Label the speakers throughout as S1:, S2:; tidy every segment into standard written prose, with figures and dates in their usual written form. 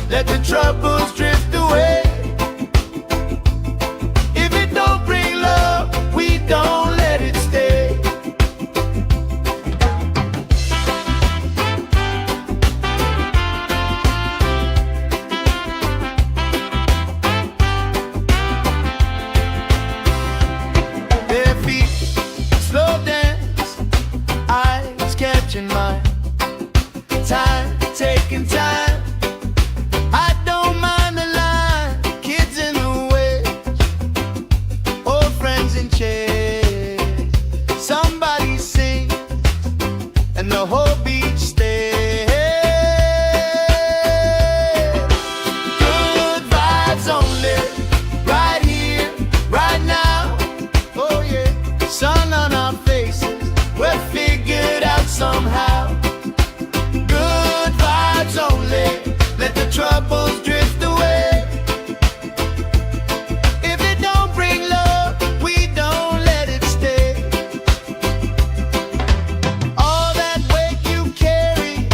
S1: let the troubles drift away. If it don't bring love, we don't let it stay. Bare feet, slow dance, eyes catching mine. Time, taking time. I don't mind the line. Kids in the way, old friends in chairs. Somebody sings and the whole beach stays. Good vibes only, right here, right now. Oh yeah, sun on our faces, we're figured out somehow. Good vibes only, let the troubles drift away. If it don't bring love, we don't let it stay. All that weight you carry,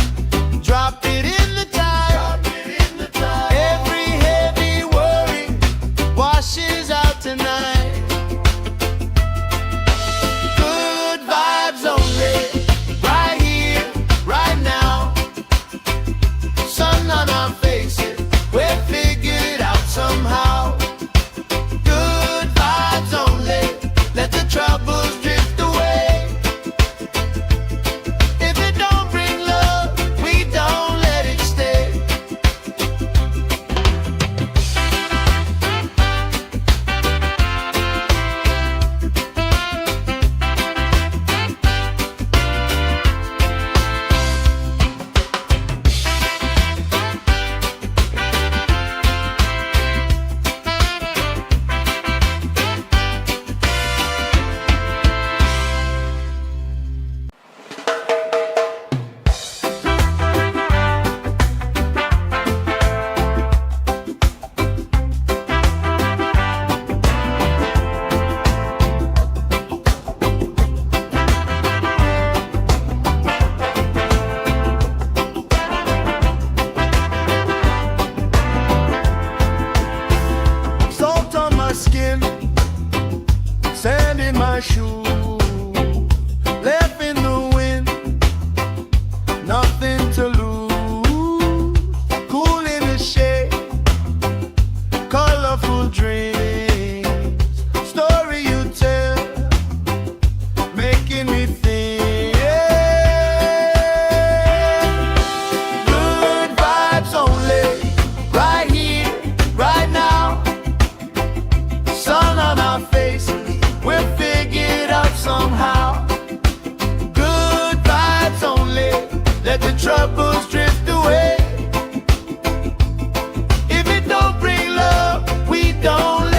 S1: drop it in the tide. Every heavy worry washes out tonight. Good vibes only, right here, right now. Sun on our faces, we're figured out somehow. Good vibes only, let the troubles drift away. If it don't bring love, we don't let it stay. Salt on my skin, sand in my shoes, left in the wind, nothing to lose. Cool in the shade, colorful dreams, story you tell, making me think. Good vibes only, right here, right now. Sun on our faces, we're figured out somehow. Good vibes only, let the troubles drift away. If it don't bring love, we don't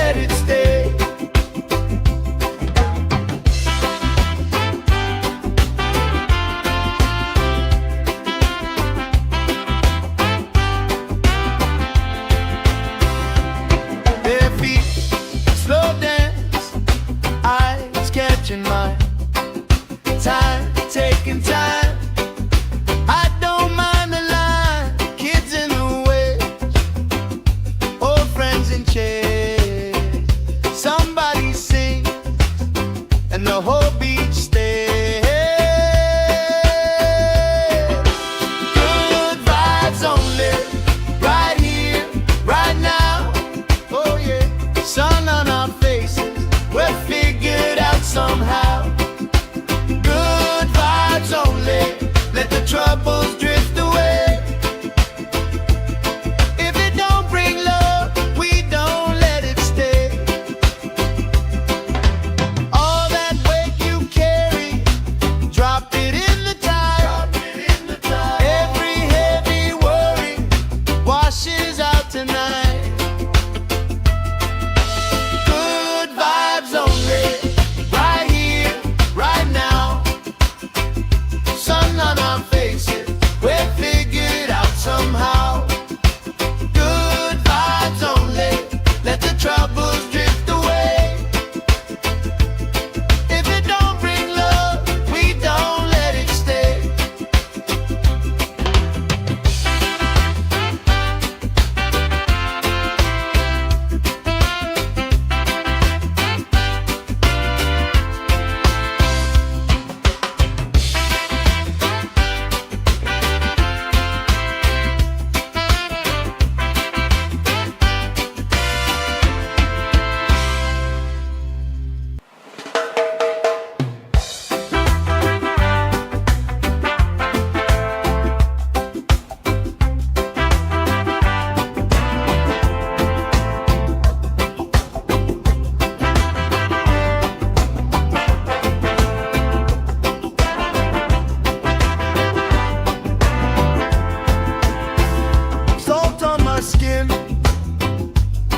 S1: my skin,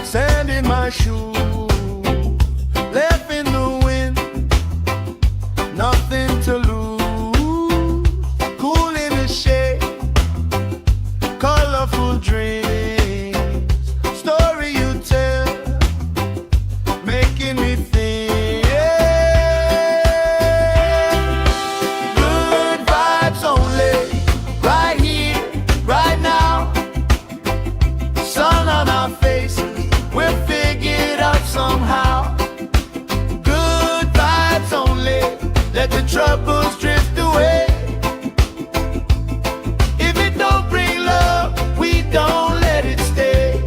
S1: sand in my shoes, left in the wind, nothing to lose. Cool in the shade, colorful dreams, story you tell, making me think. Good vibes only, right here, right now. Sun on our faces, we're figured out somehow. Good vibes only, let the troubles drift away. If it don't bring love, we don't let it stay.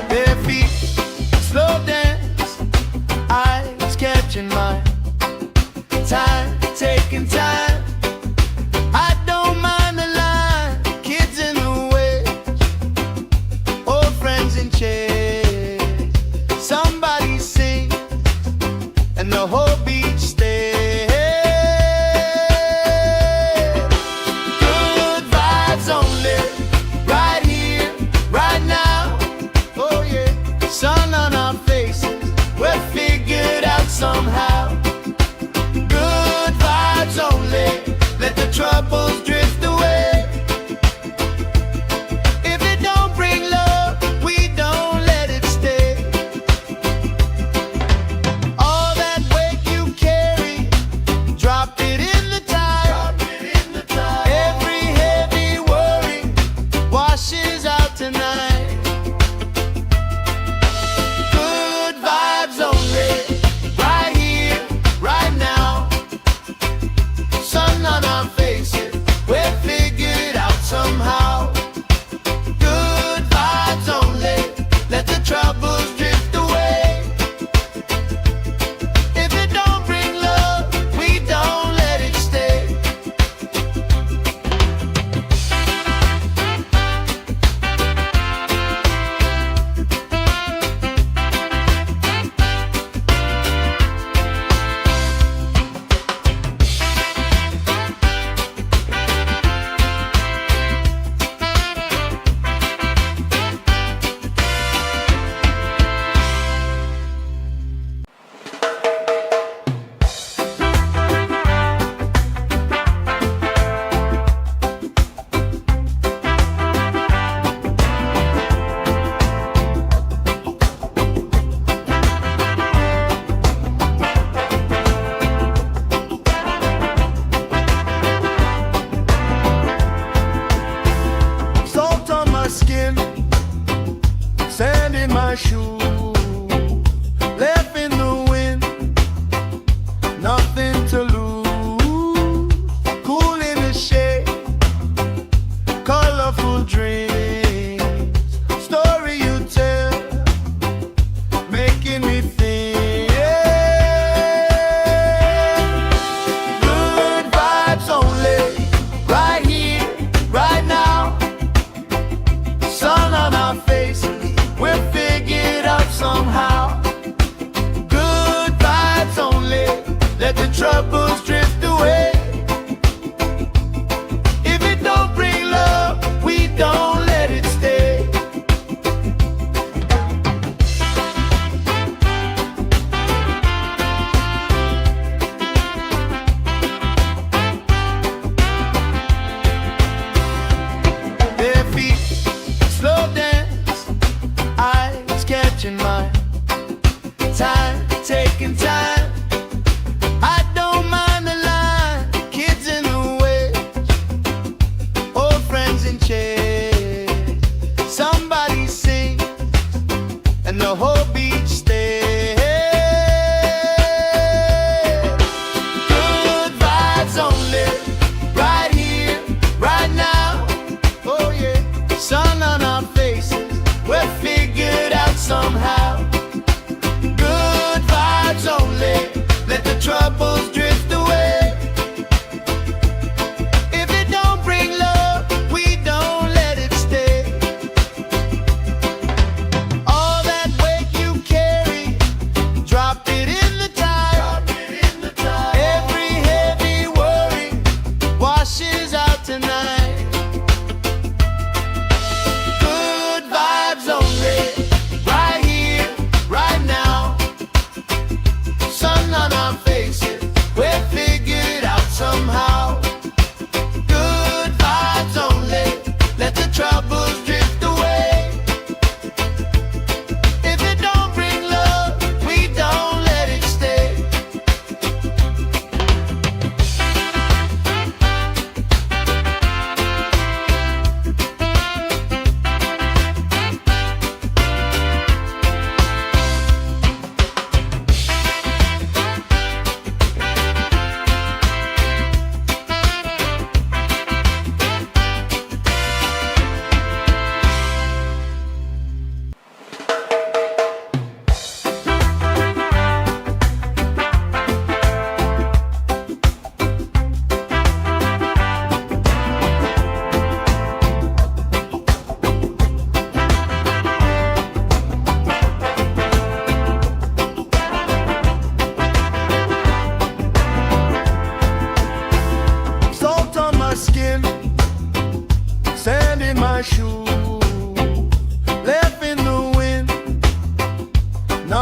S1: Bare feet, slow dance, eyes catching mine. Time, taking time. I don't mind the line. Kids in the way, old friends in chairs. Somebody sing, and the whole beach stays. Good vibes only, right here, right now. Oh yeah, sun on our faces, we're figured out somehow. Good vibes only, let the troubles drift away. If it don't bring love, we don't let it stay. All that weight you carry, drop it in the tide. Every heavy worry washes out tonight. Good vibes only, right here, right now. Sun on our faces, we're figured out somehow. Good vibes only, let the troubles drift away. If it don't bring love, we don't let it stay. Salt on my skin, sand in my shoes, left in the wind, nothing to lose. Cool in the shade, colorful dreams, story you tell, making me think. Good vibes only, right here, right now. Sun on our faces, we're figured out somehow. Good vibes only, let the troubles drift away. If it don't bring love, we don't let it stay. Bare feet, slow dance, eyes catching mine. Time, taking time. I don't mind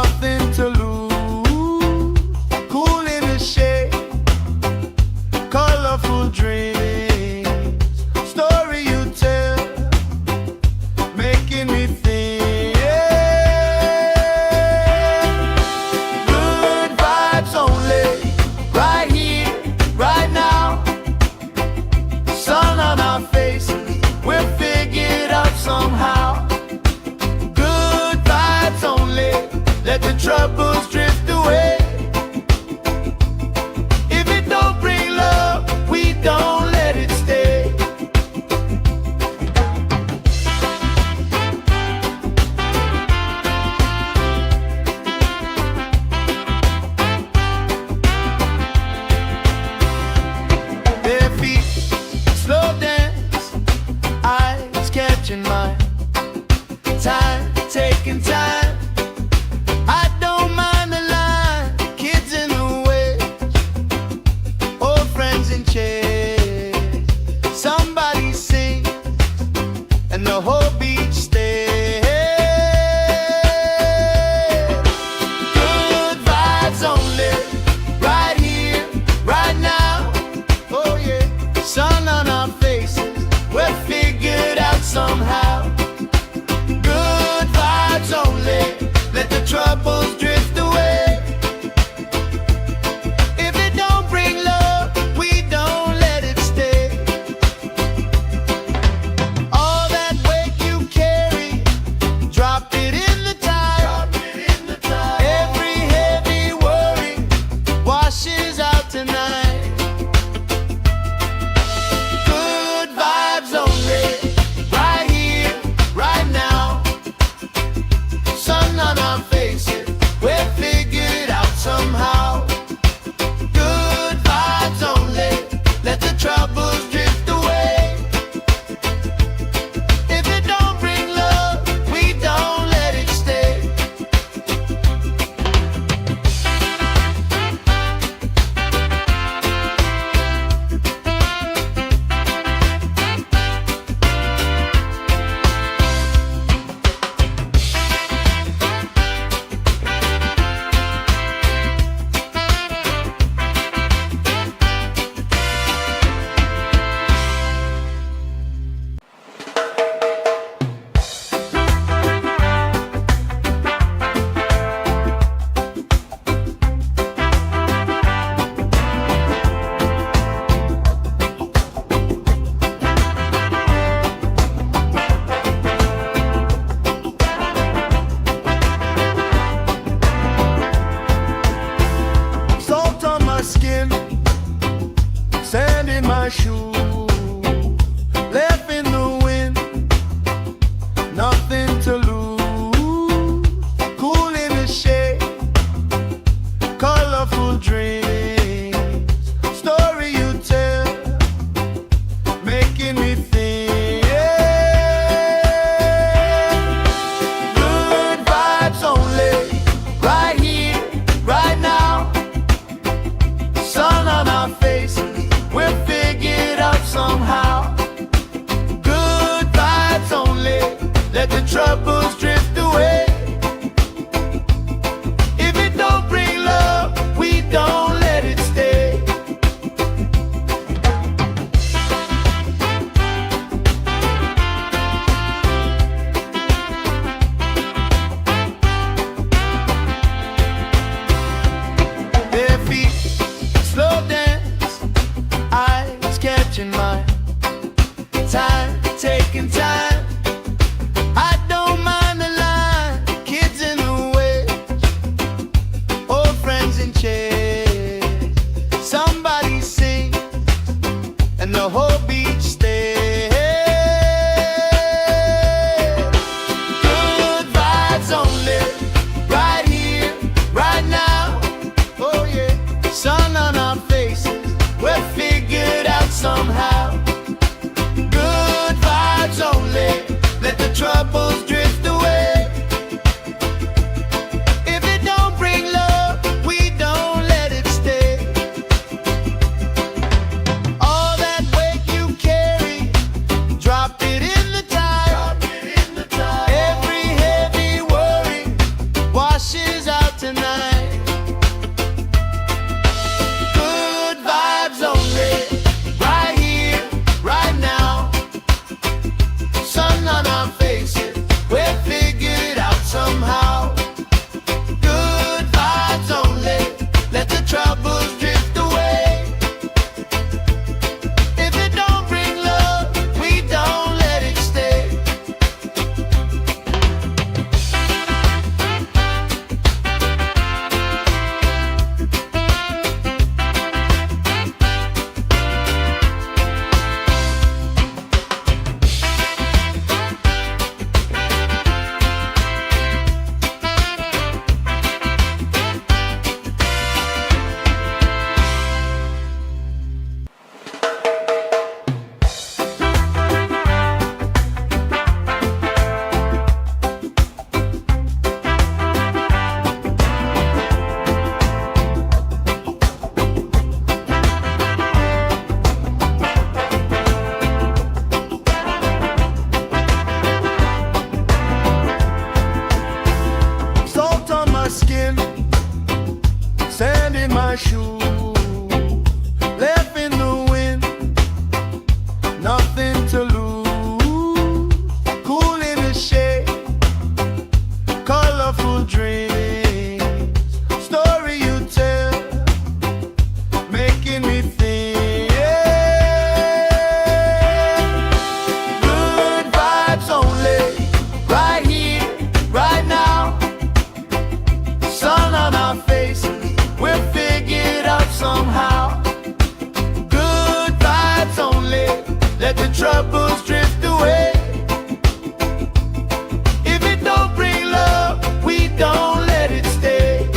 S1: nothing to lose. Cool in the shade, colorful dreams. Story you tell, making me think. Good vibes only, right here, right now. Sun on our faces, we're figured out somehow. Good vibes only, let the troubles drift away. If it don't bring love, we don't let it stay. Bare feet, slow dance, eyes catching mine. Time, taking time. I don't mind the line. Kids in the way, old friends in chairs. Somebody sings and the whole beach stays. Good vibes only, right here, right now. Oh yeah, sun on our faces, we're figured out somehow. Good vibes only, let the troubles drift away. If it don't bring love, we don't let it stay. All that weight you carry, drop it in the tide. Every heavy worry washes out tonight. Good vibes only, right here, right now. Sun on our faces, we're figured out somehow. Good vibes only, let the troubles drift away. If it don't bring love, we don't let it stay. Salt on my skin, sand in my shoes, left in the wind, nothing to lose. Cool in the shade, colorful dreams. Story you tell, making me think. Good vibes only, right here, right now. Sun on our faces, we're figured tonight. Good vibes only, right here, right now. Sun on our faces, we'll figure it out somehow. Good vibes only, let the troubles drift away. If it don't bring love, we don't let it stay. Salt on my skin, sand in my shoe, left in the wind, nothing to lose. Cool in the shade, colorful dreams, story you tell, making me think. Good vibes only, right here, right now. Sun on our faces, we'll figure it out somehow. Good vibes only, let the troubles drift away. If it don't bring love, we don't let it stay.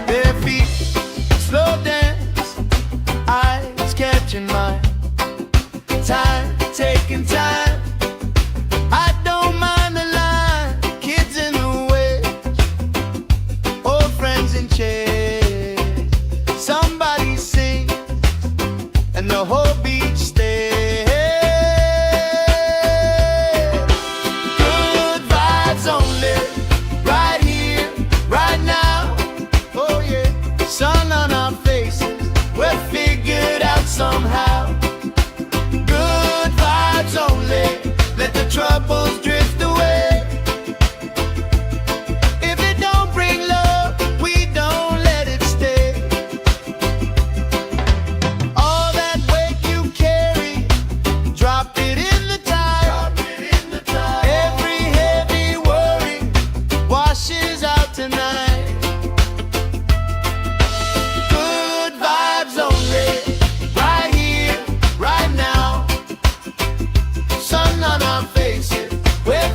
S1: Bare feet, slow dance, eyes catching mine. Time, taking time. I don't mind the line. Kids in the way, old friends in chairs. Somebody sing, and the whole beach stays. Good vibes only, right here, right now. Oh yeah, sun on our faces, we'll figure it out somehow. Good vibes only, let the troubles drift away. If it don't bring love, we don't let it stay. All that weight you carry, drop it in the tide. Every heavy worry washes out tonight. Good vibes only, right here, right now. Sun on our faces, we're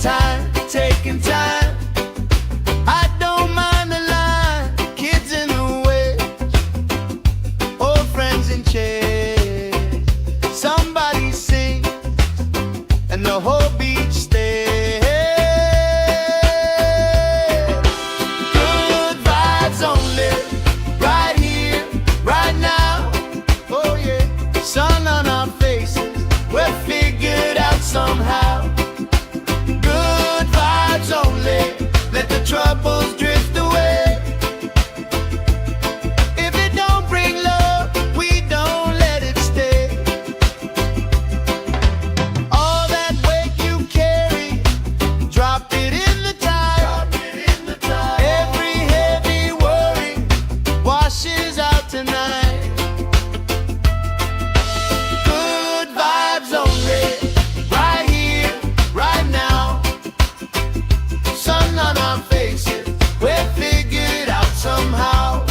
S1: Time, taking time. I don't mind the line. Kids in the way, old friends in chairs. Somebody sing, and the whole beach stays. Good vibes only, right here, right now. Oh yeah, sun on our faces, we're figured out somehow. Good vibes only, let the troubles drift away. If it don't bring love, we don't let it stay. All that weight you carry, drop it in the tide. Every heavy worry washes out tonight. Good vibes only, right here, right now. Sun on our faces, we're figured out somehow.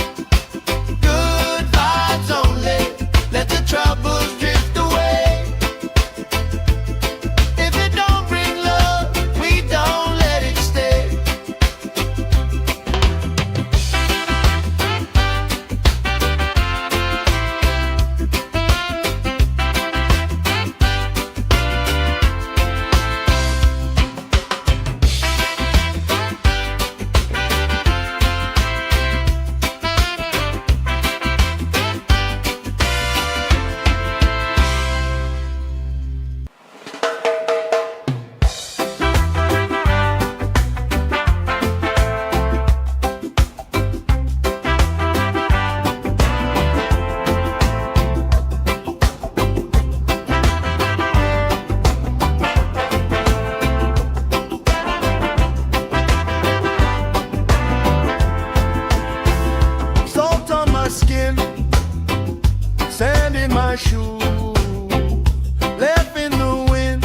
S1: Good vibes only, let the troubles drift away. If it don't bring love, we don't let it stay. Salt on my skin, sand in my shoes, left in the wind,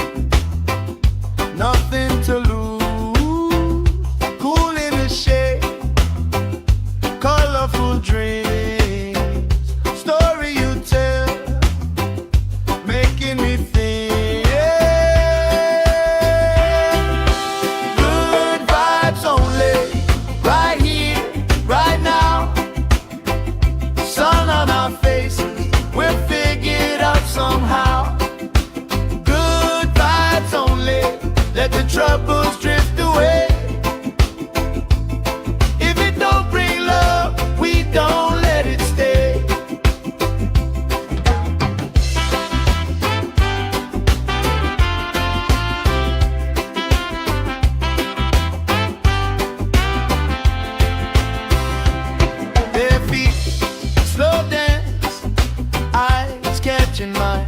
S1: nothing to lose. Cool in the shade, colorful dreams, story you tell, making me think. Good vibes only, right here, right now. Sun on our faces, we're figured out somehow. Good vibes only, let the troubles drift away. If it don't bring love, we don't let it stay. Their feet slow dance, eyes catching mine.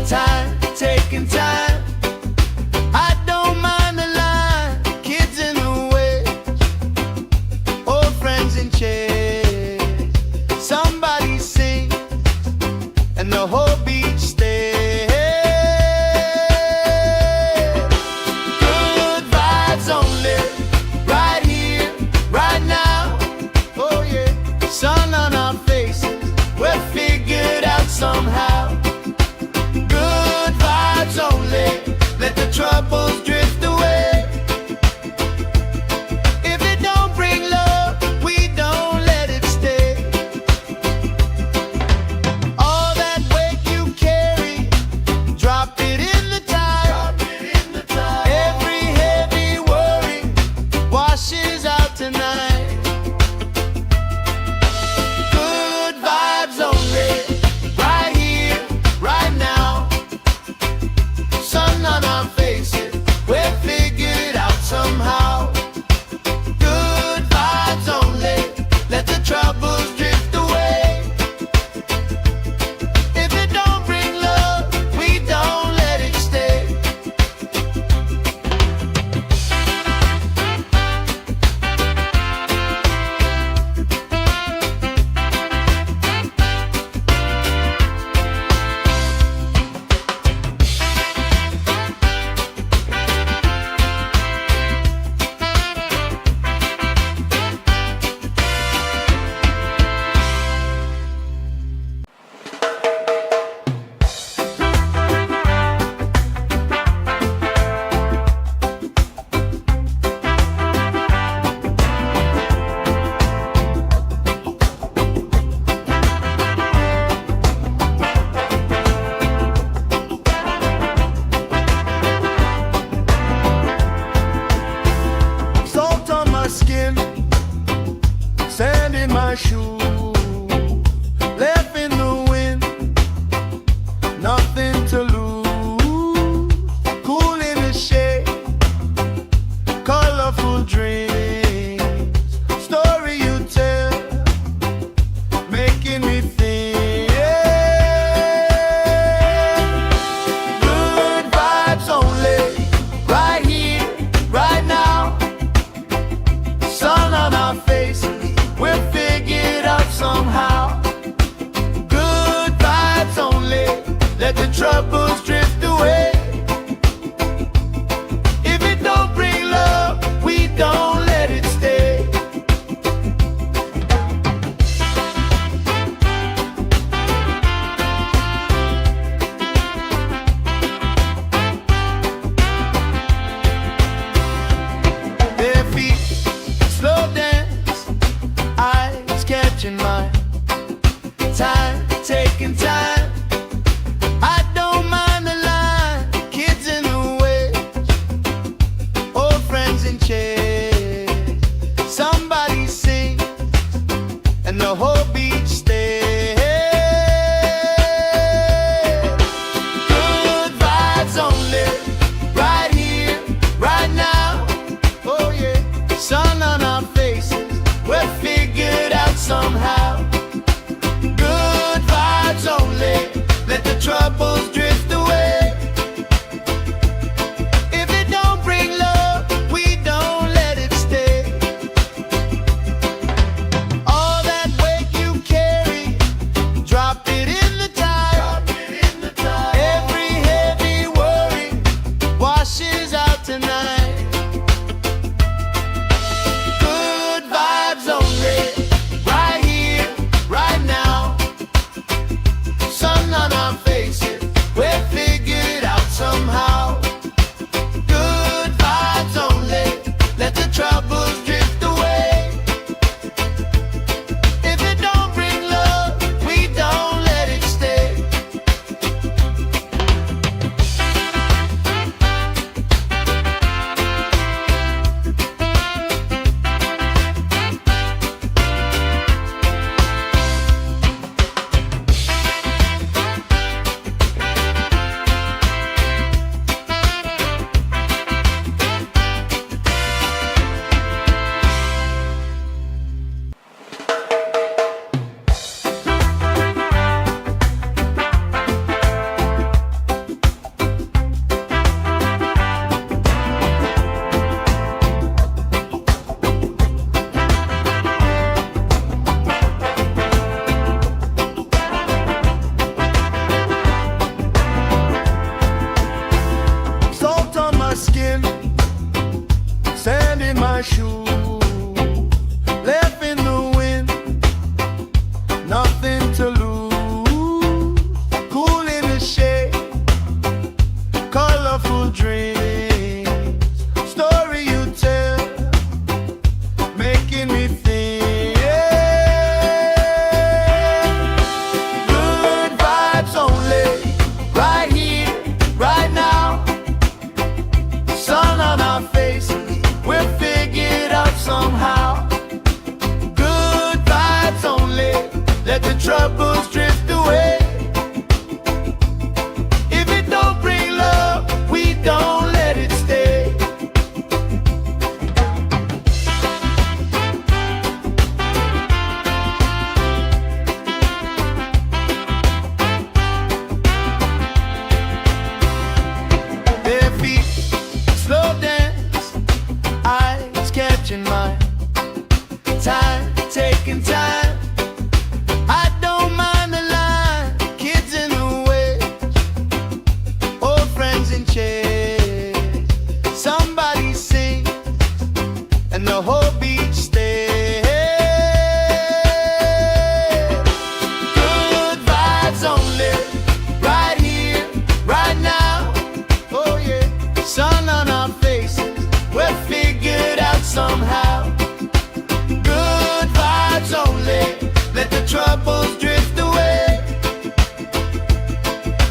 S1: Time, taking time. I don't mind colorful dreams, story you tell, making me think. Good vibes only, right here, right now. Sun on our faces, we'll figure it out somehow. Good vibes only, let the troubles drift away. If it don't bring love, we don't let it stay. Bare feet, slow dance, eyes catching mine. Time, taking time. I don't mind the line, kids in the way, old friends in chairs. Somebody sings, and the whole beach stays. Good vibes only, right here, right now. Oh yeah, sun on our faces, we'll figure it out somehow. Good vibes only, let the troubles drift away. If it don't bring love, we don't let it stay. All that weight you carry, drop it in the tide. Every heavy worry washes out tonight. Good vibes only, right here, right now. Sun on our faces, we'll figure it out somehow. Good vibes only, let the troubles drift away. If it don't bring love, we don't let it stay. Salt on my skin, sand in my shoes, left in the wind, nothing to lose. Cool in the shade, colorful dreams, story you tell, making me think. Good vibes only, right here, right now. Sun on our faces, we'll figure it out somehow. Good vibes only, let the troubles drift away. If it don't bring love, we don't let it stay. Bare feet, slow dance, eyes catching mine. Time, taking time. I don't mind the line, kids in the way, old friends in chairs. Somebody sings, and the whole beach stays. Good vibes only, right here, right now. Oh yeah, sun on our faces, we'll figure it out somehow. Good vibes only, let the troubles drift away.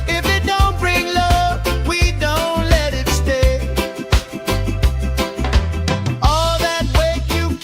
S1: If it don't bring love, we don't let it stay. All that weight you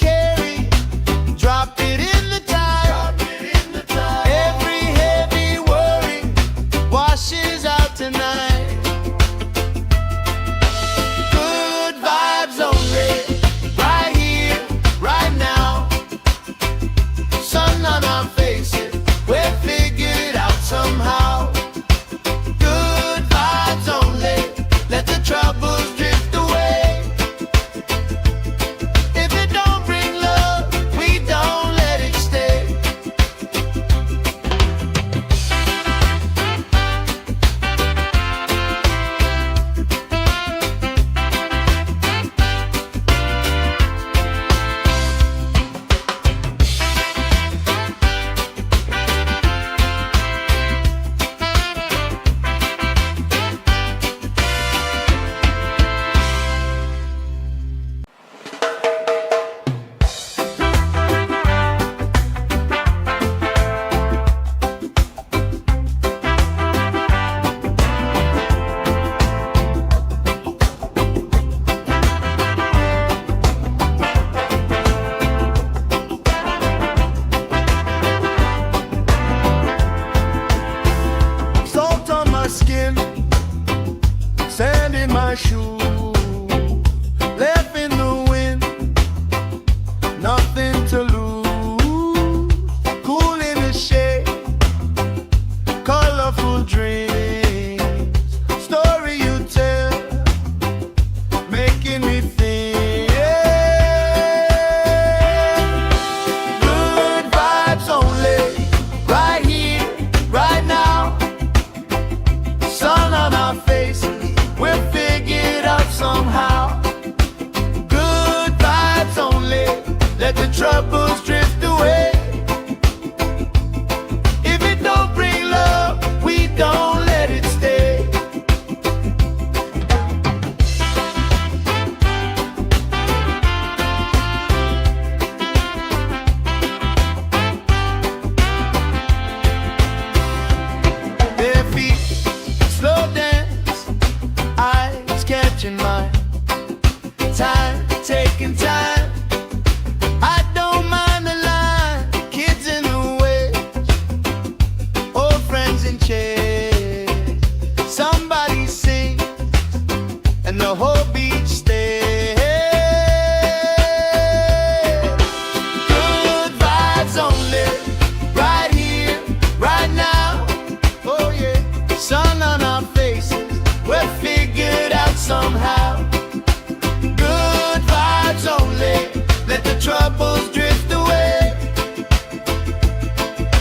S1: troubles drift away.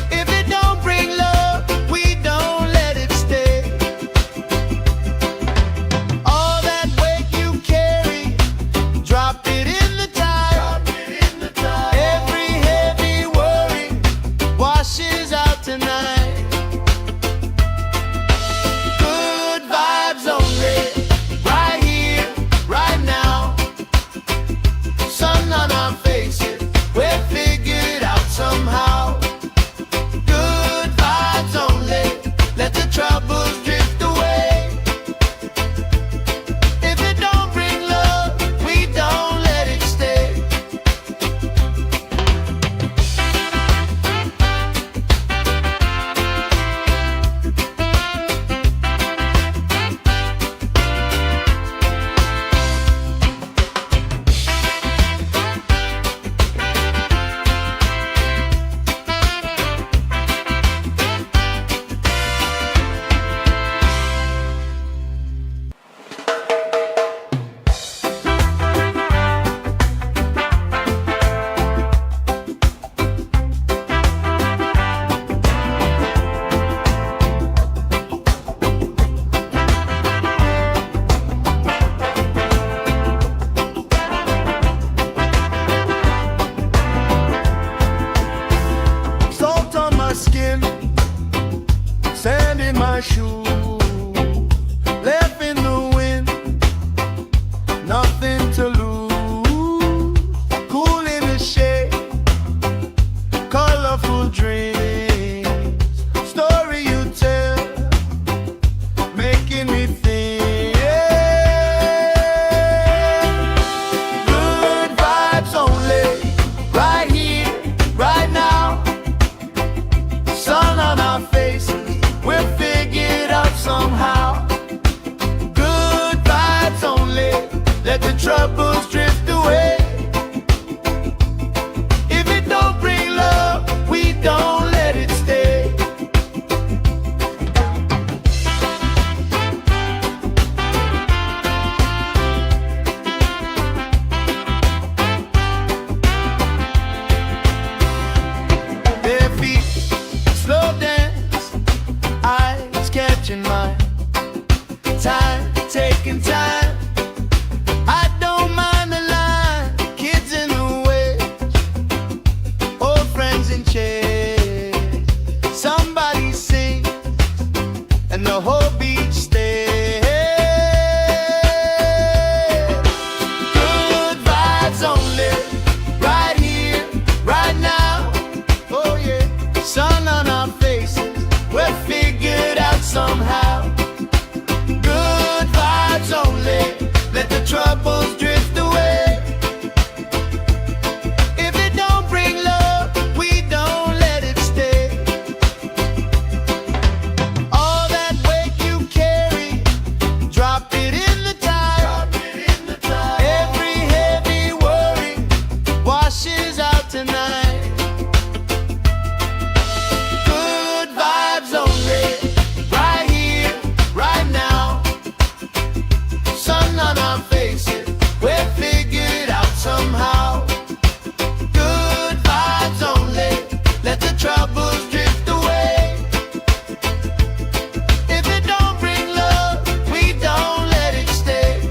S1: If it don't bring love, we don't let it stay. All that weight you carry, drop it in the tide. Every heavy worry washes out tonight. Good vibes only, right here, right now. Sun on our faces, we're figured out somehow. Good vibes only, let the troubles drift away. If it don't bring love, we don't let it stay. Salt on my skin, sand in my shoes, left in the wind, nothing to lose. Cool in the shade, colorful dreams, story you tell, making me think. Good vibes only, right here, right now. Sun on our faces, we're figured out somehow. Good vibes only, let the troubles drift away. If it don't bring love, we don't let it stay. Their feet slow dance, eyes catching mine. Time, taking time. I don't mind the line. Kids in the waves, old friends in chairs. Somebody sings, and the whole beach stays. Good vibes only, right here, right now. Oh yeah, sun on our faces, we're figured out somehow. Good vibes only, let the troubles drift away. If it don't bring love, we don't let it stay. All that weight you carry, drop it in the tide. Every heavy worry washes out tonight. Good vibes only, right here, right now. Sun on our faces, we're figured out somehow. Good vibes only, let the troubles drift away. If it don't bring love, we don't let it stay.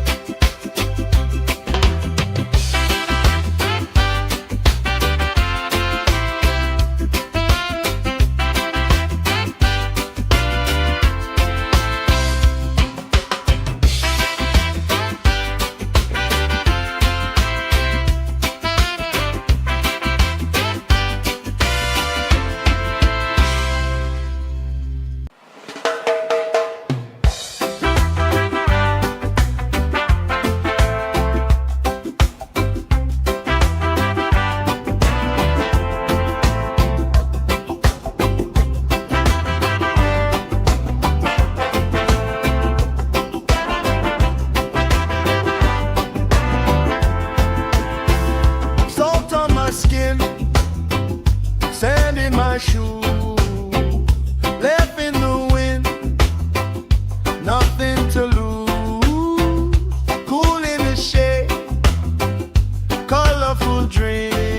S1: my shoes, left in the wind, nothing to lose. Cool in the shade, colorful dreams.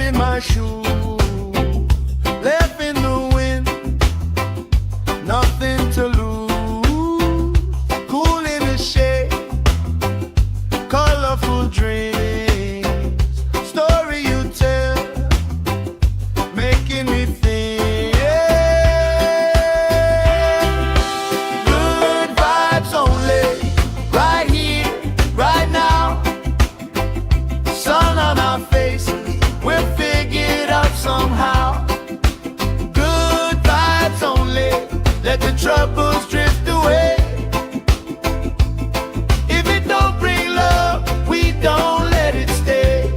S1: in my shoe, left in the wind, nothing to lose. Cool in the shade, colorful dreams, story you tell, making me think. Good vibes only, right here, right now. Sun on our faces, we're figured out somehow. Good vibes only, let the troubles drift away. If it don't bring love, we don't let it stay.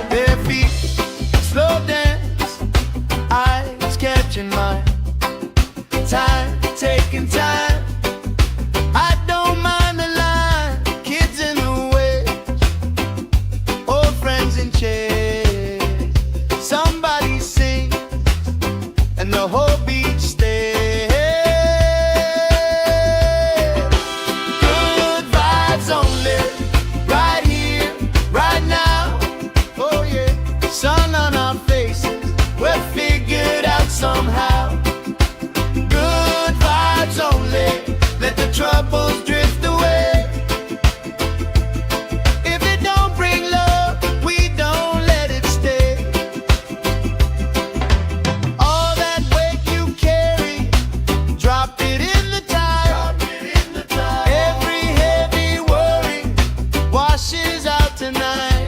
S1: Bare feet, slow dance, eyes catching mine. Time, taking time. I don't mind the line. Kids in the way, old friends in chairs. Somebody sing, and the whole beach stays. Good vibes only, right here, right now. Oh yeah, sun on our faces, we're figured out somehow. Good vibes only, let the troubles drift away. If it don't bring love, we don't let it stay. All that weight you carry, drop it in the tide. Every heavy worry washes out tonight.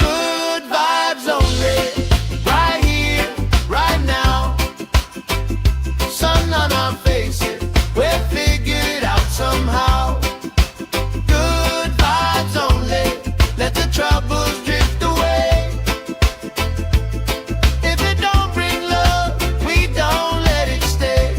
S1: Good vibes only, right here, right now. Sun on our faces, we're figured out somehow. Good vibes only, let the troubles drift away. If it don't bring love, we don't let it stay.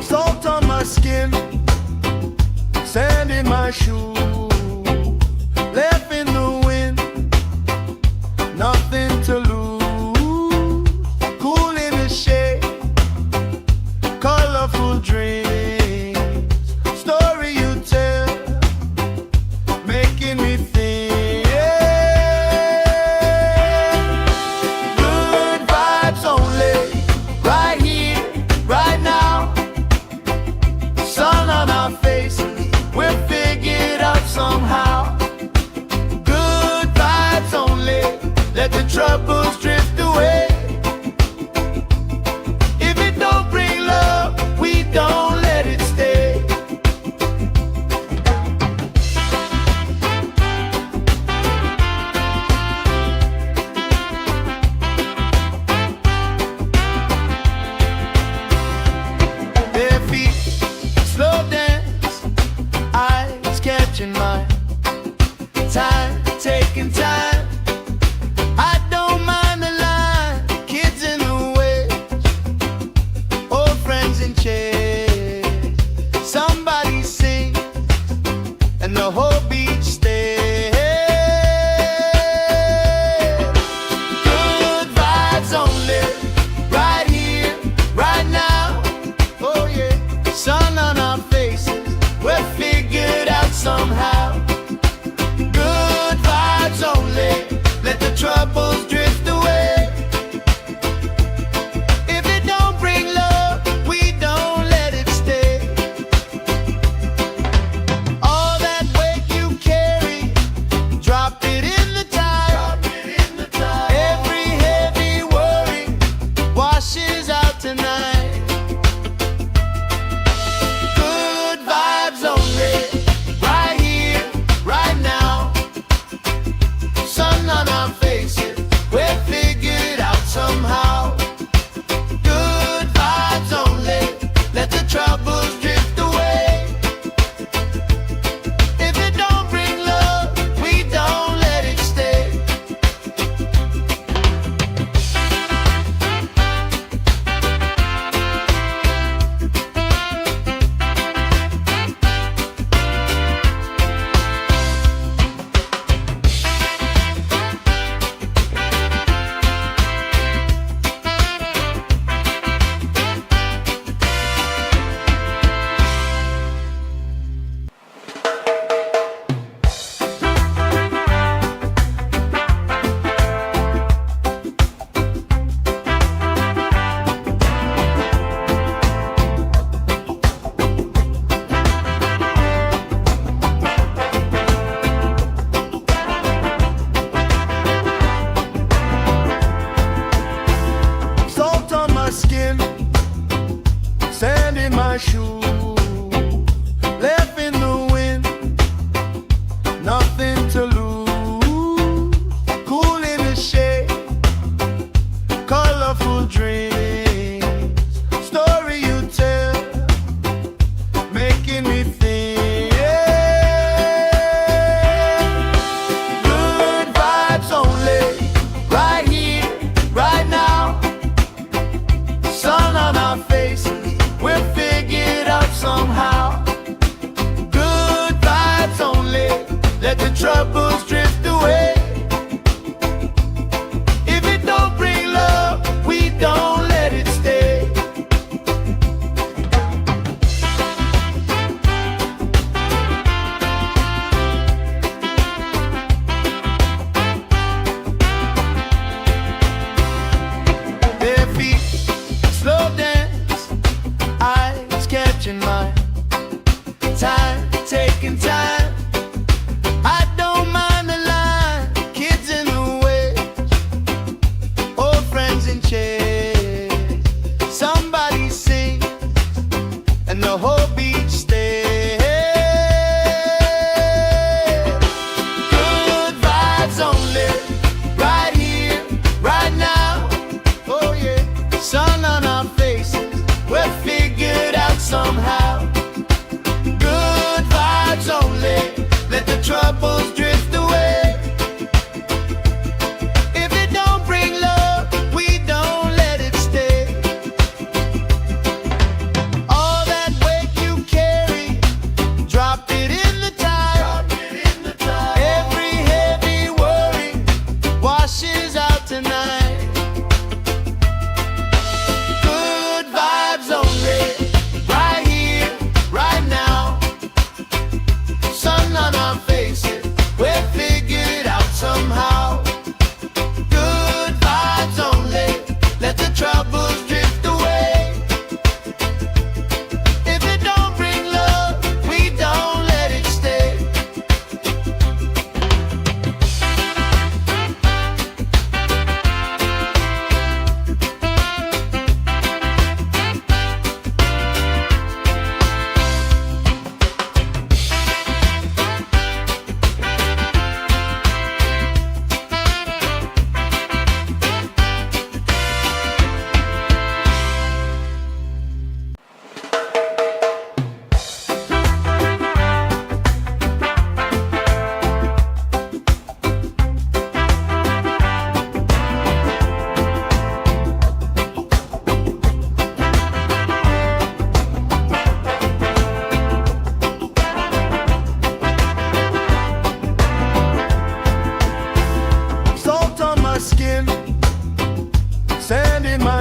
S1: Salt on my skin, sand in my shoe, left in the wind, nothing to lose. Cool in the shade, colorful dreams, story you tell, making me think. Good vibes only, right here, right now. Sun on our faces, we're figured out somehow. Good vibes only, let the troubles drift away. If it don't bring love, we don't let it stay.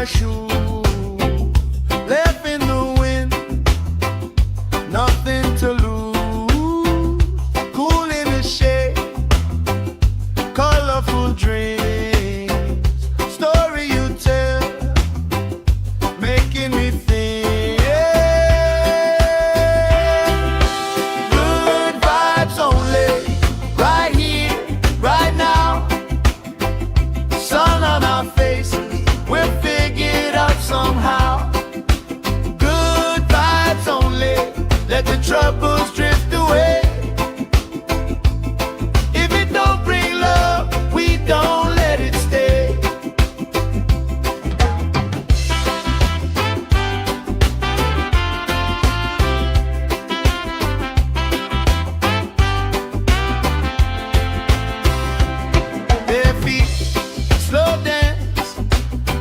S1: shoe, left in the wind, nothing to lose. Cool in the shade, colorful dreams, story you tell, making me think. Good vibes only, right here, right now. Sun on our faces, we'll figure it out somehow. Good vibes only, let the troubles drift away. If it don't bring love, we don't let it stay. Bare feet, slow dance,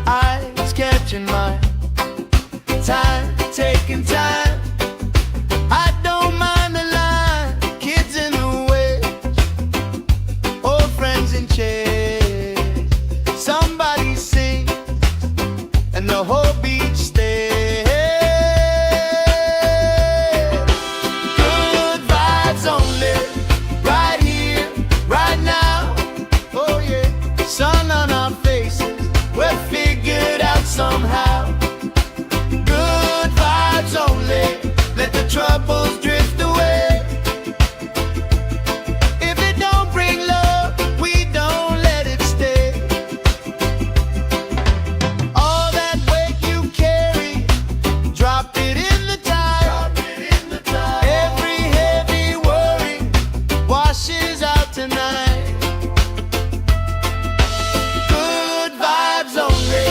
S1: eyes catching mine. Time, taking time. I don't mind the line. Kids in the way, old friends in chairs. Somebody sings, and the whole beach stays. Good vibes only, right here, right now. Oh yeah, sun on our faces, we'll figure it out somehow. Good vibes only, let the troubles drift away. If it don't bring love, we don't let it stay. All that weight you carry, drop it in the tide. Every heavy worry washes out tonight. Good vibes only,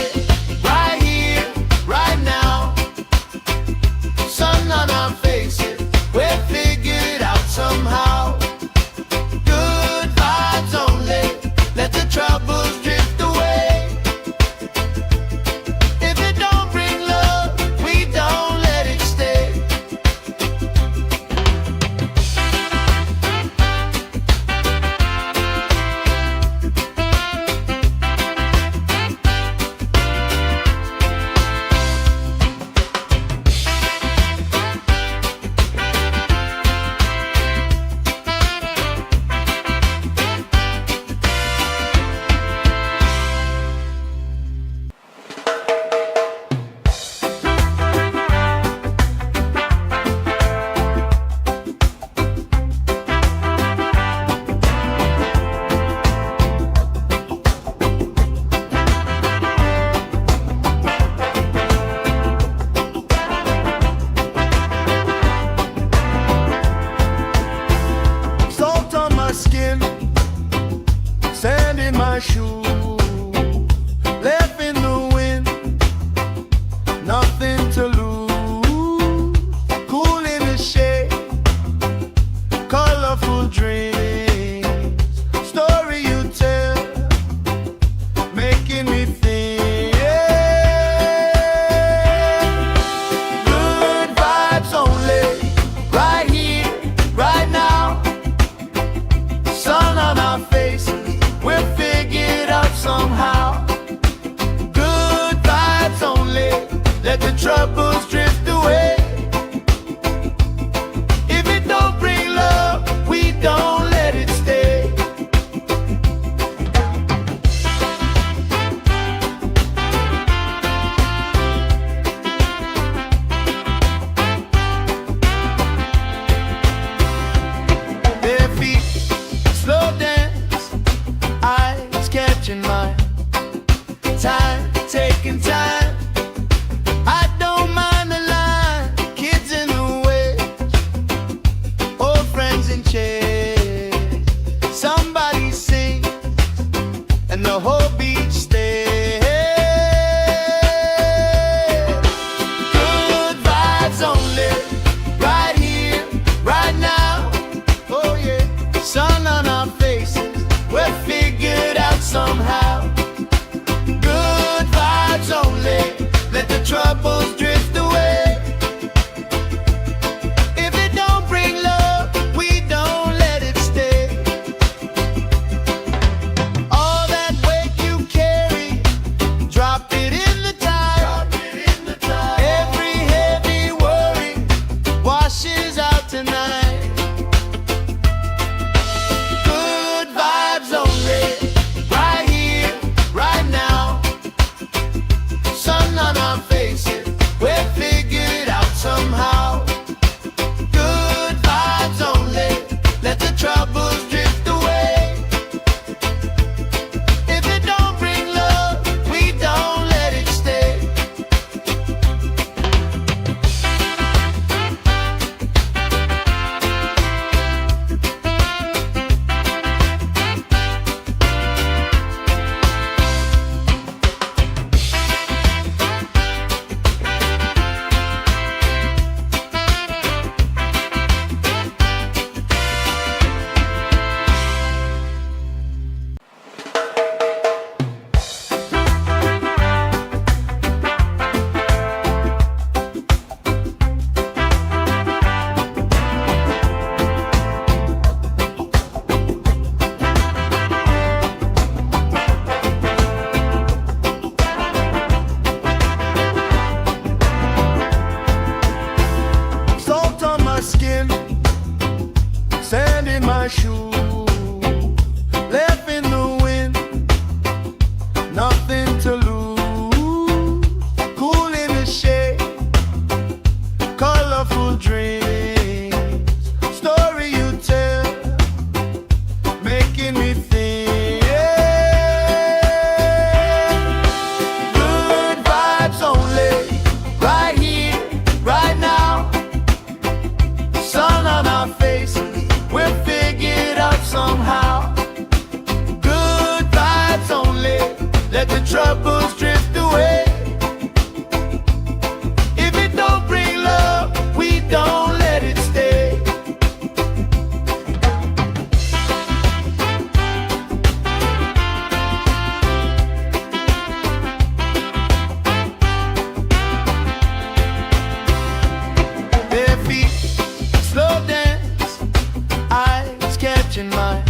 S1: right here, right now. Sun on our faces, we'll figure it out somehow. Good vibes only, let the troubles drift away. If it don't bring love, we don't let it stay. Salt on my skin, sand in my shoe, left in the wind, nothing to lose. Cool in the shade, colorful dreams, story you tell, making me think. Good vibes only, right here, right now. Sun on our faces, we'll figure it out somehow. Good vibes only, let the troubles drift away. If it don't bring love, we don't let it stay. Bare feet, slow dance, eyes catching mine. Time, taking time. I don't mind the line. Kids in the way, old friends in chairs. Somebody sings, and the whole beach stays. Good vibes only, right here, right now. Oh yeah, sun on our faces, we'll figure it out somehow. Good vibes only, let the troubles drift away. If it don't bring love, we don't let it stay. All that weight you carry, drop it in the tide. making me think. Good vibes only, right here, right now. Sun on our faces, we'll figure it out somehow. Good vibes only, let the troubles drift away. If it don't bring love, we don't let it stay. Bare feet, slow dance, eyes catching mine.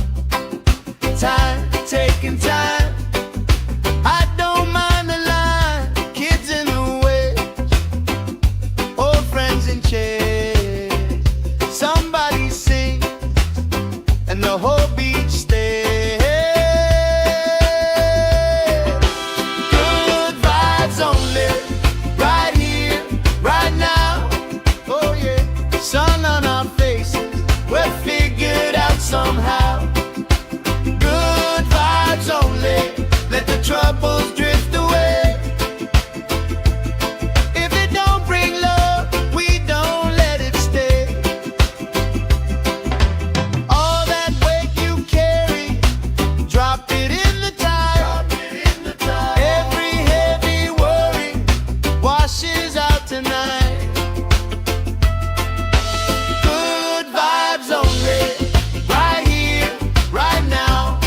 S1: Time, taking time. I don't mind the line, kids in the way, old friends in chairs. Somebody sing, and the whole beach stays. Good vibes only, right here, right now. Oh yeah, sun on our faces, we're figured out somehow. Good vibes only, let the troubles drift away. If it don't bring love, we don't let it stay. All that weight you carry, drop it in the tide. Every heavy worry washes out tonight. Good vibes only, right here, right now.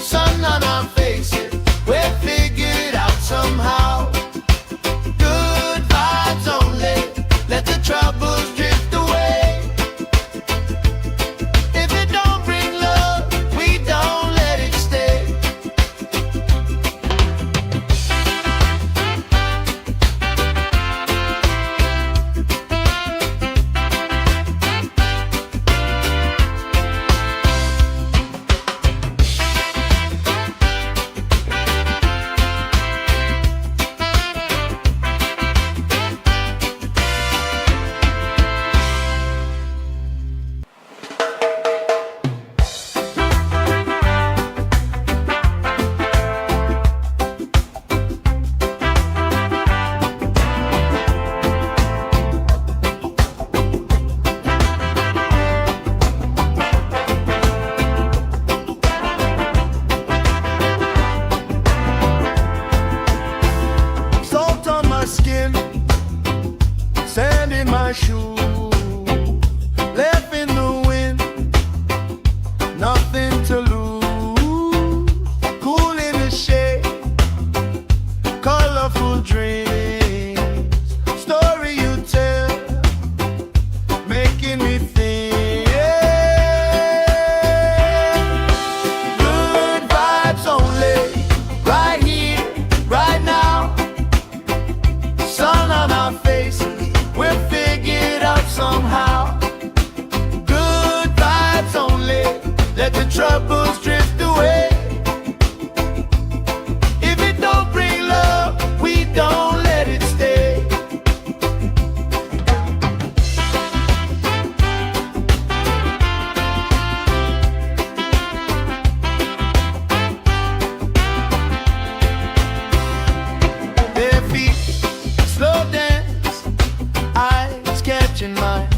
S1: Sun on our faces, we're figured out somehow. Good vibes only, let the troubles drift away. If it don't bring love, we don't let it stay. Salt on my skin, sand in my shoes, left in the wind, nothing to lose. Cool in the shade, colorful dreams, story you tell, making me think. Good vibes only, right here, right now. Sun on our faces, we're figured out somehow. Good vibes only, let the troubles drift away. If it don't bring love, we don't let it stay. Bare feet, slow dance, eyes catching mine.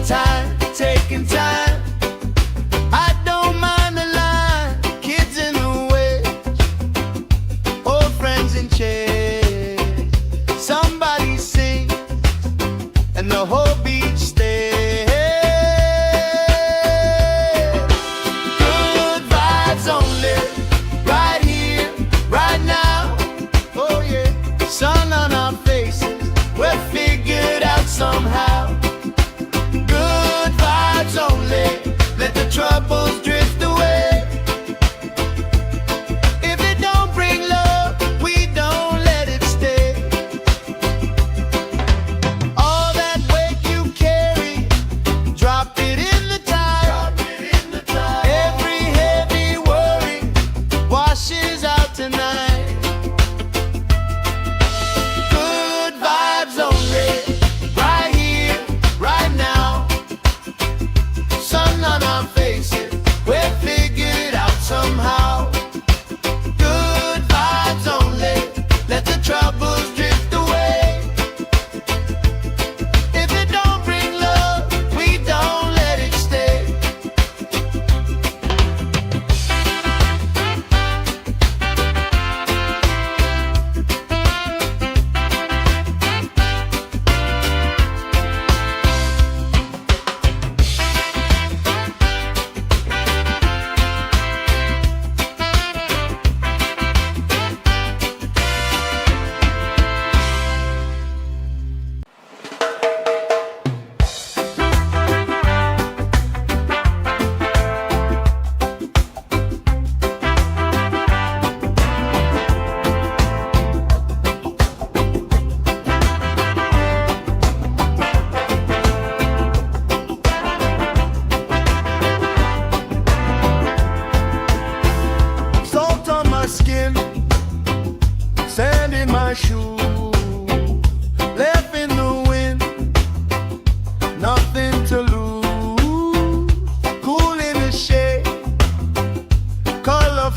S1: Time, taking time. I don't mind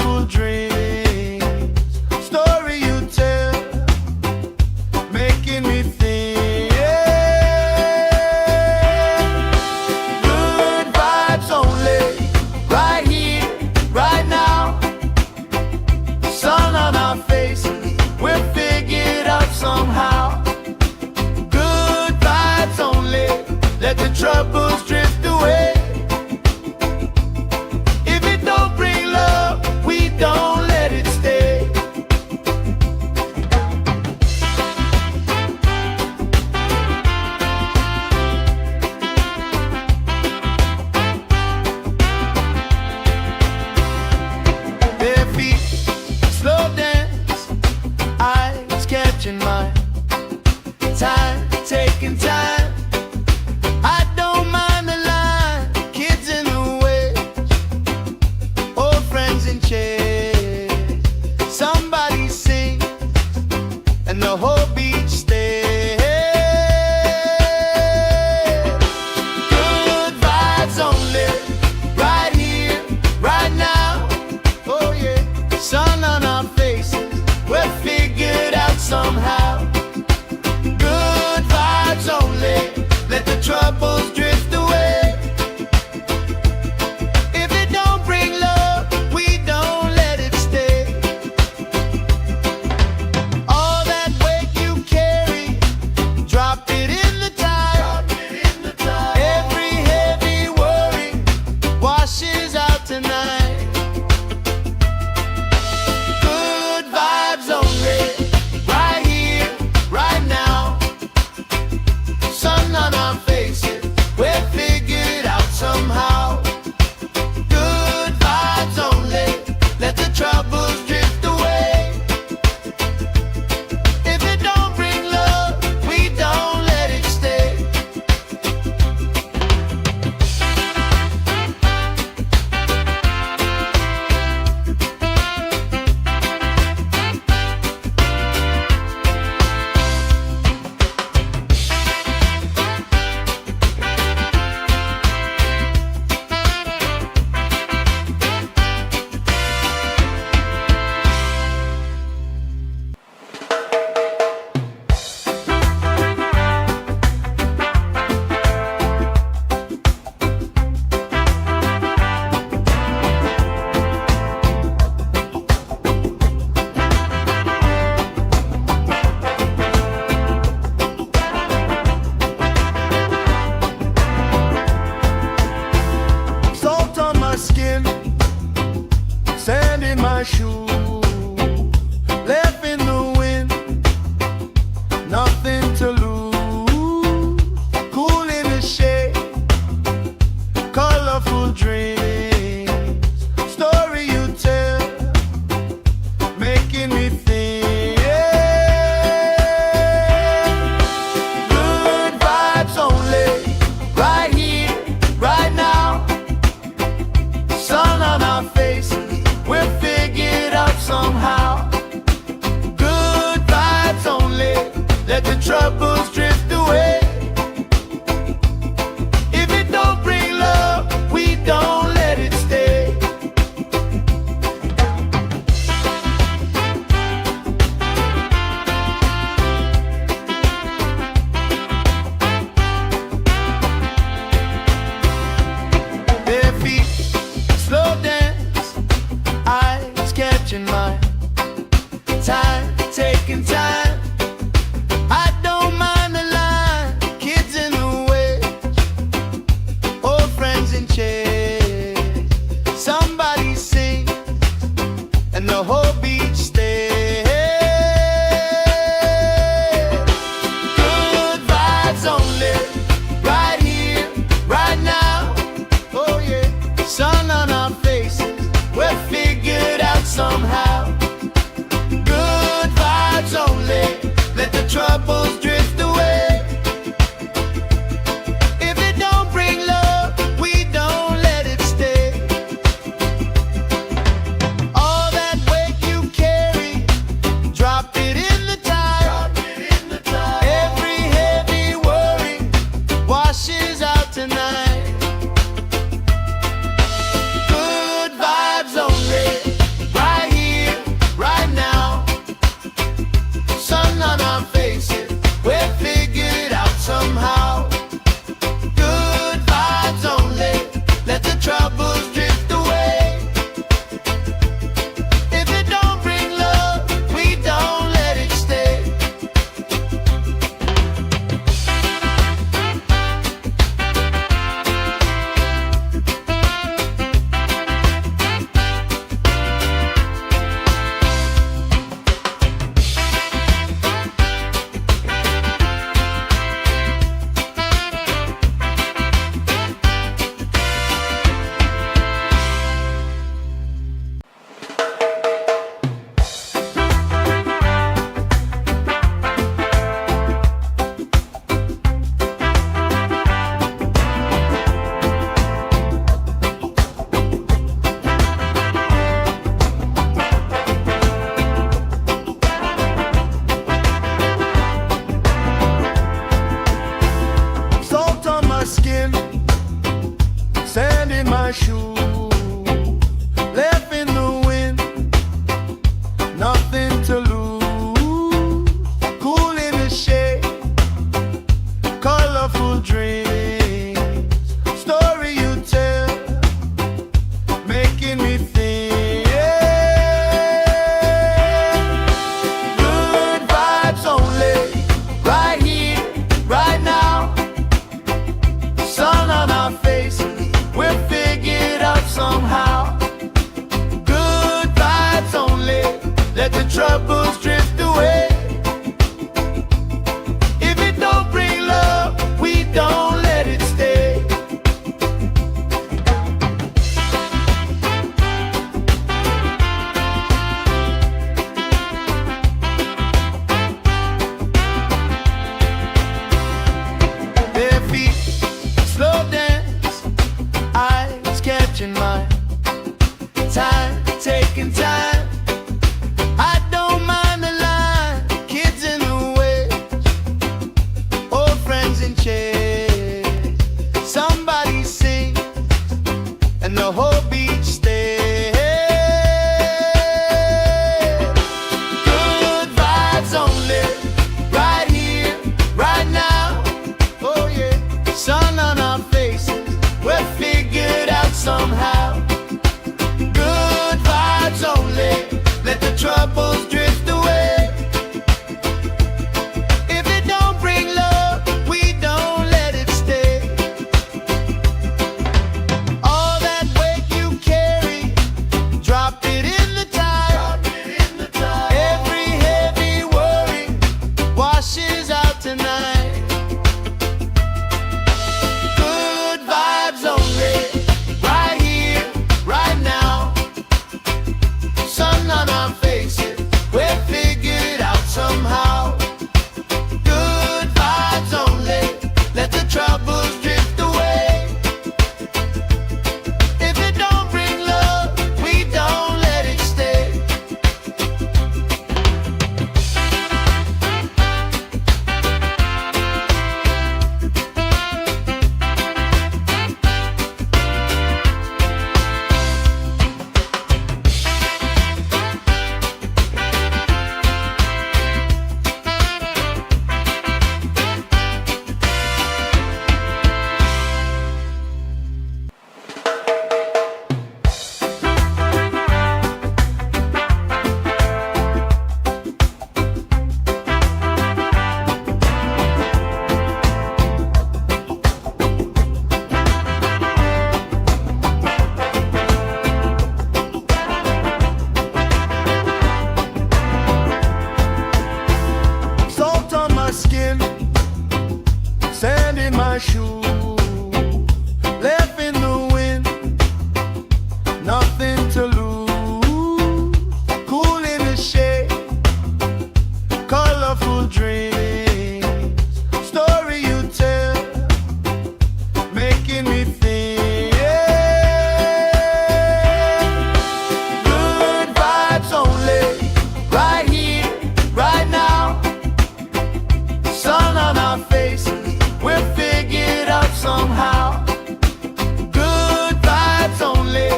S1: colorful dreams, story you tell, making me think. Good vibes only, right here, right now. Sun on our faces, we'll figure it out somehow. Good vibes only, let the troubles drift away. If it don't bring love, we don't let it stay. Bare feet, slow dance, eyes catching mine. Time, taking time. I don't mind the line, kids in the way, old friends in chairs. Somebody sings and the whole beach stays. Good vibes only, right here, right now. Oh yeah, sun on our faces, we'll figure it out somehow. Good vibes only, let the troubles drift away. If it don't bring love, we don't let it stay. All that weight you carry, drop it in the tide. Every heavy worry washes out tonight. Good vibes only, right here, right now. Sun on our faces, we'll figure it out somehow. Good vibes only, let the troubles drift away. If it don't bring love, we don't let it stay. Salt on my skin, sand in my shoes, left in the wind, nothing to lose. Cool in the shade, colorful dreams, story you tell, making me think. Good vibes only, right here, right now. Sun on our faces, we'll figure it out somehow. Good vibes only, let the troubles drift away. If it don't bring love, we don't let it stay. Bare feet, slow dance, eyes catching mine. Time, taking time. I don't mind the line, kids in the way, old friends in chairs. Somebody sings and the whole beach stays. Good vibes only, right here, right now. Oh yeah, sun on our faces, we'll figure it out somehow. Good vibes only, let the troubles drift away. If it don't bring love, we don't let it stay. All that weight you carry, drop it in the tide. Every heavy worry washes out tonight. Good vibes only, whole beach stayed. Good vibes only, right here, right now. Oh yeah, sun on our faces, we're figured out somehow. Good vibes only, let the troubles drift away. If it don't bring love, we don't let it stay. All that weight you carry, drop it in the tide. Every heavy worry washes out tonight. Good vibes only, right here, right now. Sun on our faces, we're figured out somehow. Good vibes only, let the troubles drift away. If it don't bring love, we don't let it stay. Salt on my skin, sand in my shoes, left in the wind, nothing to lose. Cool in the shade, colorful dreams, story you tell, making me think. Good vibes only, right here, right now. Sun on our faces, we're figured out somehow. Good vibes only,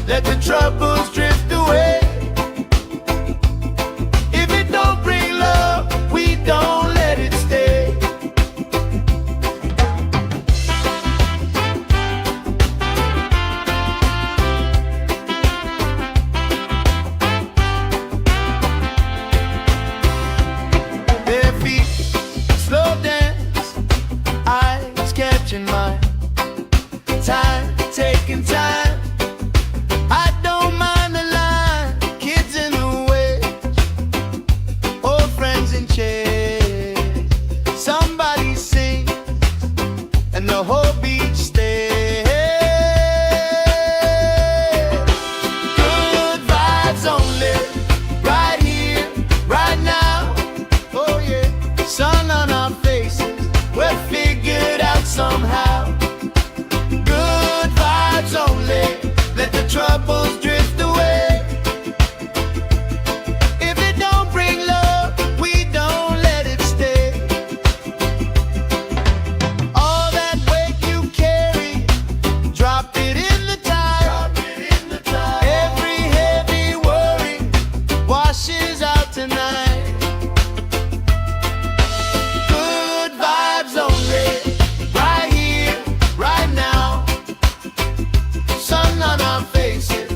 S1: let the troubles drift away. If it don't bring love, we don't let it stay. Bare feet, slow dance, eyes catching mine. Time, taking time. I don't mind the line, kids in the waves, old friends in chairs. Somebody sings, and the whole beach stays. Good vibes only, right here, right now. Oh yeah, sun on our faces, we're figured out somehow. Good vibes only, let the troubles drift away. If it don't bring love, we don't let it stay. All that weight you carry, drop it in the tide. Every heavy worry washes out tonight. Good vibes only, right here, right now. Sun on our faces,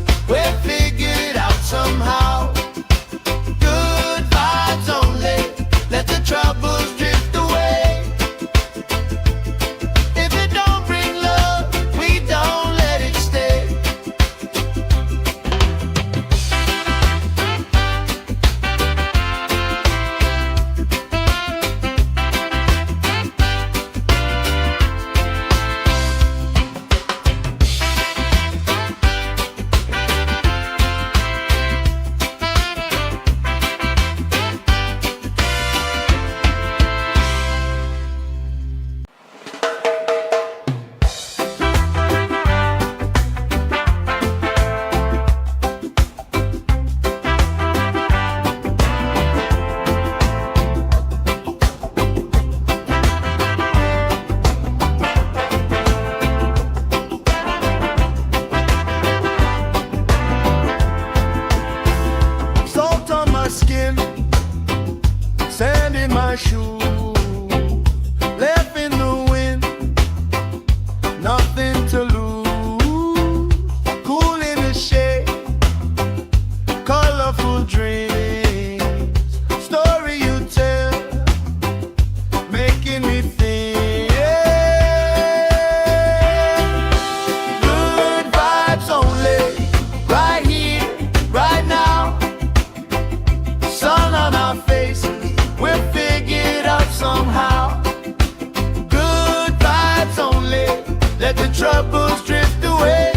S1: troubles drift away.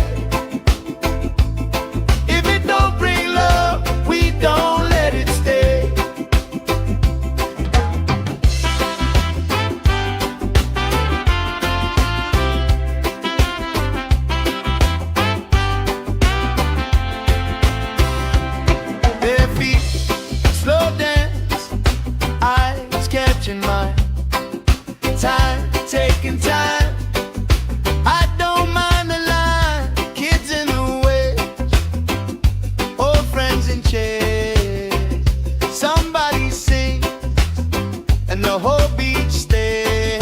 S1: If it don't bring love, we don't let it stay. Bare feet, slow dance, eyes catching mine. Time, taking time. I don't mind the line. Kids in the way, old friends in chairs. Somebody sings and the whole beach stays.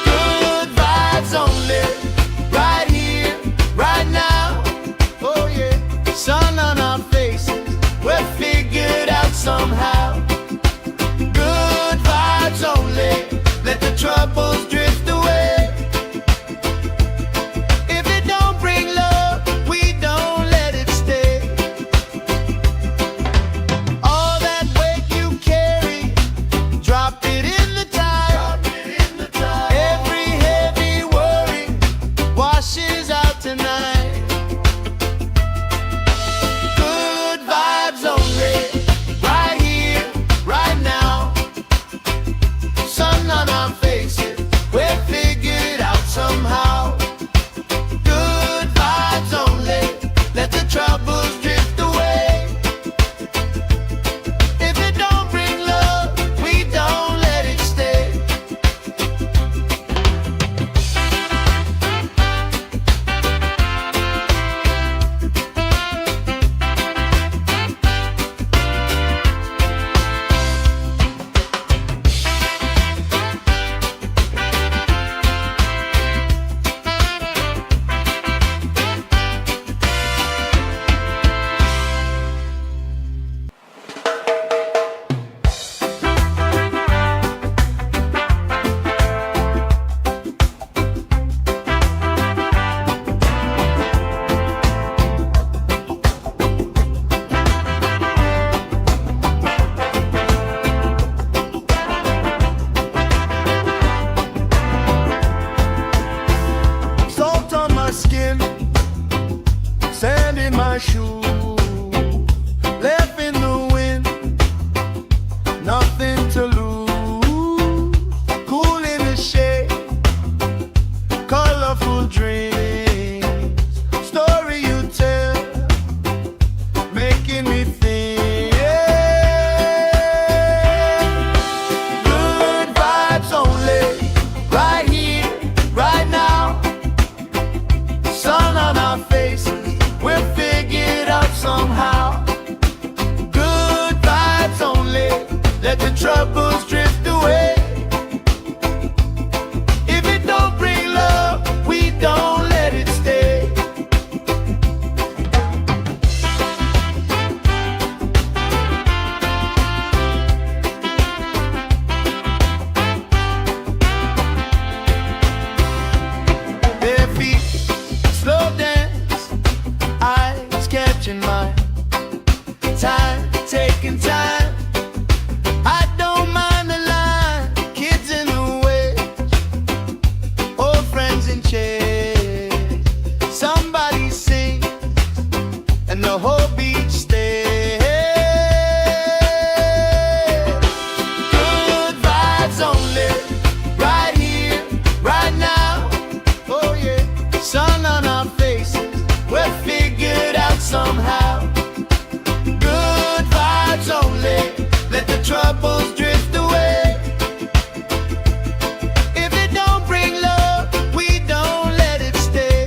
S1: Good vibes only, right here, right now. Oh yeah, sun on our faces, we're figured out somehow. Good vibes only, let the troubles drift away. If it don't bring love, we don't let it stay. All that weight you carry, drop it in the tide. Every heavy worry washes out tonight. Good vibes only, right here, right now. Sun on our faces, we're figured out somehow. Good vibes only, let the troubles drift away. If it don't bring love, we don't let it stay. Salt on my skin, sand in my shoes, left in the wind, nothing to lose. Cool in the shade, colorful dreams, story you tell, making me think. Good vibes only, right here, right now. Sun on our faces, we're figured out somehow. Good vibes only, let the troubles drift away. If it don't bring love, we don't let it stay. Bare feet, slow dance, eyes catching mine. Time, taking time. I don't mind the line. Kids in the way, old friends in chairs. Somebody sings and the whole beach stays. Good vibes only, right here, right now. Oh yeah, sun on our faces, we're figured out somehow. Good vibes only, let the troubles drift away. If it don't bring love, we don't let it stay.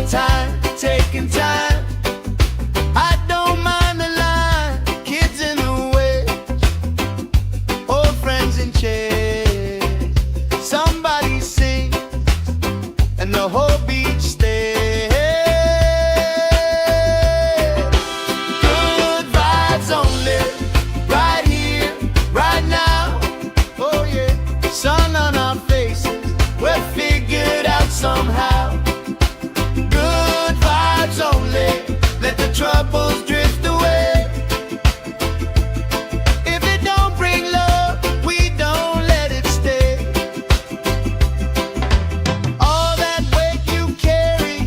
S1: time, taking time. I don't mind the line, kids in the way, old friends in chairs. Somebody sings and the whole beach stays. Good vibes only, right here, right now. Oh yeah, sun on our faces, we're figured out somehow. Good vibes only, let the troubles drift away. If it don't bring love, we don't let it stay. All that weight you carry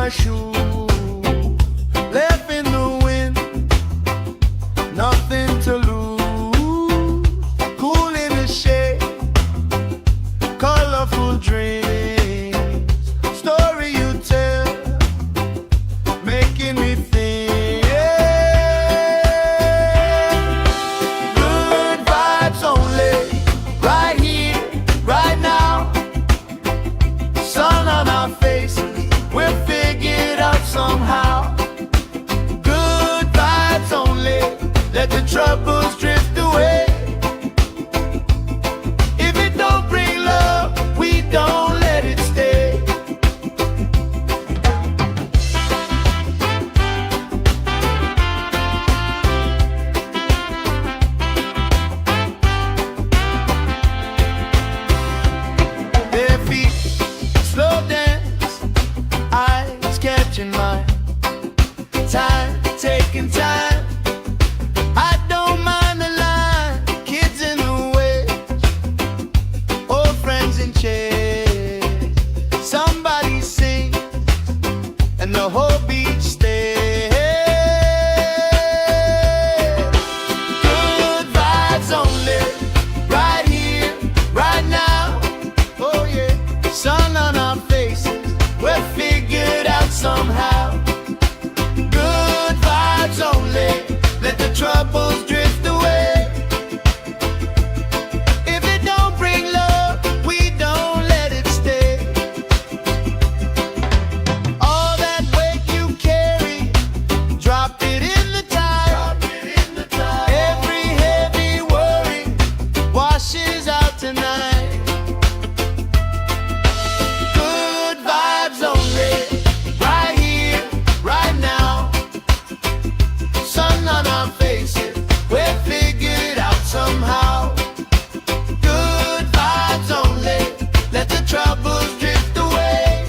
S1: my shoe, left in the wind, nothing to lose. Cool in the shade, colorful dreams, story you tell, making me think. Good vibes only, right here, right now. Sun on our faces, we're figured out somehow. Good vibes only, let the troubles drift away. If it don't bring love, we don't let it stay. Their feet slow dance, eyes catching mine, time taking time. I don't mind the line, kids in the way, old friends in chairs. Somebody sing and the whole beach stays. Good vibes only, right here, right now. Oh yeah, sun on our faces, we're figured out somehow. Good vibes only, let the troubles drift away. If it don't bring love, we don't let it stay. All that weight you carry, drop it in the tide. Every heavy worry washes out tonight. Good vibes only, right here, right now. Sun on our faces, we're figured out somehow. Good vibes only, let the troubles drift away.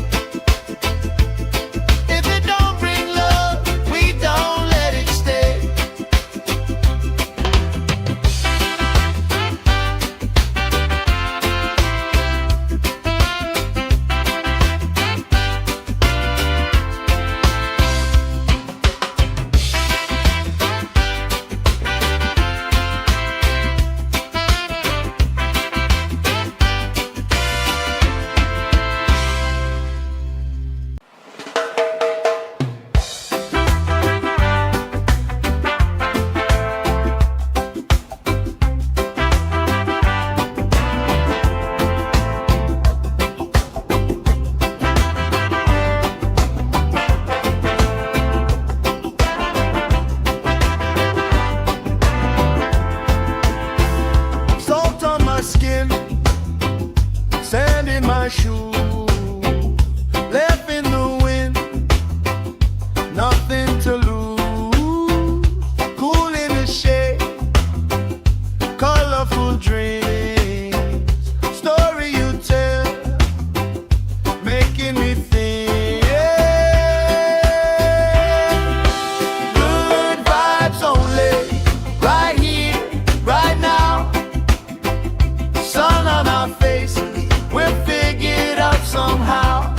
S1: If it don't bring love, we don't let it stay. Salt on my skin, sand in my shoe, left in the wind, nothing to lose. Cool in the shade, colorful dreams, story you tell, making me think. Good vibes only, right here, right now. Sun on our faces, we're figured out somehow.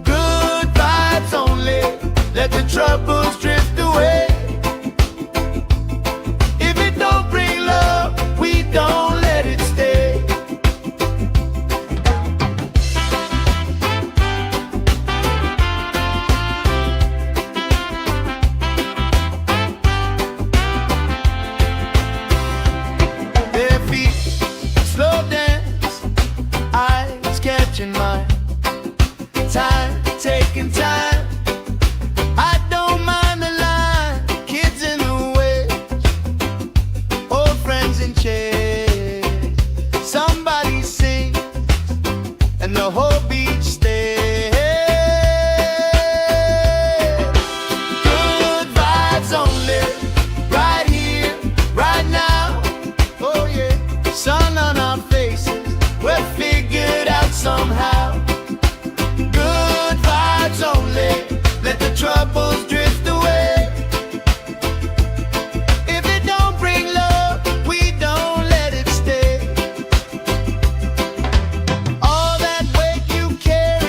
S1: Good vibes only, let the troubles drift away. If it don't bring love, we don't let it stay. Their feet slow dance, eyes catching mine, time taking time. I don't mind the line, kids in the way, old friends in chairs. Somebody sing and the whole beach stays. Good vibes only, right here, right now. Oh yeah, sun on our faces, we're figured out somehow. Good vibes only, let the troubles drift away. If it don't bring love, we don't let it stay. All that weight you carry,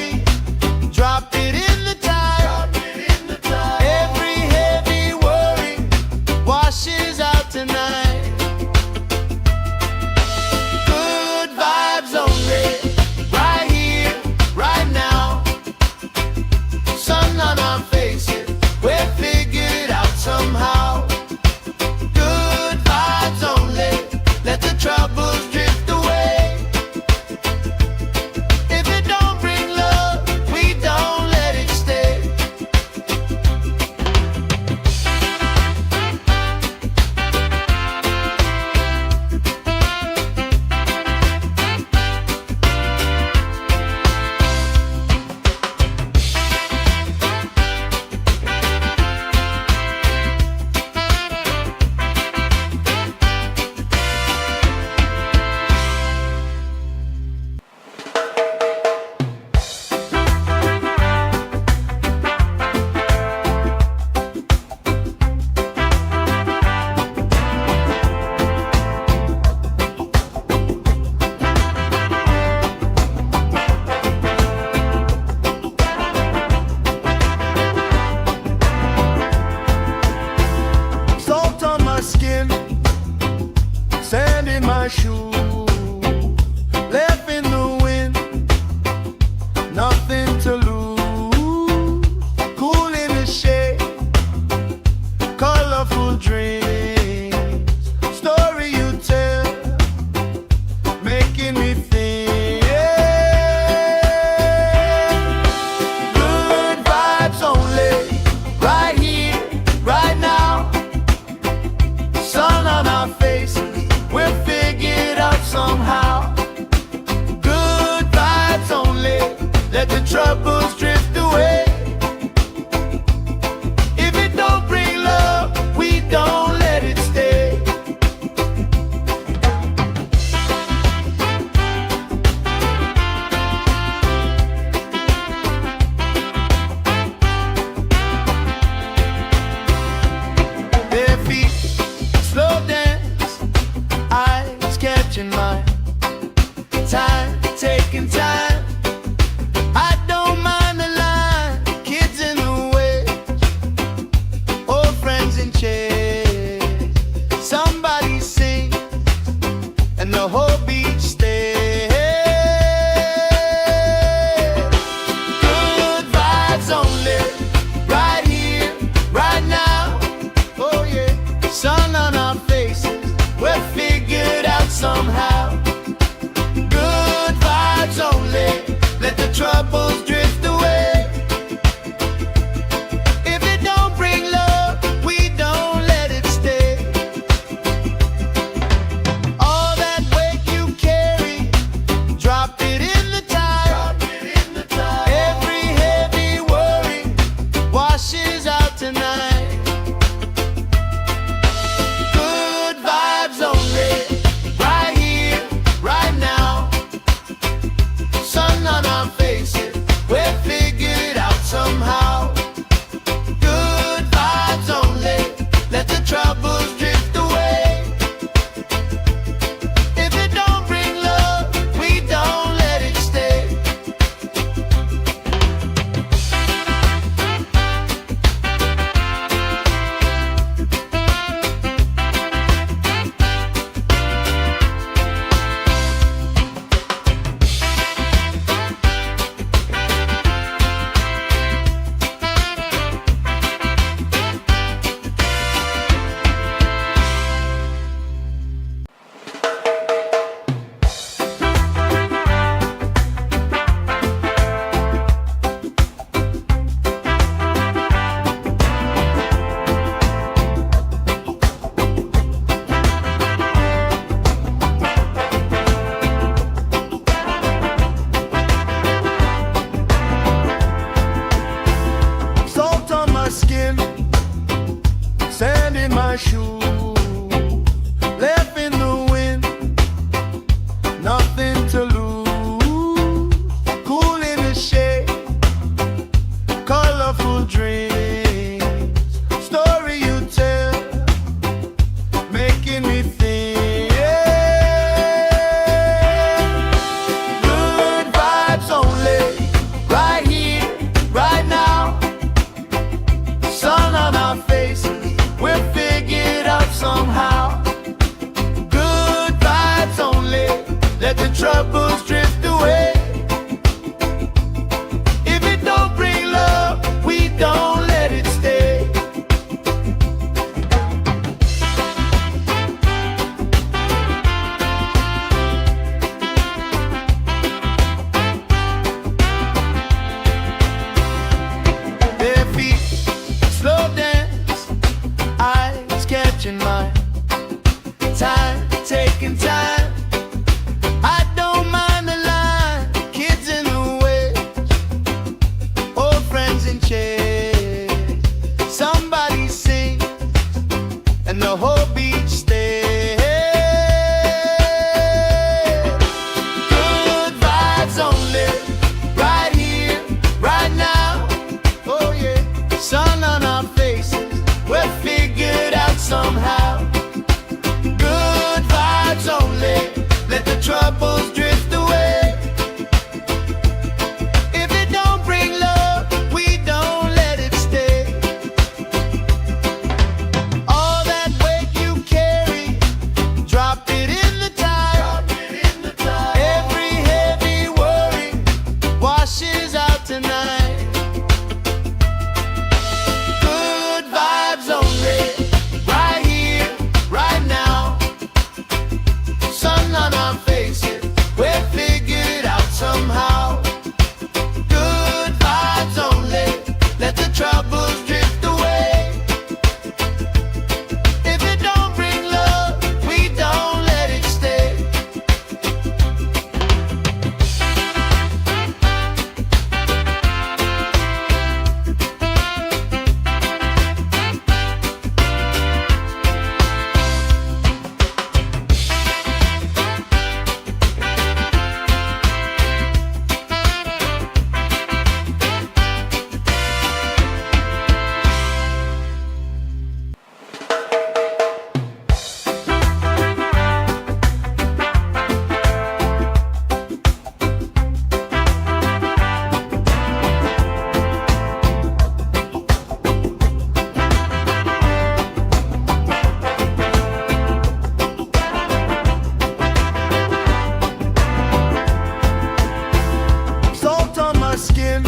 S1: nothing to lose. Cool in the shade, colorful dreams, story you tell, making me think. Good vibes only, right here, right now. Sun on our faces, we'll figure it out somehow. Good vibes only, let the troubles drift away. If it don't bring love, we don't let it stay. Bare feet, slow dance, eyes catching mine. Time, taking time. I don't mind the line, kids in the way, old friends in chairs. Somebody sing, and the whole beach stays. Good vibes only, right here, right now. Oh yeah, sun on our faces, we'll figure it out somehow. Good vibes only, let the troubles drift away. If it don't bring love, we don't let it stay. All that weight you carry, drop it in the tide. Every heavy worry washes out tonight. Good vibes only, right here, right now. Sun on our faces, we'll figure it out somehow. Good vibes only, let the troubles drift away. If it don't bring love, we don't let it stay. Salt on my skin, sand in my shoes, left in the wind, nothing to lose. Cool in the shade, colorful dreams, story you tell, making me think. Good vibes only, right here, right now. Sun on our faces, we'll figure it out somehow. Good vibes only, let the troubles drift away. If it don't bring love, we don't let it stay. Bare feet, slow dance, eyes catching mine. Time, taking time. I don't mind the line, kids in the way, old friends in chairs. Somebody sing, and the whole beach stays. Good vibes only, right here, right now. Oh yeah, sun on our faces, we'll figure it out somehow. Good vibes only, let the troubles drift away. If it don't bring love, we don't let it stay. All that weight you carry, drop it in the tide. Every heavy worry washes out. tonight. Good vibes only, right here, right now. Sun on our faces, we're figured out somehow. Good vibes only, let the troubles drift away. If it don't bring love, we don't let it stay. Salt on my skin,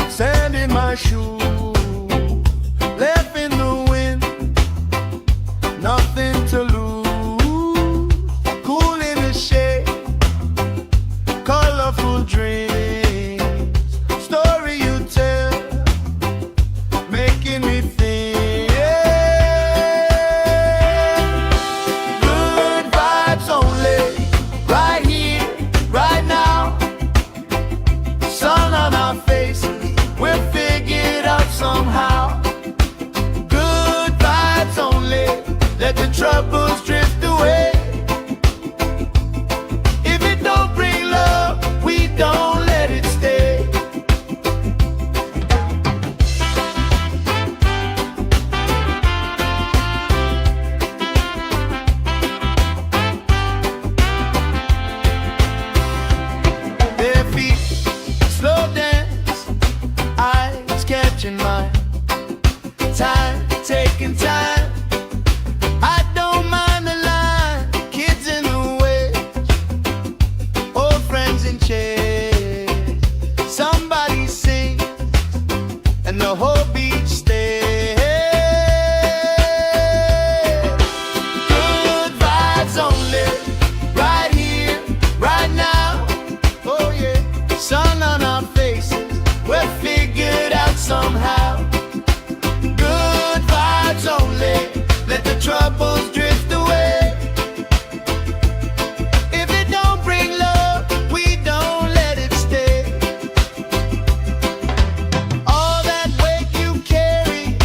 S1: sand in my shoes, left in the wind, nothing to lose. Cool in the shade, colorful dreams, story you tell, making me think. Good vibes only, right here, right now. Sun on our faces, we're figured out somehow. Good vibes only, let the troubles drift away. If it don't bring love, we don't let it stay. Bare feet, slow dance, eyes catching mine. Time, taking time. I don't mind the line. Kids in the way, old friends in chairs. Somebody sing, and the whole beach stays. Good vibes only, right here, right now. Oh yeah, sun on our faces, we're figured out somehow. Good vibes only, let the troubles drift away. If it don't bring love, we don't let it stay. All that weight you carry,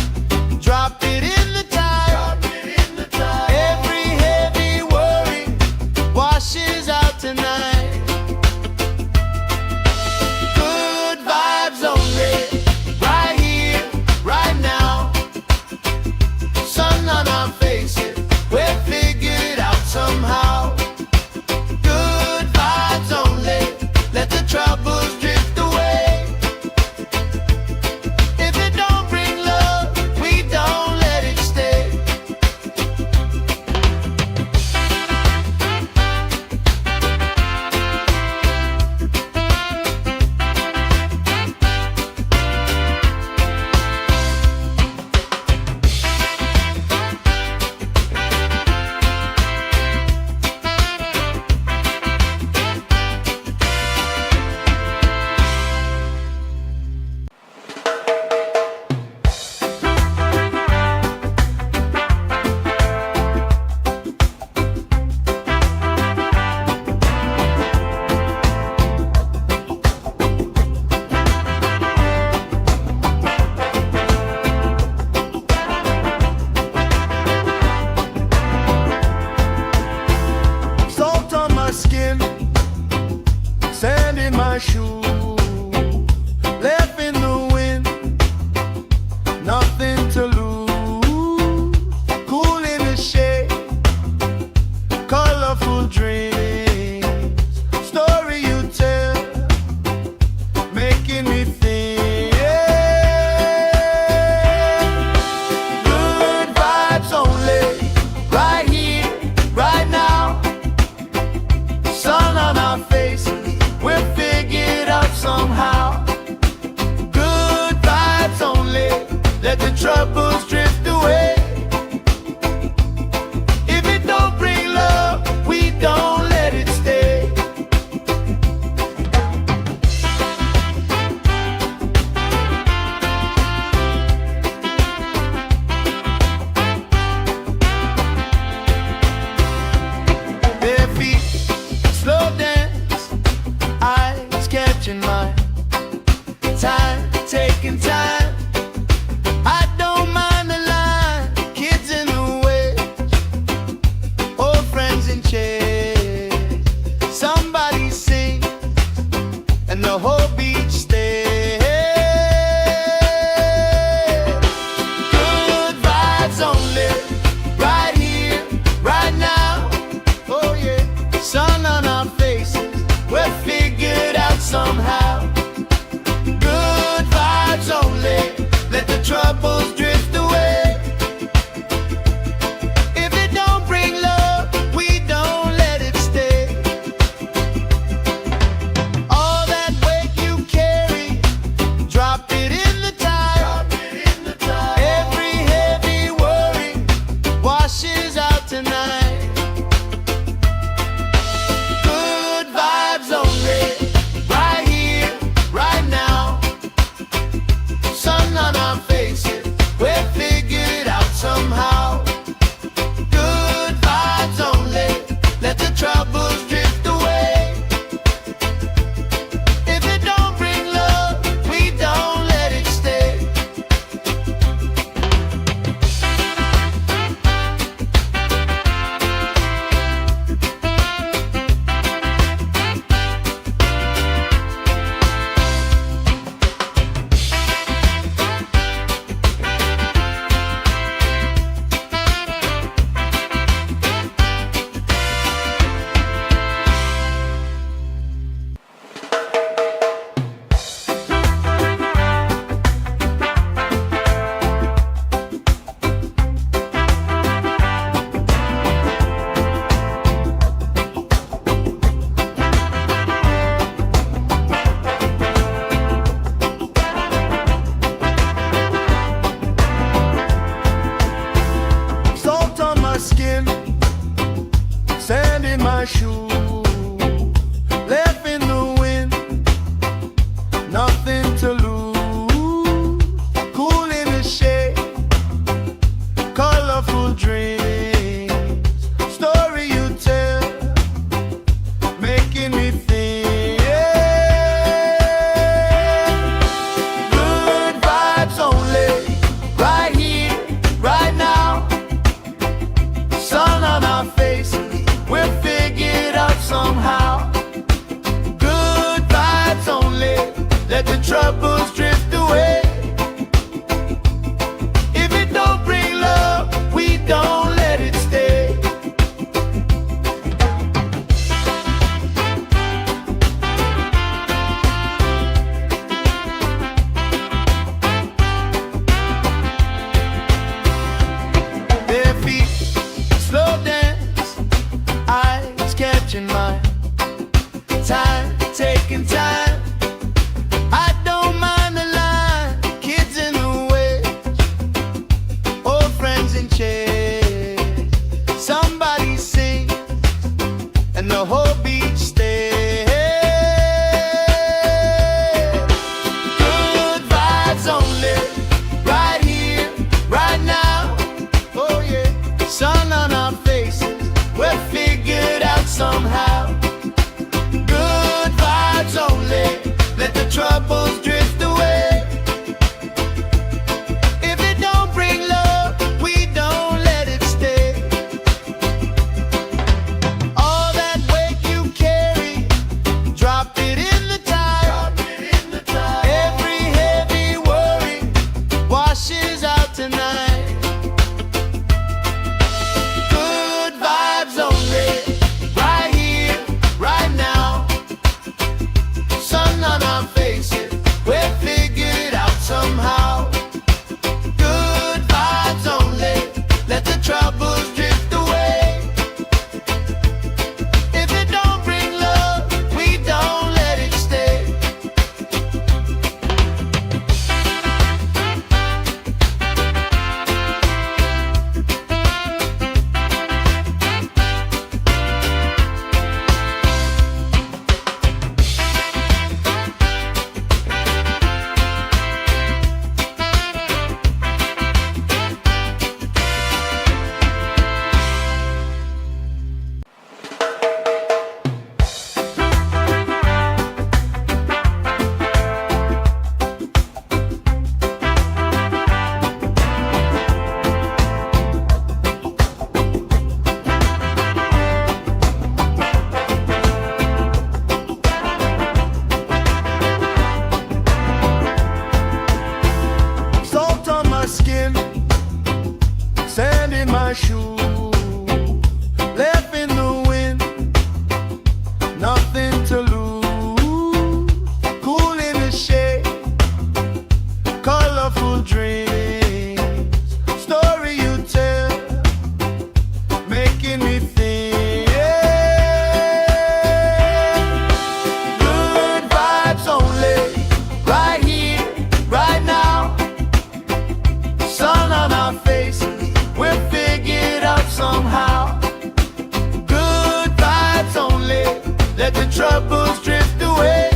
S1: drop it in the tide. Every heavy worry washes out tonight. Good vibes only, right here, right now. Sun on our faces, we're figured out somehow. Good vibes only, let the troubles drift away. If it don't bring love, we don't let it stay. Salt on my skin, sand in my shoes, left in the wind, nothing to lose. Cool in the shade, colorful dreams, story you tell, making me think. Good vibes only, right here, right now. Sun on our faces, we're figured out somehow. hope each step. Good vibes only, right here, right now. Oh yeah, sun on our faces, we're figured out somehow. Good vibes only, let the troubles drift away. If it don't bring love, we don't let it stay. All that weight you carry my shoes, left in the wind, nothing to lose. Cool in the shade, colorful dreams, story you tell, making me think. Good vibes only, right here, right now. Sun on our faces, we'll figure it out somehow. Good vibes only, let the troubles drift away.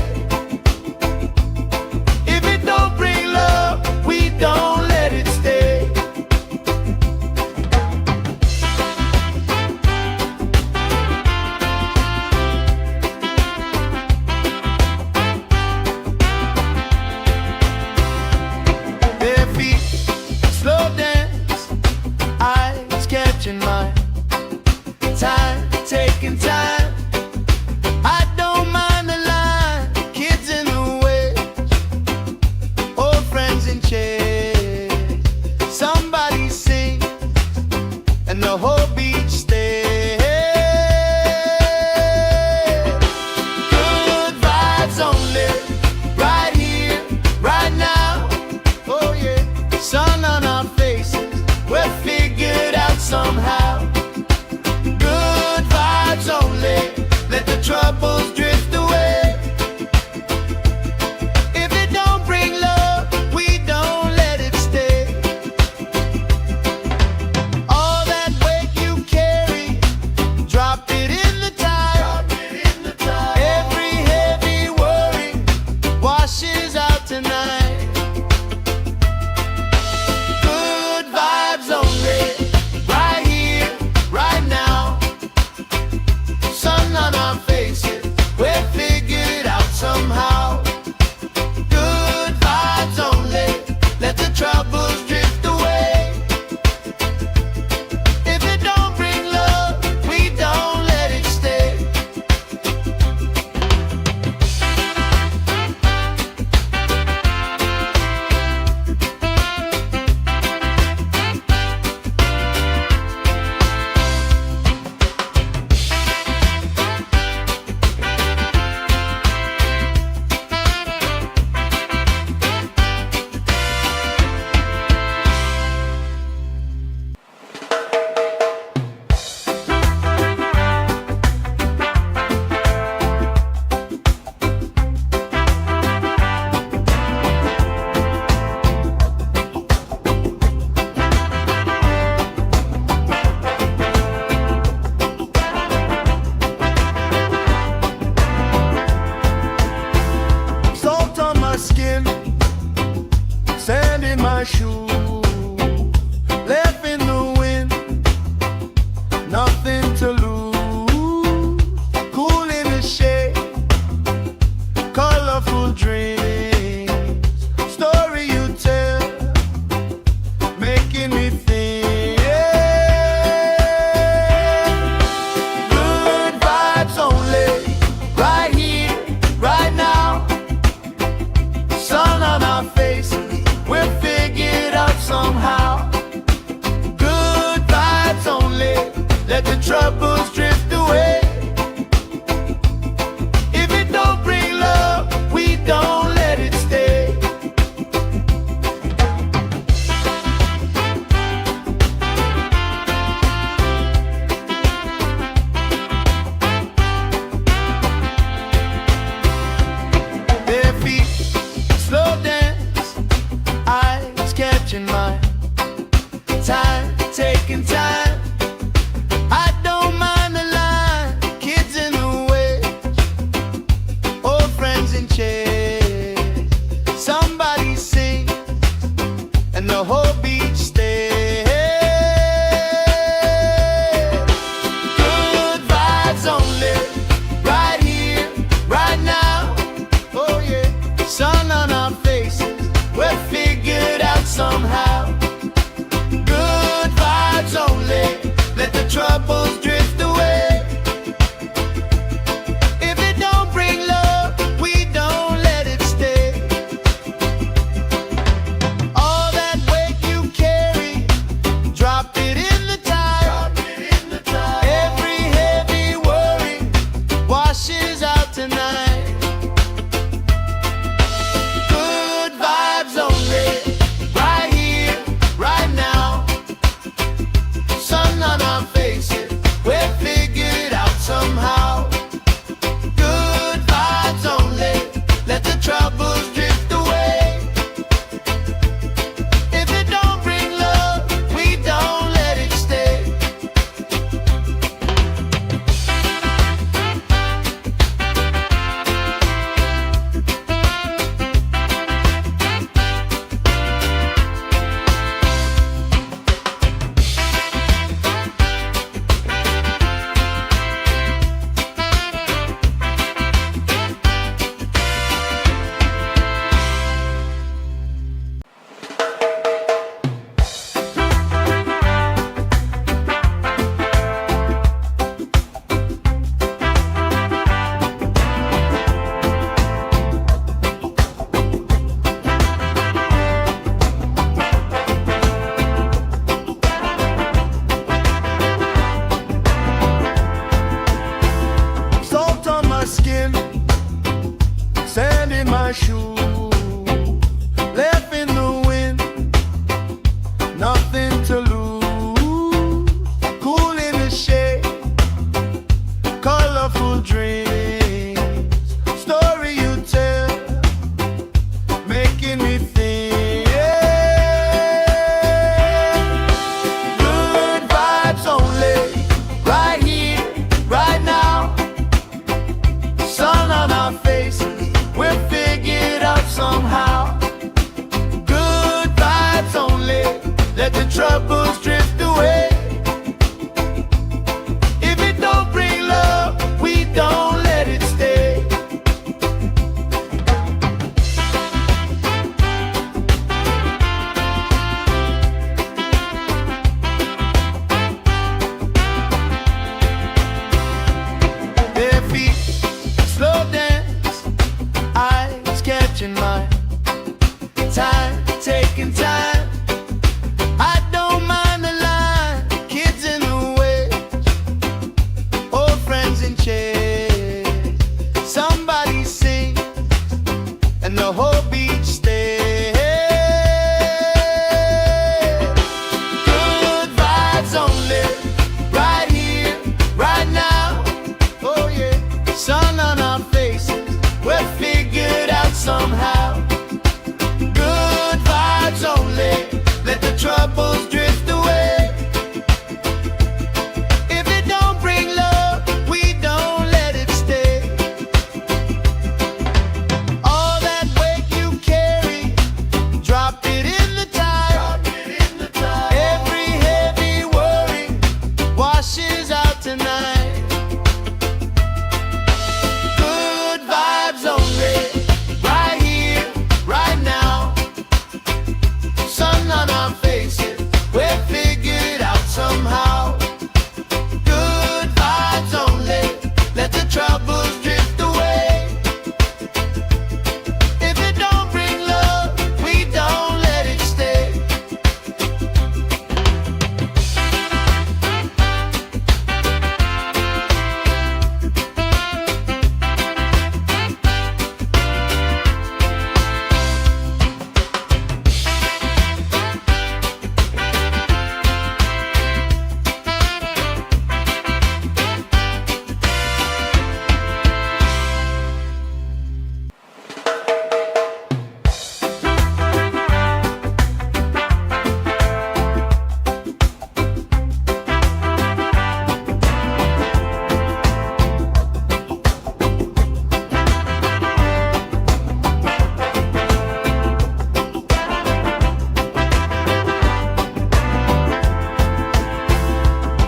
S1: If it don't bring love, we don't let it stay. Bare feet, slow dance, eyes catching mine. Time, taking time. I don't mind the line. Kids in the way, old friends in chairs. Somebody sings and the whole beach stays. Good vibes only, right here, right now. Oh yeah, sun on our faces, we'll figure it out somehow. Good vibes only, let the troubles drift away. If it don't bring love, we don't let it stay. All that weight you carry, drop it in the tide. Every heavy worry washes out tonight. Good vibes only, right here, right now. Sun on our faces, we'll figure it out somehow. Good vibes only, let the troubles drift away. If it don't bring love, we don't let it stay. Salt on my skin, sand in my shoes, left in the wind, nothing to lose. Cool in the shade, colorful dreams, story you tell, making me think. Good vibes only, right here, right now. Sun on our faces, we'll figure it out somehow. Good vibes only, let the troubles drift away. If it don't bring love, we don't let it stay. Bare feet, slow dance, eyes catching mine. Time, taking time. I don't mind the line. Kids in the way, old friends in chairs. Somebody sings and the whole beach stays. Good vibes only, right here, right now. Oh yeah, sun on our faces, we'll figure it out somehow. Good vibes only, let the troubles drift away. If it don't bring love, we don't let it stay. All that weight you carry, drop it in the tide. my shoe, left in the wind, nothing to lose. Cool in the shade, colorful dreams, story you tell, making me think. Good vibes only, right here, right now. Sun on our faces, we're figured out somehow. Good vibes only, let the troubles drift away. If it don't bring love, we don't let it stay. Their feet slow dance, eyes catching mine, time taking time. I don't mind the line, kids in the way, old friends in chairs. Somebody sings and the whole beach stays. Good vibes only, right here, right now. Oh yeah, sun on our faces, we're figured out somehow. Good vibes only, let the troubles drift away. If it don't bring love, we don't let it stay. All that weight you carry, drop it in the tide. Every heavy worry washes out tonight. Good vibes only, right here, right now. Sun on our faces, we're figured out somehow. Good vibes only, let the troubles drift away. If it don't bring love, we don't let it stay.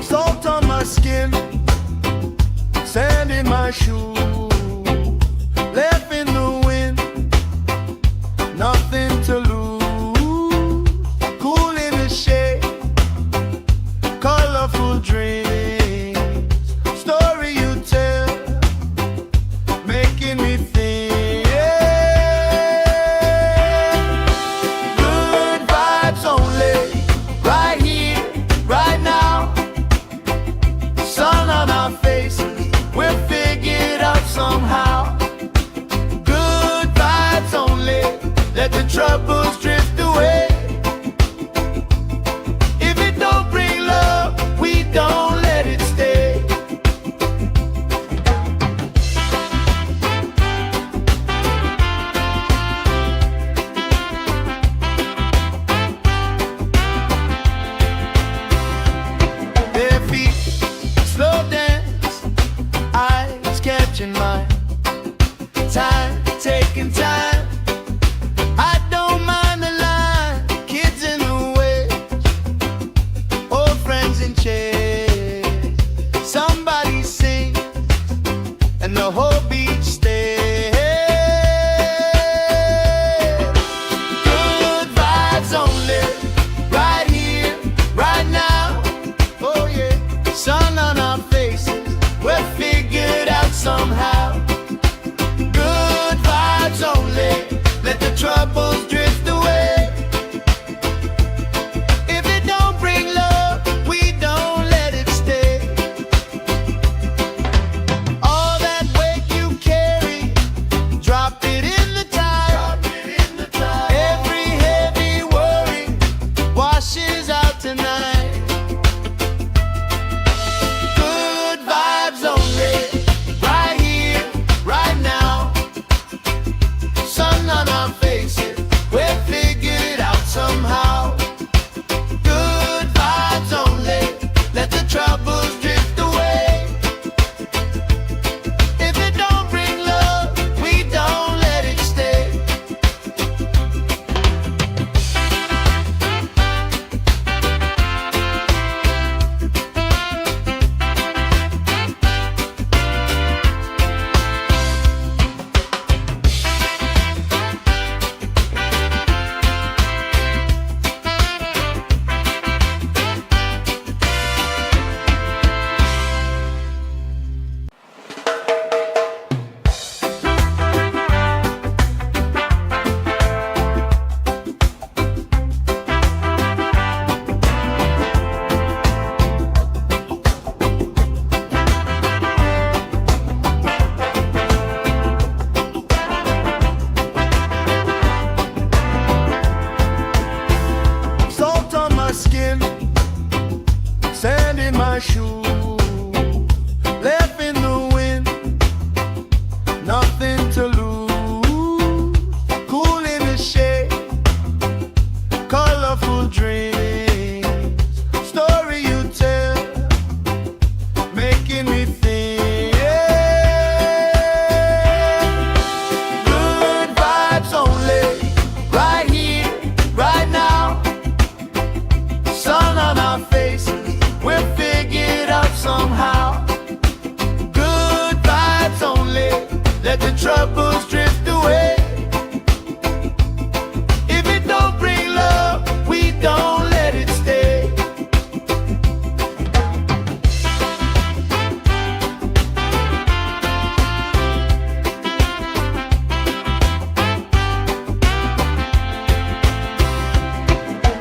S1: Salt on my skin, sand in my shoe, left in the wind, nothing to lose. Cool in the shade, colorful dreams, story you tell, making me think. Good vibes only, right here, right now. Sun on our faces, we're figured out somehow. Good vibes only, let the troubles drift away. If it don't bring love, we don't let it stay. Their feet slow dance, eyes catching mine, time taking time. I don't mind troubles drift away. If it don't bring love, we don't let it stay.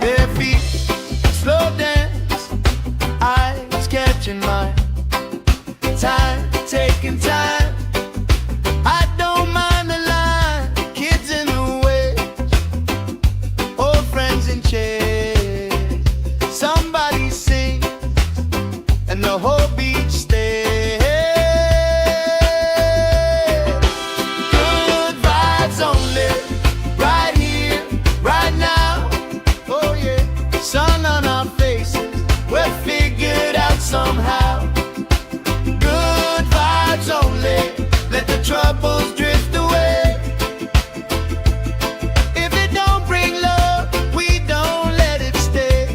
S1: Bare feet, slow dance, eyes catching mine. Time, taking time. I don't mind the line. Kids in the way, old friends in chairs. Somebody sings and the whole beach stays. Good vibes only, right here, right now. Oh yeah, sun on our faces, we're figured out somehow. Good vibes only, let the troubles drift away. If it don't bring love, we don't let it stay.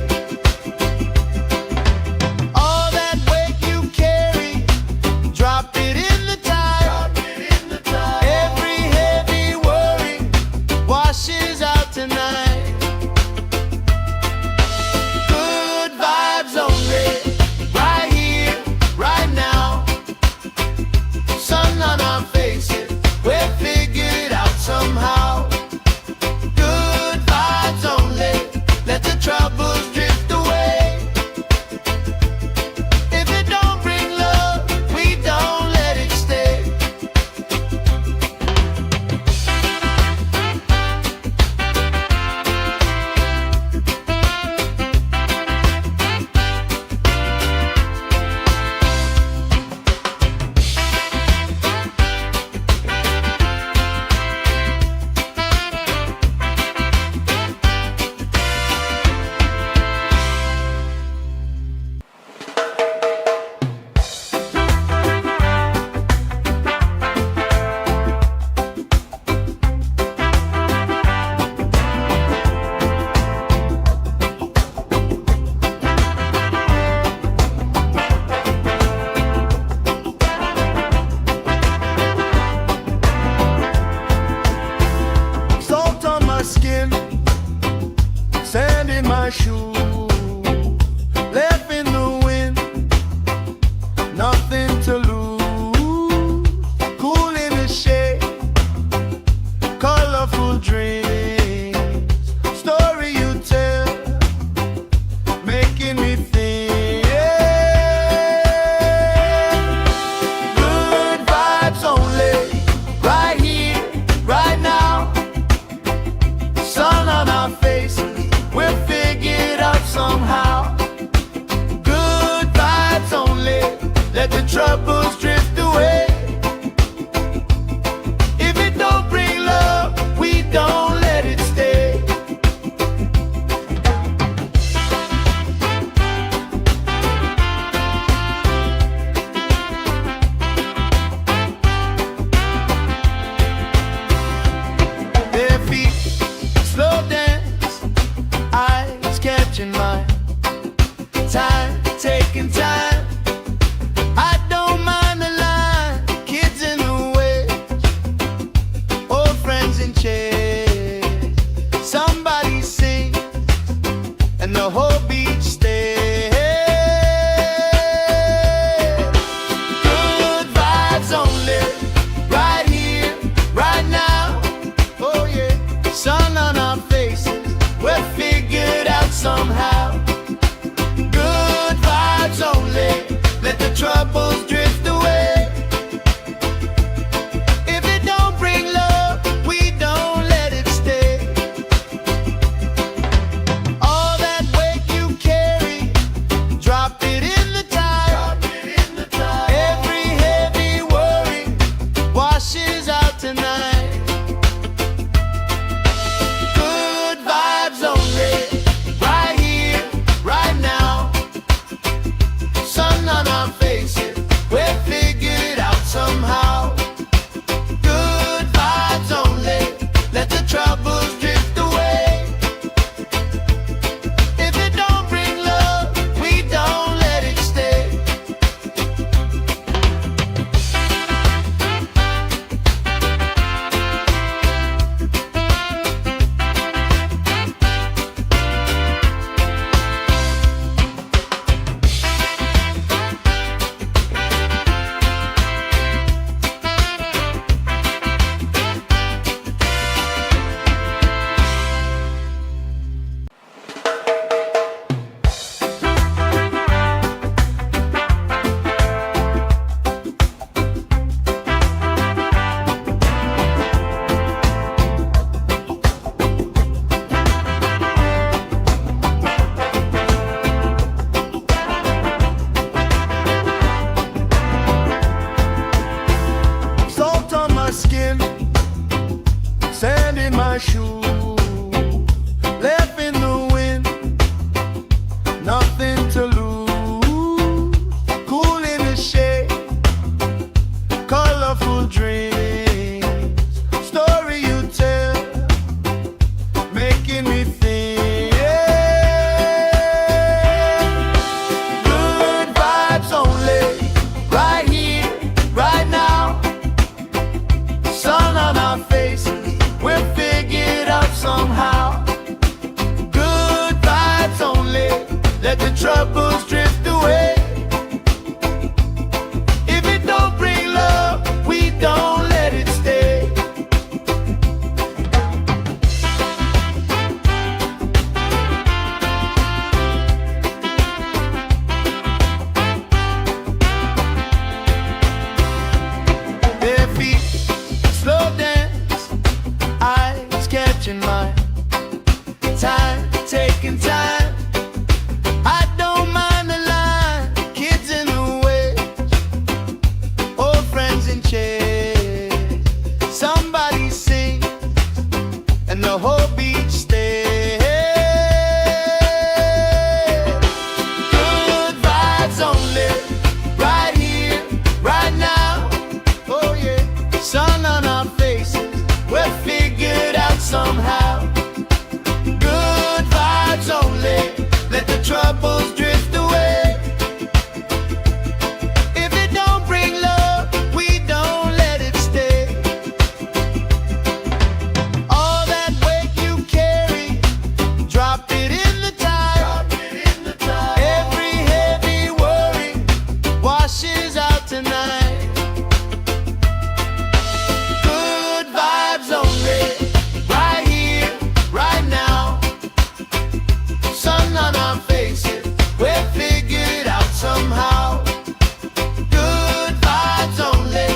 S1: All that weight you carry, drop it in the tide. Every heavy worry washes out tonight. Good vibes only, right here, right now. Sun on our faces, we're figured out somehow. Good vibes only, let the troubles drift away. If it don't bring love, we don't let it stay. Salt on my skin, sand in my shoes, left in the wind, nothing to lose. Cool in the shade, colorful dreams, story you tell, making me think. Good vibes only, right here, right now. Sun on our faces, we're figured out somehow. Good vibes only, let the troubles drift away. If it don't bring love, we don't let it stay. Bare feet, slow dance, eyes catching mine. Time, taking time. I don't mind the line. Kids in the way, old friends in chairs. Somebody sings and the whole beach stays. Good vibes only, right here, right now. Oh yeah, sun on our faces, we're figured out somehow. Good vibes only, let the troubles drift away. If it don't bring love, we don't let it stay. All that weight you carry, drop it in the tide. Every heavy worry washes out tonight. Good vibes only, right here, right now. Sun on our faces, we're my time, taking time. I don't mind the line, kids in the way, old friends in chairs. Somebody sings and the whole beach stays. Good vibes only, right here, right now. Oh yeah, sun on our faces, we're figured out somehow. Good vibes only, let the troubles drift away. If it don't bring love, we don't let it stay. All that weight you carry, drop it in the tide. Every heavy worry washes out tonight. Good vibes only, right here, right now. Sun on our faces, we're figured out somehow. Good vibes only,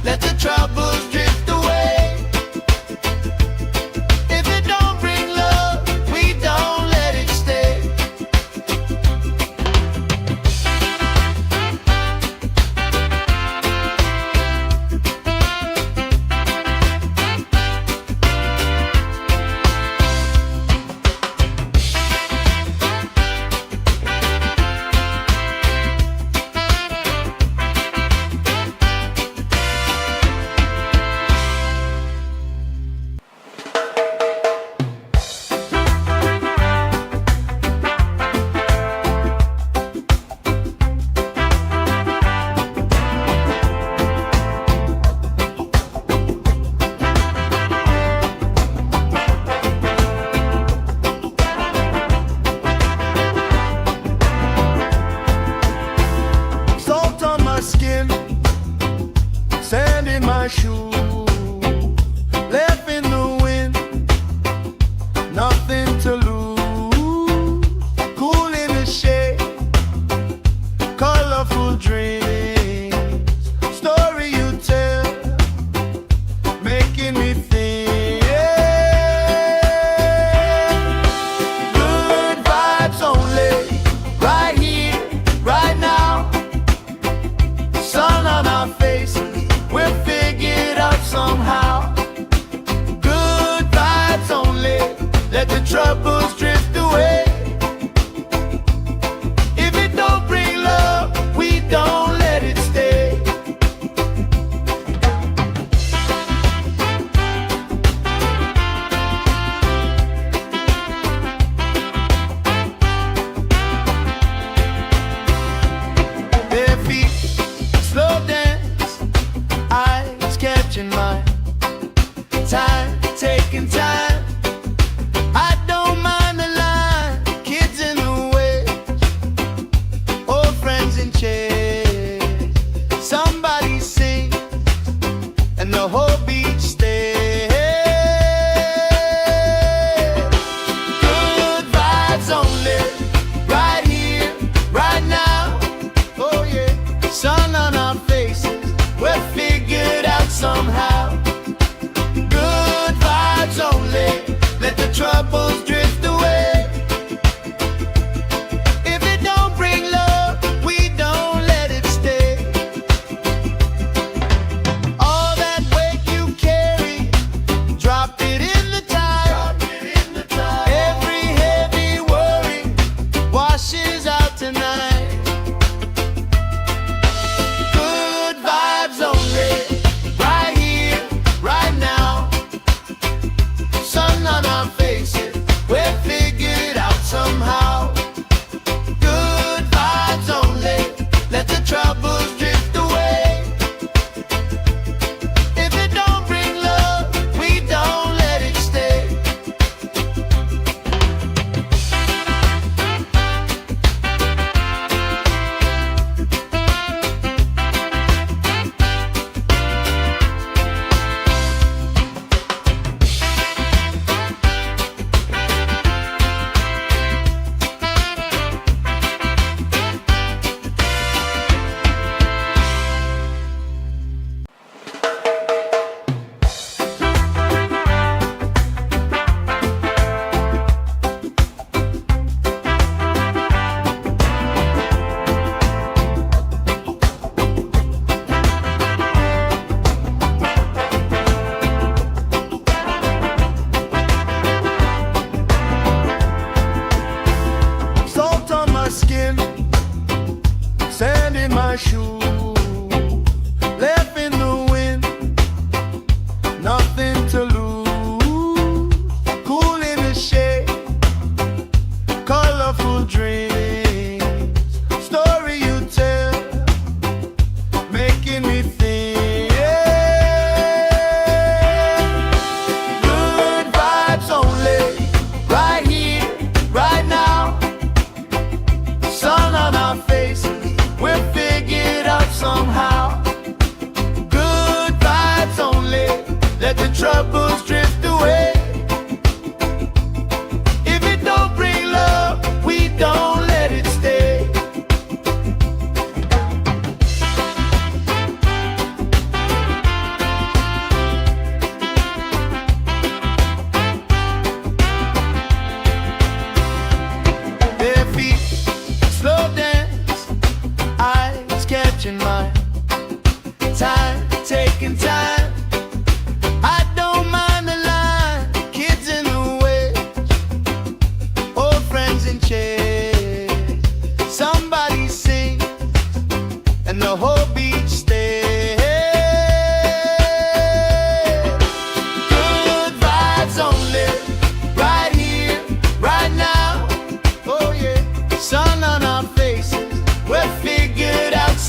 S1: let the troubles drift away. If it don't bring love, we don't let it stay. Salt on my skin, sand in my shoes, left in the wind, nothing to lose. Cool in the shade, colorful dreams, story you tell, making me think. Good vibes only, right here, right now. Sun on our faces, we're figured out somehow. Good vibes only, let the troubles drift away. If it don't bring love, we don't let it stay. Bare feet, slow dance, eyes catching mine. Time, taking time. I don't mind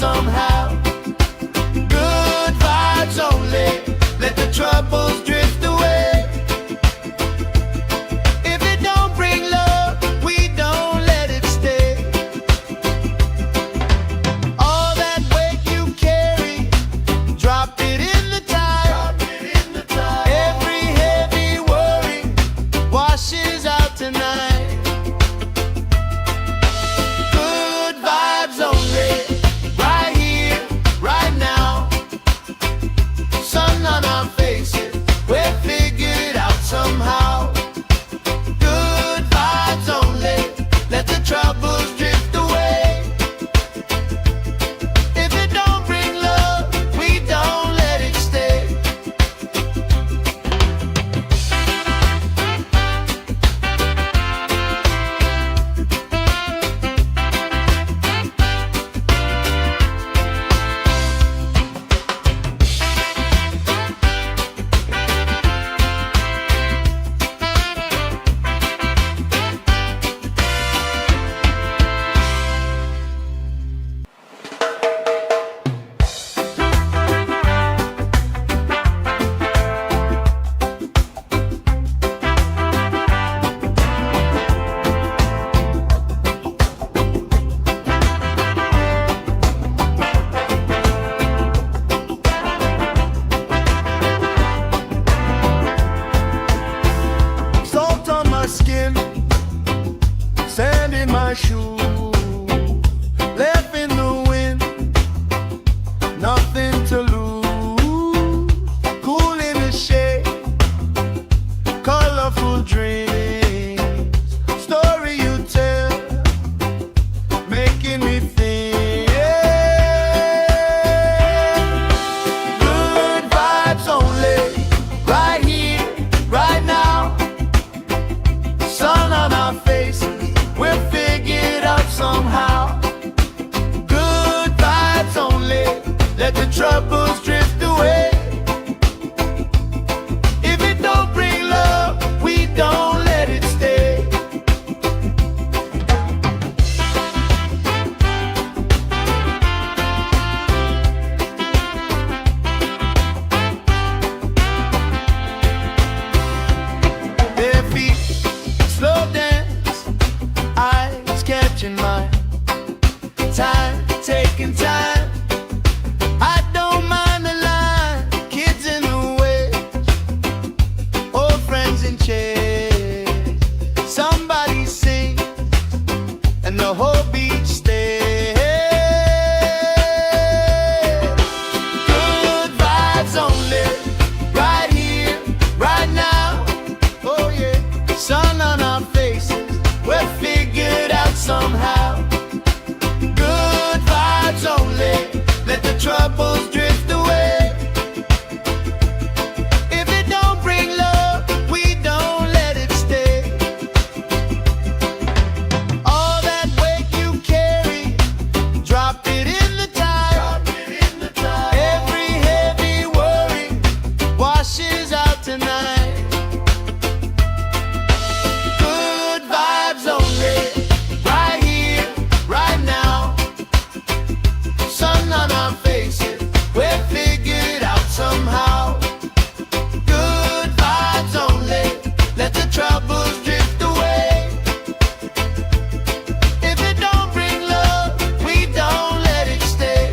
S1: somehow. Good vibes only, let the troubles drift away. If it don't bring love, we don't let it stay. All that weight you carry, drop it in the tide. Every heavy worry washes out tonight. Good vibes only, right here, right now. Sun on our faces, we'll figure it out somehow. Good vibes only, let the troubles drift away. If it don't bring love, we don't let it stay. Salt on my skin, sand in my shoes, left in the wind, nothing to lose. Cool in the shade, colorful dreams, story you tell, making me think. Good vibes only, right here, right now. Sun on our faces, we'll figure it out somehow. Good vibes only, let the troubles drift away. If it don't bring love, we don't let it stay. Their feet slow dance, eyes catching mine. Time, taking time. I don't mind the line. Kids in the way, old friends in chairs. Somebody sing, and the whole beach stays. Good vibes only, right here, right now. Oh yeah, sun on our faces, we'll figure it out somehow. Good vibes only, let the troubles drift away. If it don't bring love, we don't let it stay. All that weight you carry, drop it in the tide. Every heavy worry washes out tonight. Good vibes only, right here, right now. Sun on our faces, we'll figure it out somehow. Good vibes only, let the troubles drift away. If it don't bring love, we don't let it stay.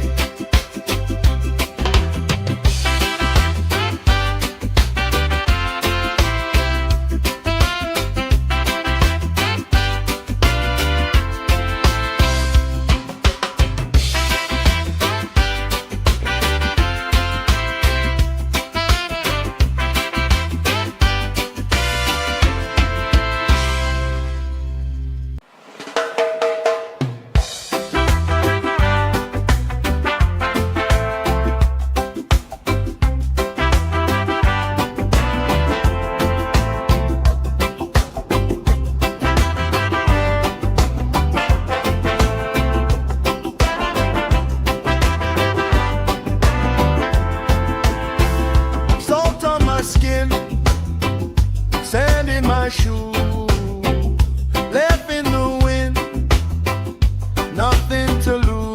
S1: nothing to lose.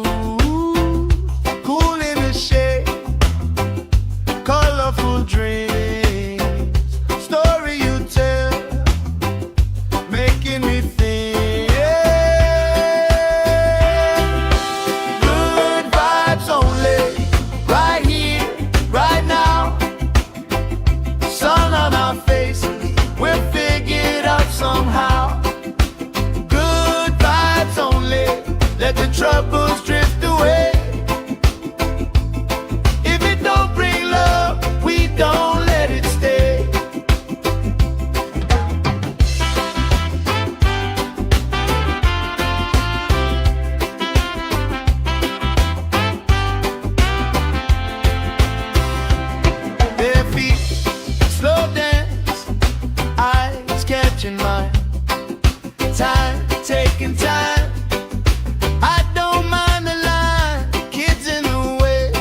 S1: making me think. Good vibes only, right here, right now. Sun on our faces, we're figured out somehow. Good vibes only, let the troubles drift away. If it don't bring love, we don't let it stay. Bare feet, slow dance, eyes catching mine. Time, taking time. I don't mind the line, kids in the way,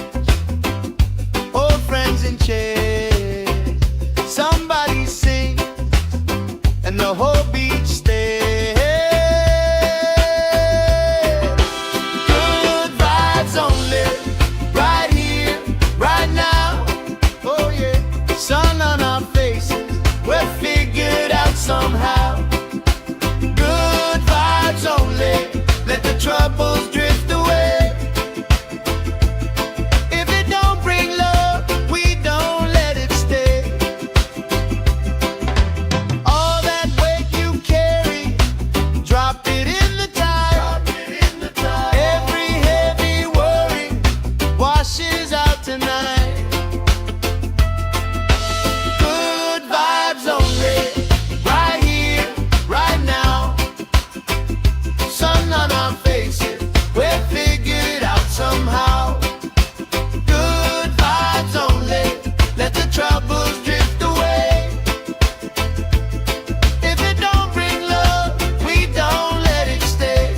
S1: old friends in chairs. Somebody sing, and the whole beach stays. Good vibes only, right here, right now. Oh yeah, sun on our faces, we're figured out somehow. Good vibes only, let the troubles drift away. If it don't bring love, we don't let it stay. All that weight you carry, drop it in the tide. Every heavy worry washes out tonight. Good vibes only, right here, right now. Sun on our faces, we're figured out somehow. Good vibes only, let the troubles drift away. If it don't bring love, we don't let it stay.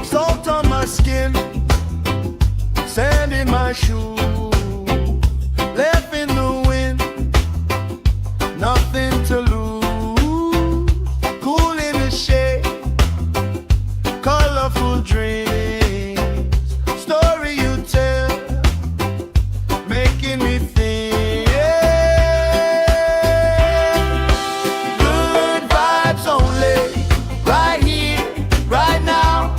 S1: Salt on my skin, sand in my shoes, left in the wind, nothing to lose. Cool in the shade, colorful dreams, story you tell, making me think. Good vibes only, right here, right now.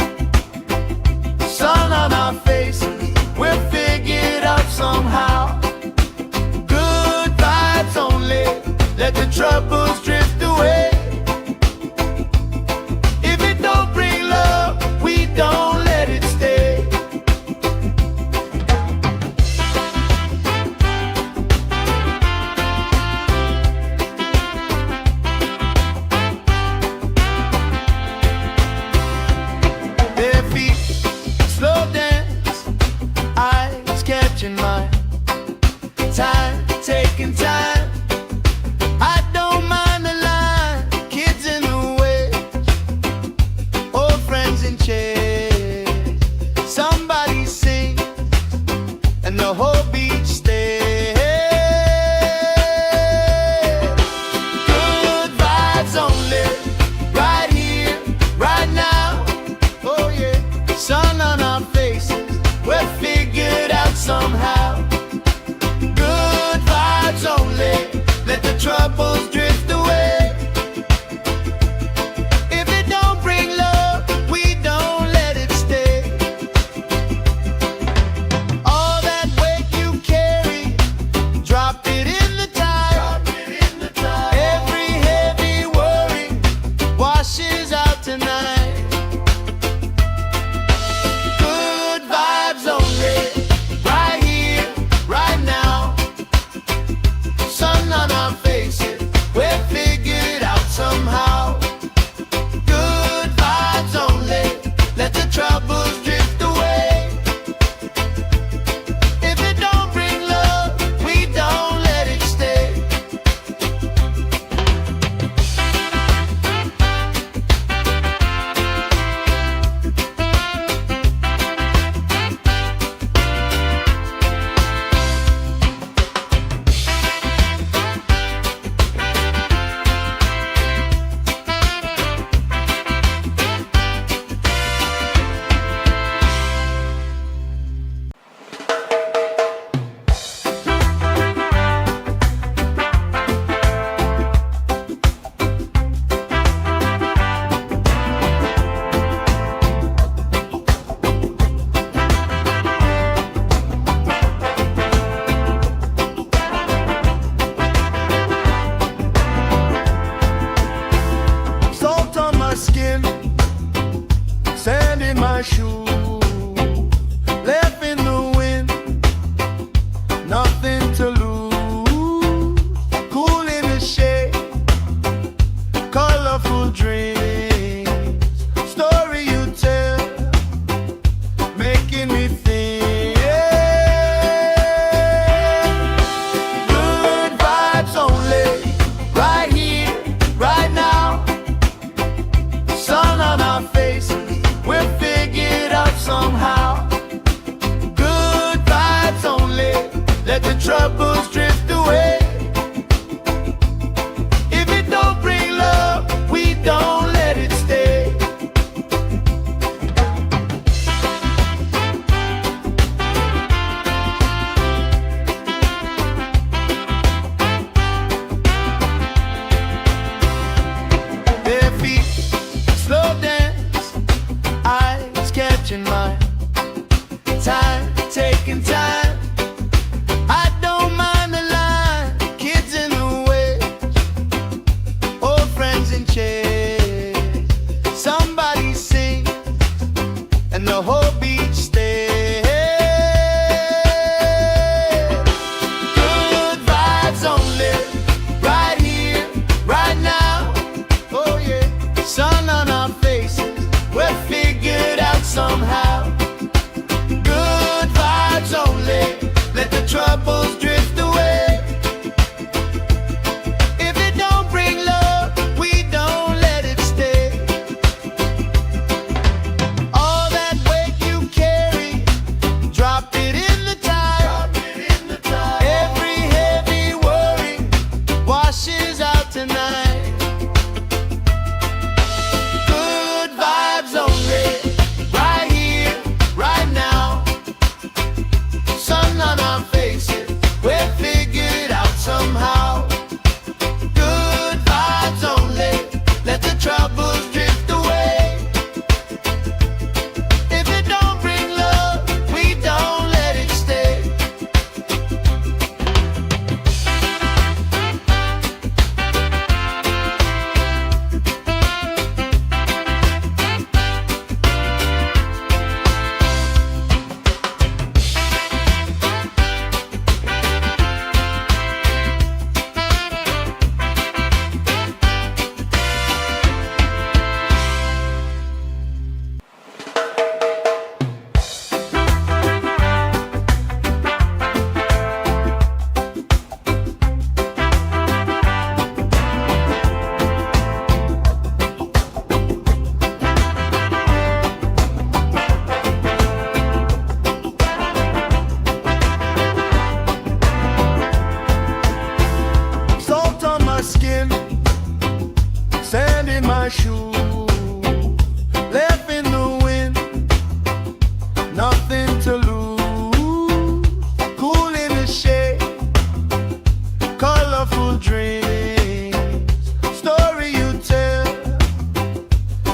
S1: Sun on our faces, we're figured out somehow. Good vibes only, let the troubles drift away. If it don't bring love, we don't let it stay. Bare feet, slow dance, eyes catching mine. Time, taking time. I don't mind the line, kids in the way, old friends in chairs. Somebody sing, and the whole beach stays. Good vibes only, right here, right now. Oh yeah, sun on our faces, we're figured out somehow. Good vibes only, let the troubles drift away. If it don't bring love, we don't let it stay. All that weight you carry, drop it in the tide. Every heavy worry washes out tonight. Good vibes only, right here, right now. Sun on our faces, my shoes, left in the wind, nothing to lose. Cool in the shade, colorful dreams, story you tell, making me think. Good vibes only, right here, right now. Sun on our faces, we'll figure it out somehow. Good vibes only, let the troubles drift away. If it don't bring love, we don't let it stay. Bare feet, slow dance, eyes catching mine. Time, taking time. I don't mind the line. Kids in the way, old friends in chairs. Somebody sings, and the whole beach stays. Good vibes only, right here, right now. Oh yeah, sun on our faces, we'll figure it out somehow. Good vibes only, let the troubles drift away. If it don't bring love, we don't let it stay. All that weight you carry, drop it in the tide. Every heavy worry washes out tonight. Good vibes only, right here, right now. Sun on our faces, we'll figure it out somehow. Good vibes only, let the troubles drift away. If it don't bring love, we don't let it stay. Salt on my skin, sand in my shoes, left in the wind, nothing to lose. Cool in the shade, colorful dreams, story you tell,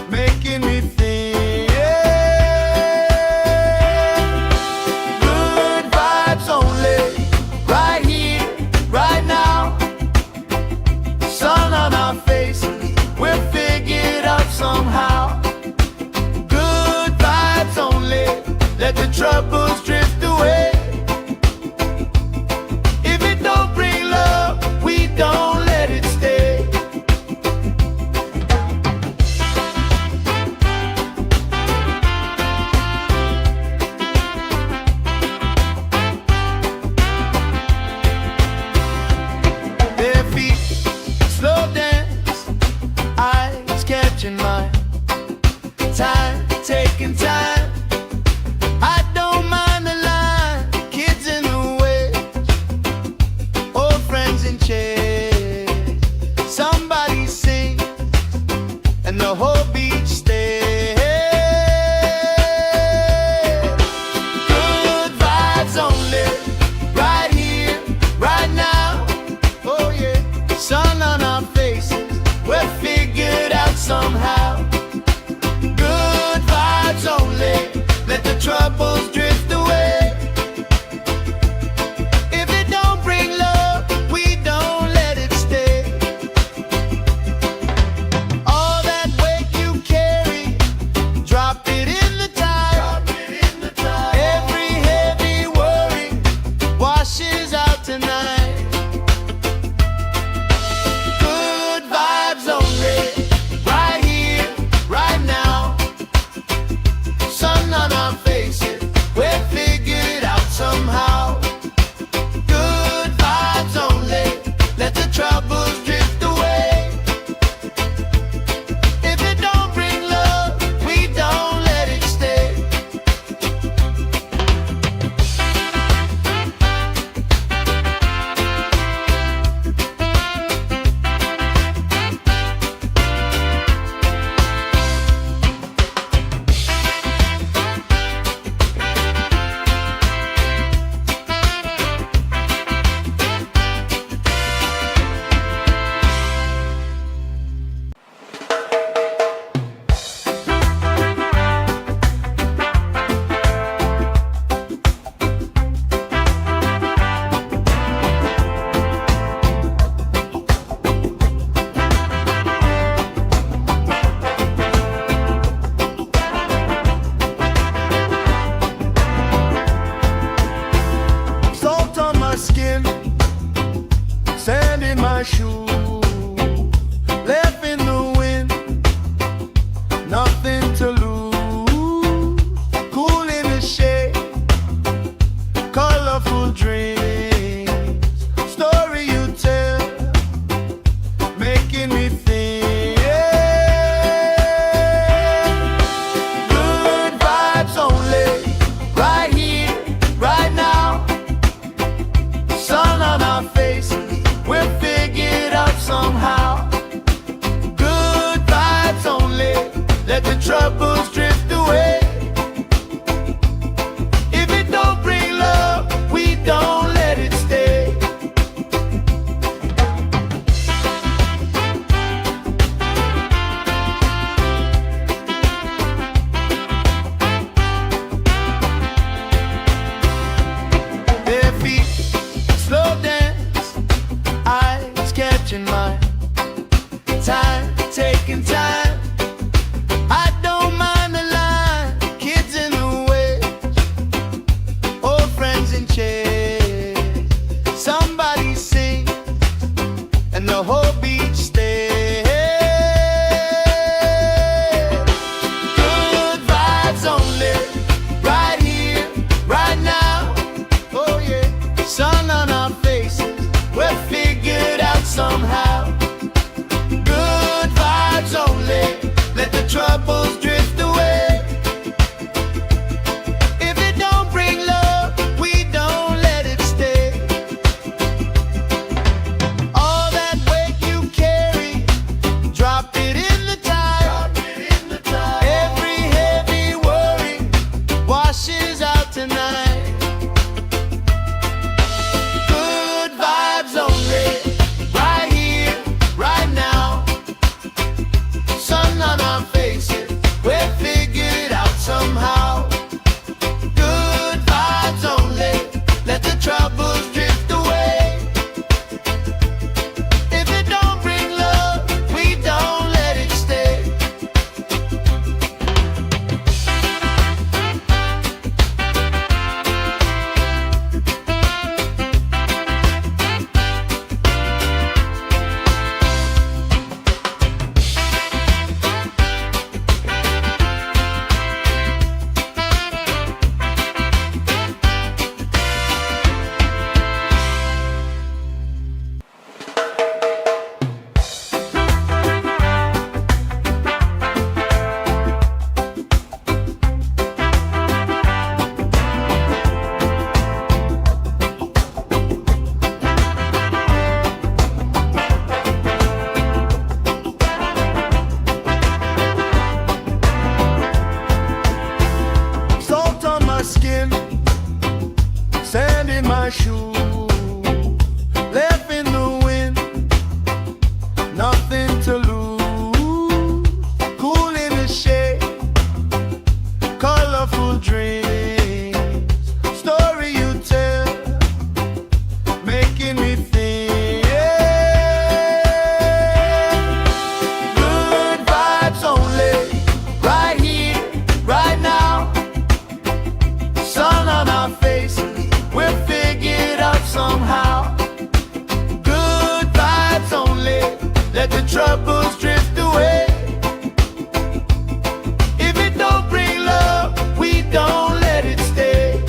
S1: making me think. Good vibes only, right here, right now. Sun on our faces, we'll figure it out somehow. Good vibes only, let the troubles drift away. If it don't bring love, we don't let it stay. Bare feet, slow dance, eyes catching mine. Time, taking time. I don't mind the line. Kids in the way, old friends in chairs. Somebody sings, and the whole beach stays. Good vibes only, right here, right now. Oh yeah, sun on our faces, we'll figure it out somehow. troubles drift away. If it don't bring love, we don't let it stay. Salt on my skin, sand in my shoes, left in the wind, nothing to lose. Cool in the shade, colorful dreams, story you tell, making me think. Good vibes only, right here, right now. Sun on our faces, we'll figure it out somehow. Good vibes only, let the troubles drift away. If it don't bring love, we don't let it stay. Their feet slow dance, eyes catching mine, time taking time. I don't mind the line, kids in the way, old friends in chairs. Somebody sing, and the whole beach stays. Good vibes only, right here, right now. Oh yeah, sun on our faces, we'll figure it out somehow. Good vibes only, let the troubles drift away. If it don't bring love, we don't let it stay. All that weight you carry, drop it in the tide. Every heavy worry washes out tonight. Good vibes only, right here, right now. Sun on our faces, we'll figure it out somehow. Good vibes only, let the troubles drift away. If it don't bring love, we don't let it stay. Salt on my skin, sand in my shoes, left in the wind, nothing to lose. Cool in the shade, colorful dreams, story you tell, making me think. Good vibes only, right here, right now. Sun on our faces, we'll figure it out somehow. Good vibes only, let the troubles drift away. If it don't bring love, we don't let it stay.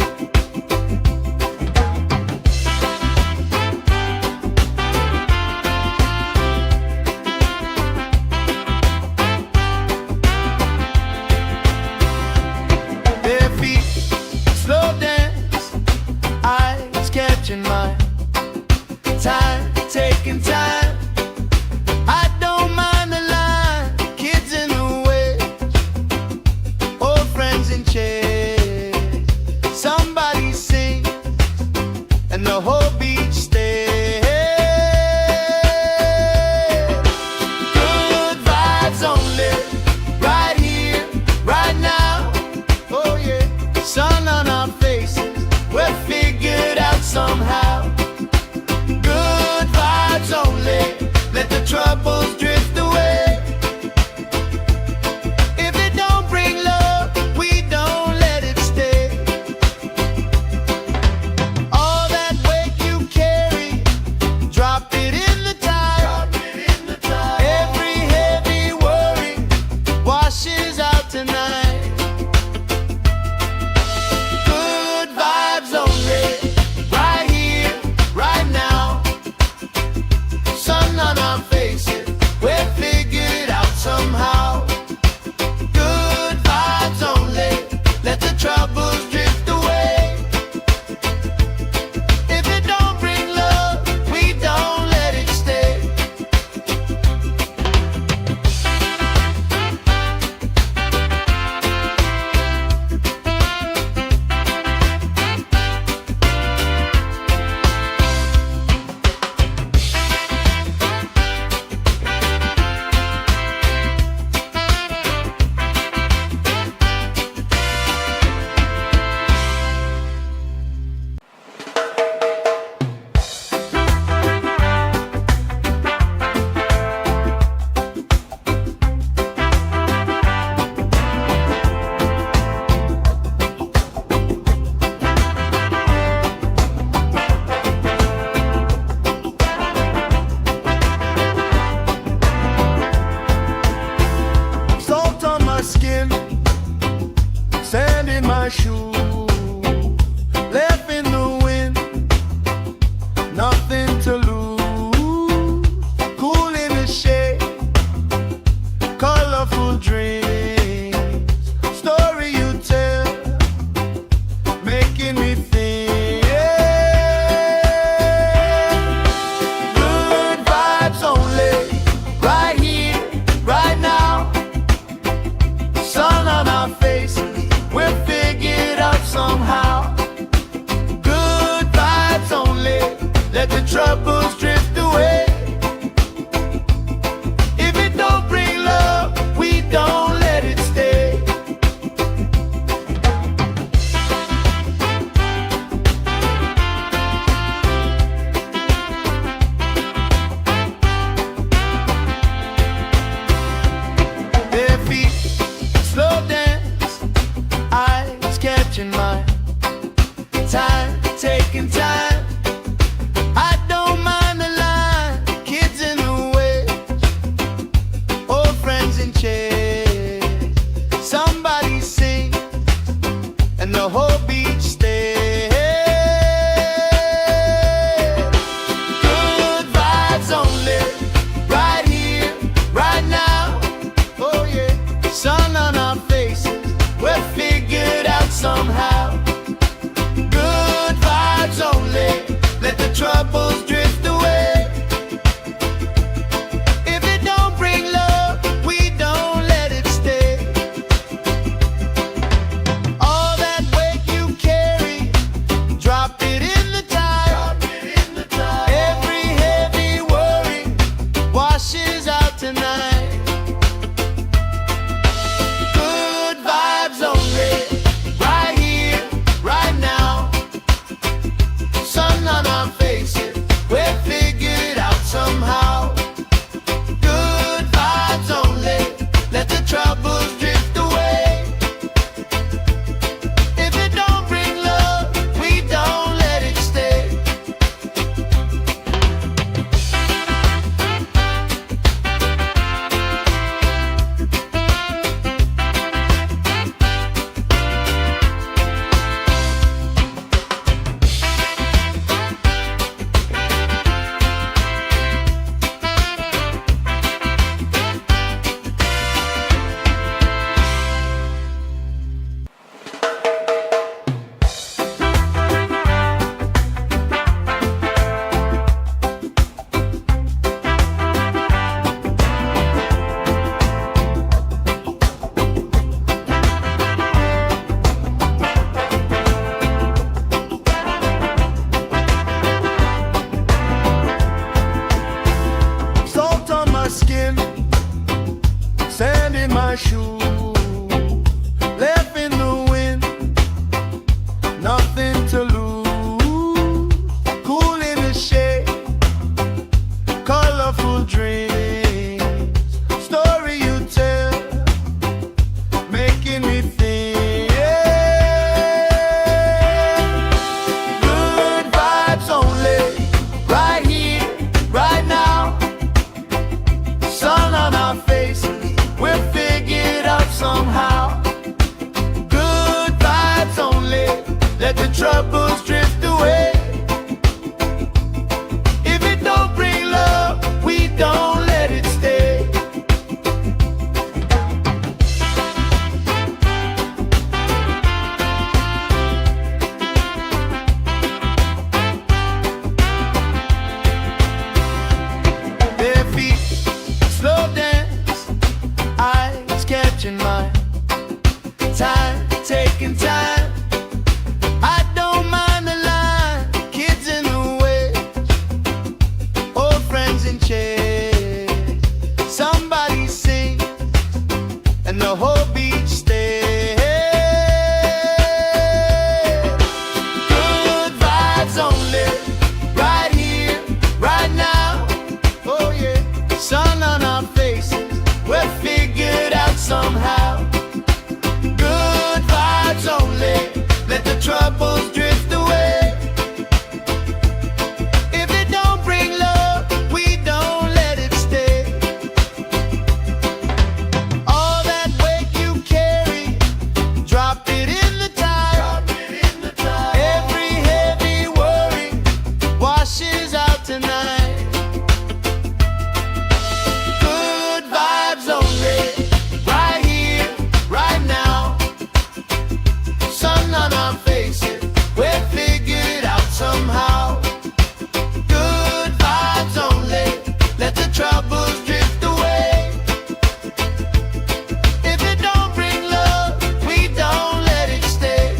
S1: troubles drift away. If it don't bring love, we don't let it stay. All that weight you carry, drop it in the tide. Every heavy worry washes out tonight. Good vibes only, right here, right now. Sun on our faces, we're figured out somehow. Good vibes only, let the troubles drift away. If it don't bring love, we don't let it stay. Salt on my skin, sand in my shoes, left in the wind, nothing to lose. Cool in the shade, colorful dreams, story you tell, making me think. Good vibes only, right here, right now. Sun on our faces, we're figured out somehow. Good vibes only, let the troubles drift away. If it don't bring love, we don't let it stay. Bare feet, slow dance, eyes catching mine. Time, taking time. I don't mind the line, kids in the way, old friends in chairs. Somebody sing, and the whole beach stays. Good vibes only, right here, right now. Oh yeah, sun on our faces, we're figured out somehow. Good vibes only, let the troubles drift away. If it don't bring love, we don't let it stay. All that weight you carry, drop it in the tide. Every heavy worry washes out tonight. Good vibes only, right here, right now. Sun on our faces, we're figured out somehow. Good vibes only, let the troubles drift away. If it don't bring love, we don't let it stay.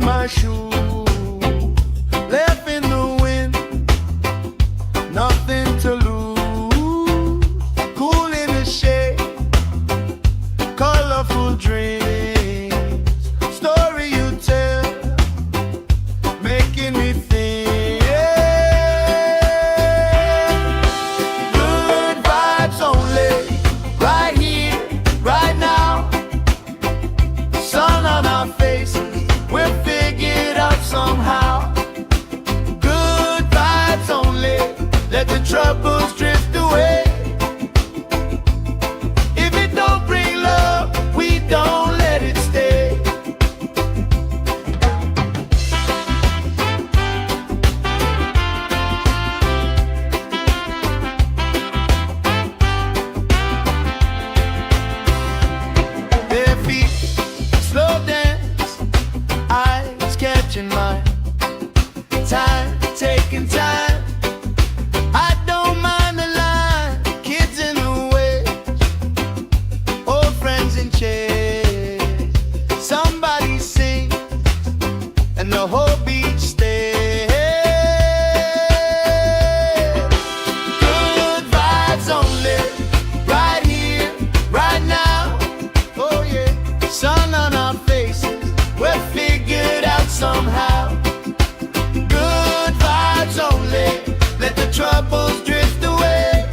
S1: my shoes, left in the wind, nothing to lose. Cool in the shade, colorful dreams. troubles drift away. If it don't bring love, we don't let it stay. Their feet slow dance, eyes catching mine. Time, taking time. I don't mind the line. Kids in the way, old friends in chairs. Somebody sings and the whole beach stays. Good vibes only, right here, right now. Oh yeah, sun on our faces, we're figured out somehow. Good vibes only, let the troubles drift away.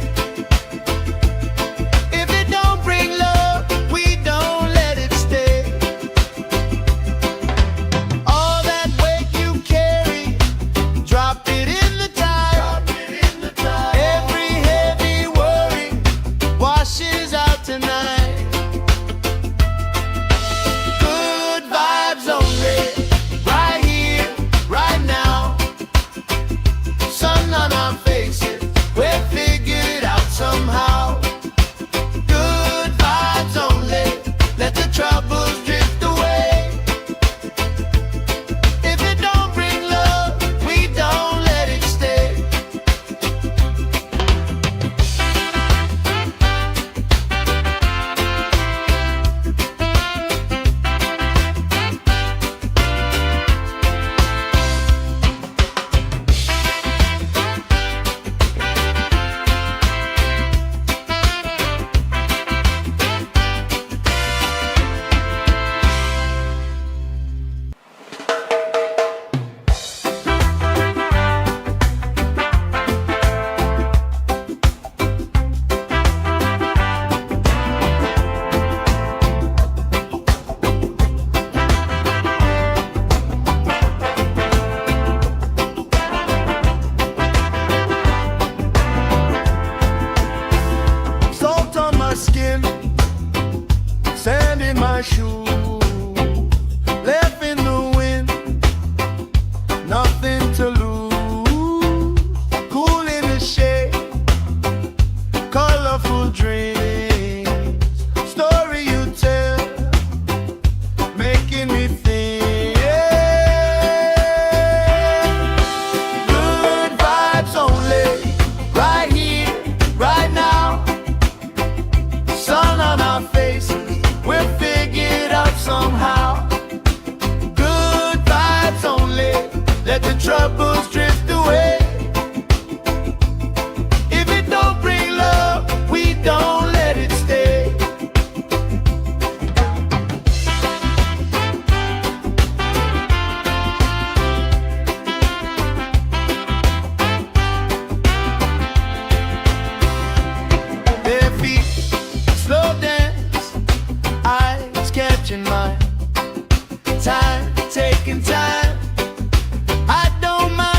S1: If it don't bring love, we don't let it stay. All that weight you carry, drop it in the tide. Every heavy worry washes out tonight. Good vibes only, right here, right now. Sun on our faces, we're figured out somehow. Good vibes only, let the troubles drift away. If it don't bring love, we don't let it stay. Salt on my skin, sand in my shoes, left in the wind, nothing to lose. Cool in the shade, colorful dreams, story you tell, making me think. Good vibes only, right here, right now. Sun on our faces, we're figured out somehow. Good vibes only, let the troubles drift away. If it don't bring love, we don't let it stay. Their feet slow dance, eyes catching mine. Time, taking time. I don't mind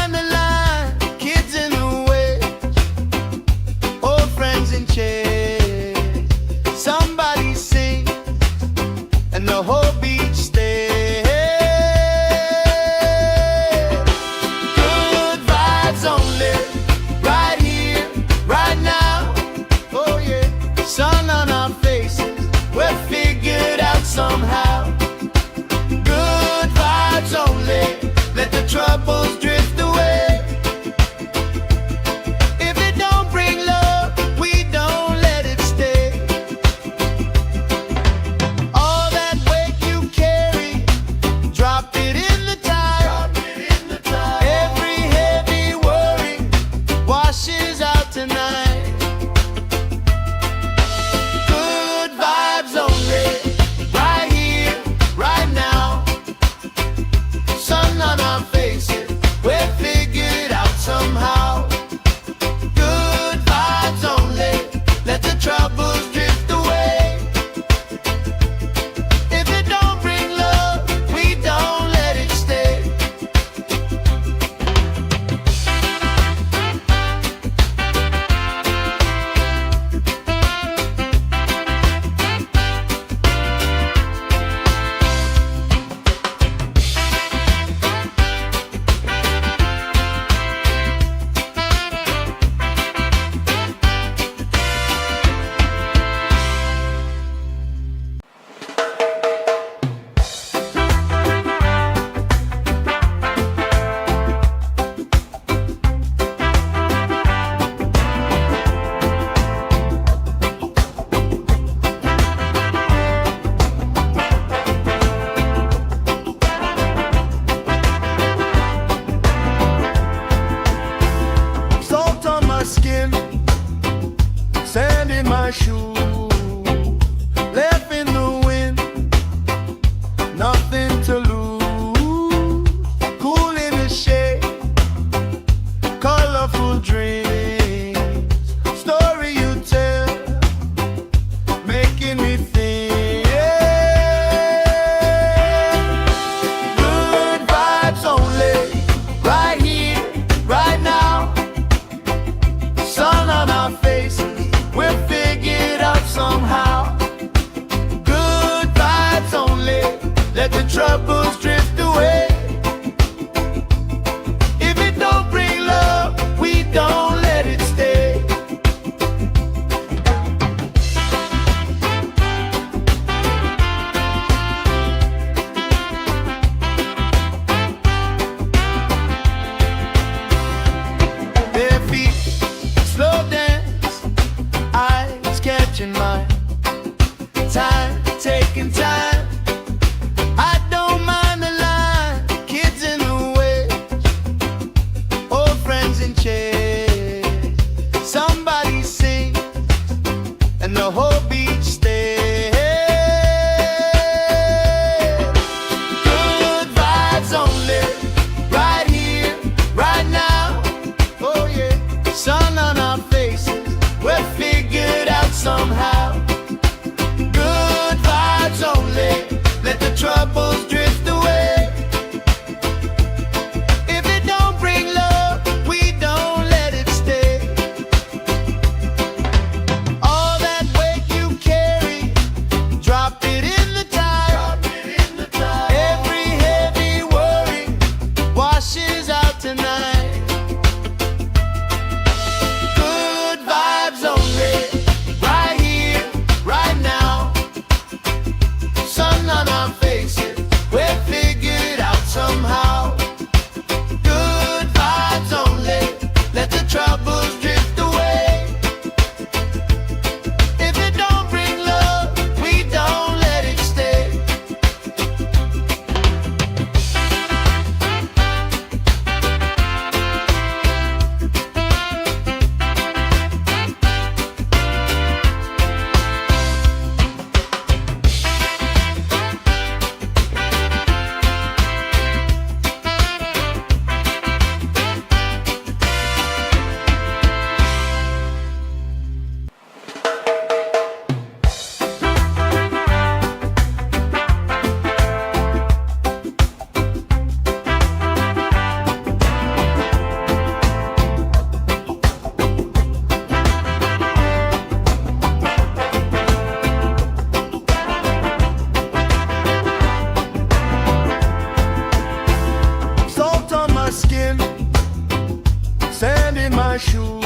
S1: my shoe,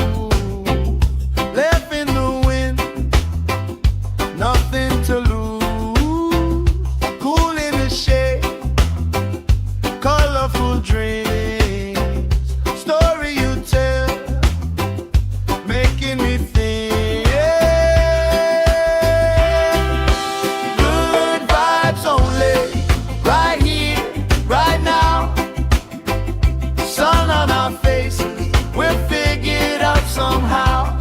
S1: left in the wind, nothing to lose. Cool in the shade, colorful dreams, story you tell, making me think. Good vibes only, right here, right now. Sun on our faces, we're figured out somehow.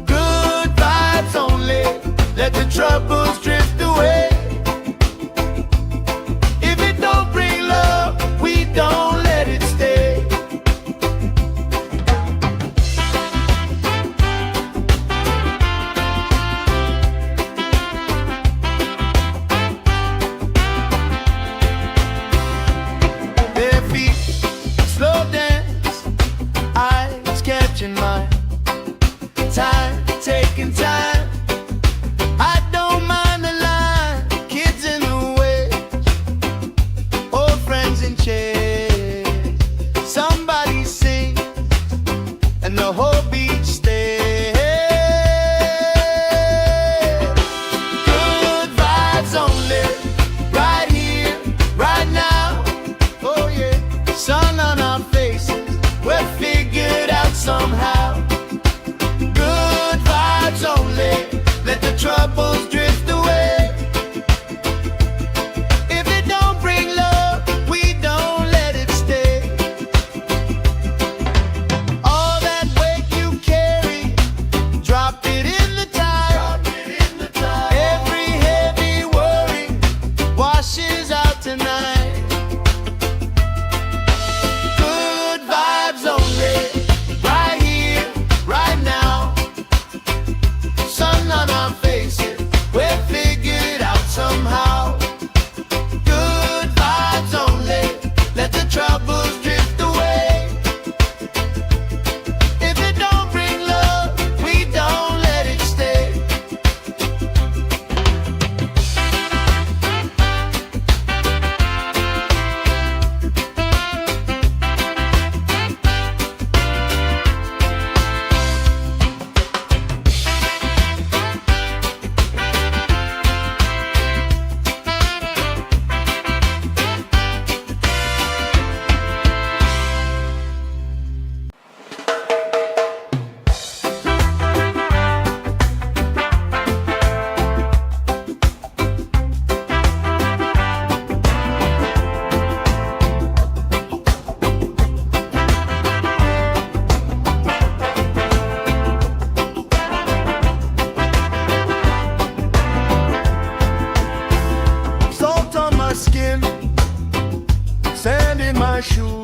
S1: Good vibes only, let the troubles drift away. If it don't bring love, we don't let it stay. Their feet slow dance, eyes catching mine, time taking time. I don't mind the line, kids in the way, old friends in chairs. Somebody sing, and the whole beach stays. Good vibes only, right here, right now. Oh yeah, sun on our faces, we're figured out somehow. Good vibes only, let the troubles drift away. If it don't bring love, we don't let it stay. All that weight you carry, drop it in the tide. Every heavy worry washes out tonight. Good vibes only, right here, right now. Sun on our faces, we're figured out somehow. Good vibes only, let the troubles drift away. If it don't bring love, we don't let it stay. Salt on my skin, sand in my shoe,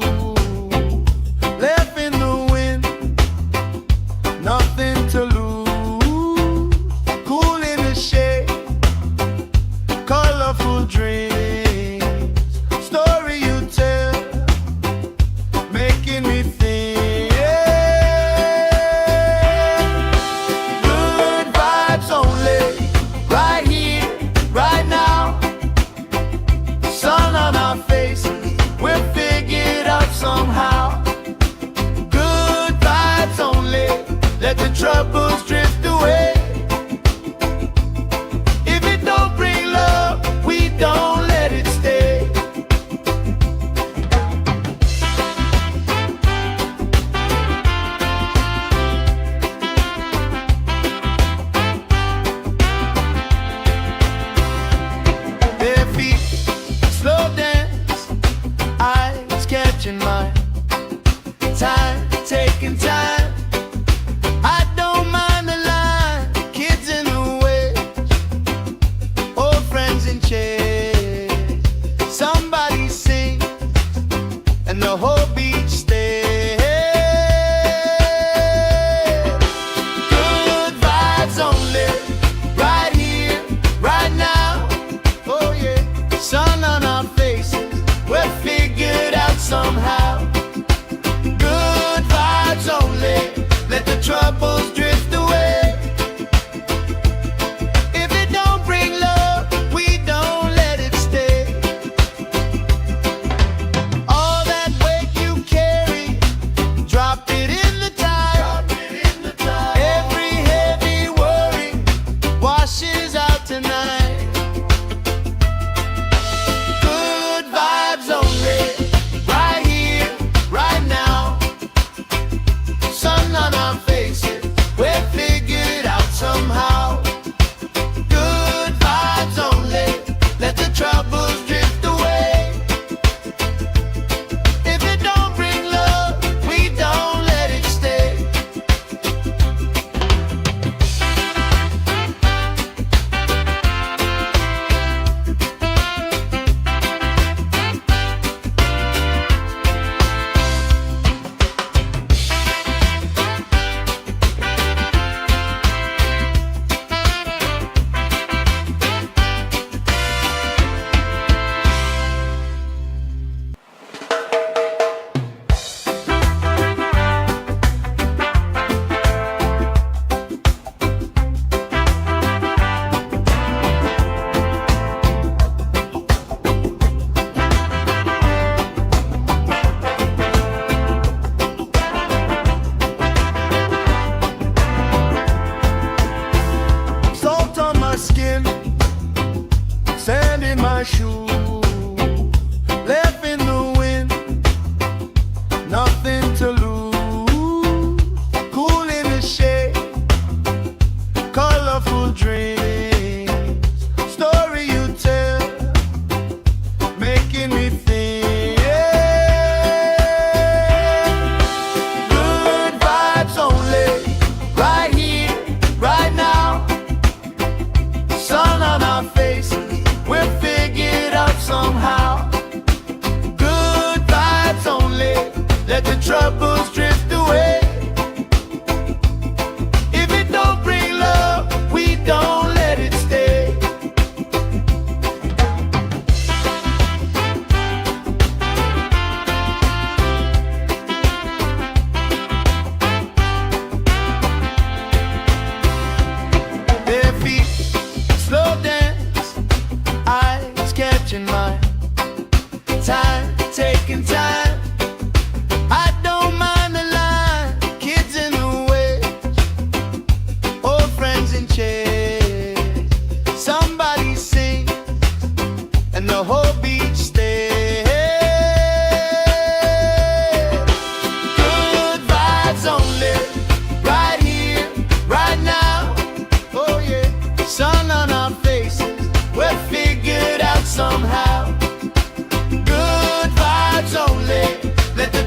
S1: left in the wind, nothing to lose. Cool in the shade, colorful dreams, story you tell, making me think. Good vibes only, right here, right now. Sun on our faces, we're figured out somehow. Good vibes only, let the troubles drift away. If it don't bring love, we don't let it stay. Their feet slow dance, eyes catching mine, time taking time. I don't mind the line, kids in the way, old friends in chairs. Somebody sing, and the whole beach stays. Good vibes only, right here, right now. Oh yeah, sun on our faces, we're figured out somehow. Good vibes only, let the troubles drift away. If it don't bring love, we don't let it stay. All that weight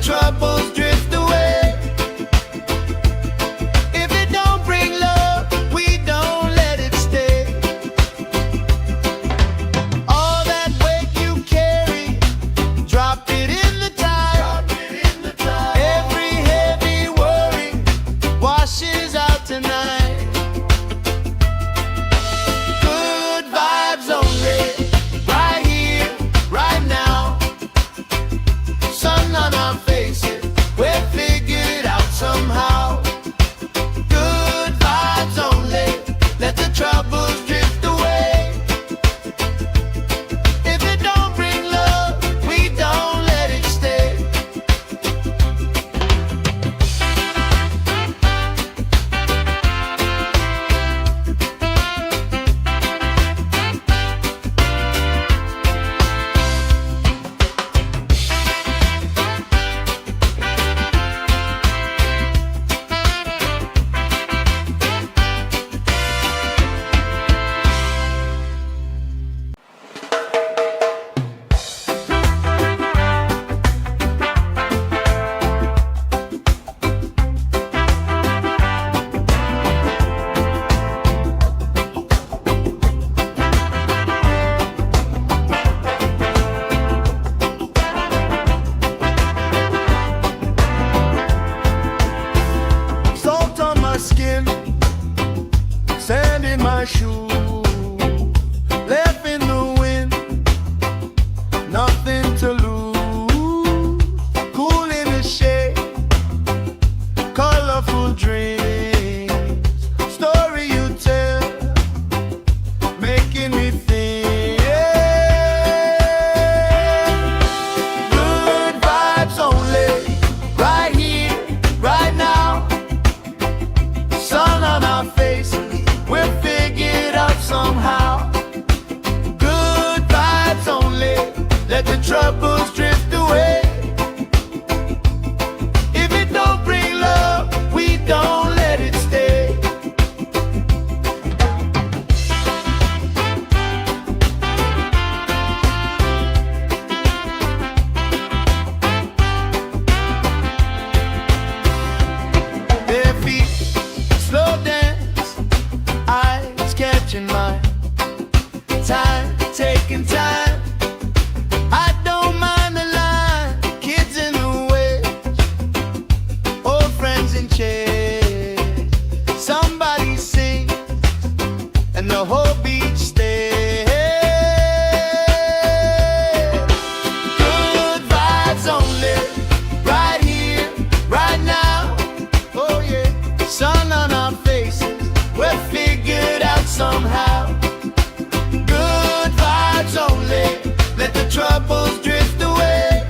S1: troubles drift away. If it don't bring love, we don't let it stay. All that weight you carry, drop it in the tide. Every heavy worry washes out tonight. Good vibes only, right here, right now. Sun on our faces, we'll figure it out somehow. Good vibes only, let the troubles drift away. If it don't bring love, we don't let it stay. Salt on my skin, sand in my shoes, left in the wind, nothing to lose. Cool in the shade, colorful dreams, story you tell, making me think. Good vibes only, right here, right now. Sun on our faces, we'll figure it out somehow. Good vibes only, let the troubles drift away. If it don't bring love, we don't let it stay. Bare feet, slow dance, eyes catching mine. Time, taking time. I don't mind the line. Kids in the way, old friends in chairs. Somebody sings, and the whole beach stays. Good vibes only, right here, right now. Oh yeah, sun on our faces, we'll figure it out somehow. Good vibes only, let the troubles drift away.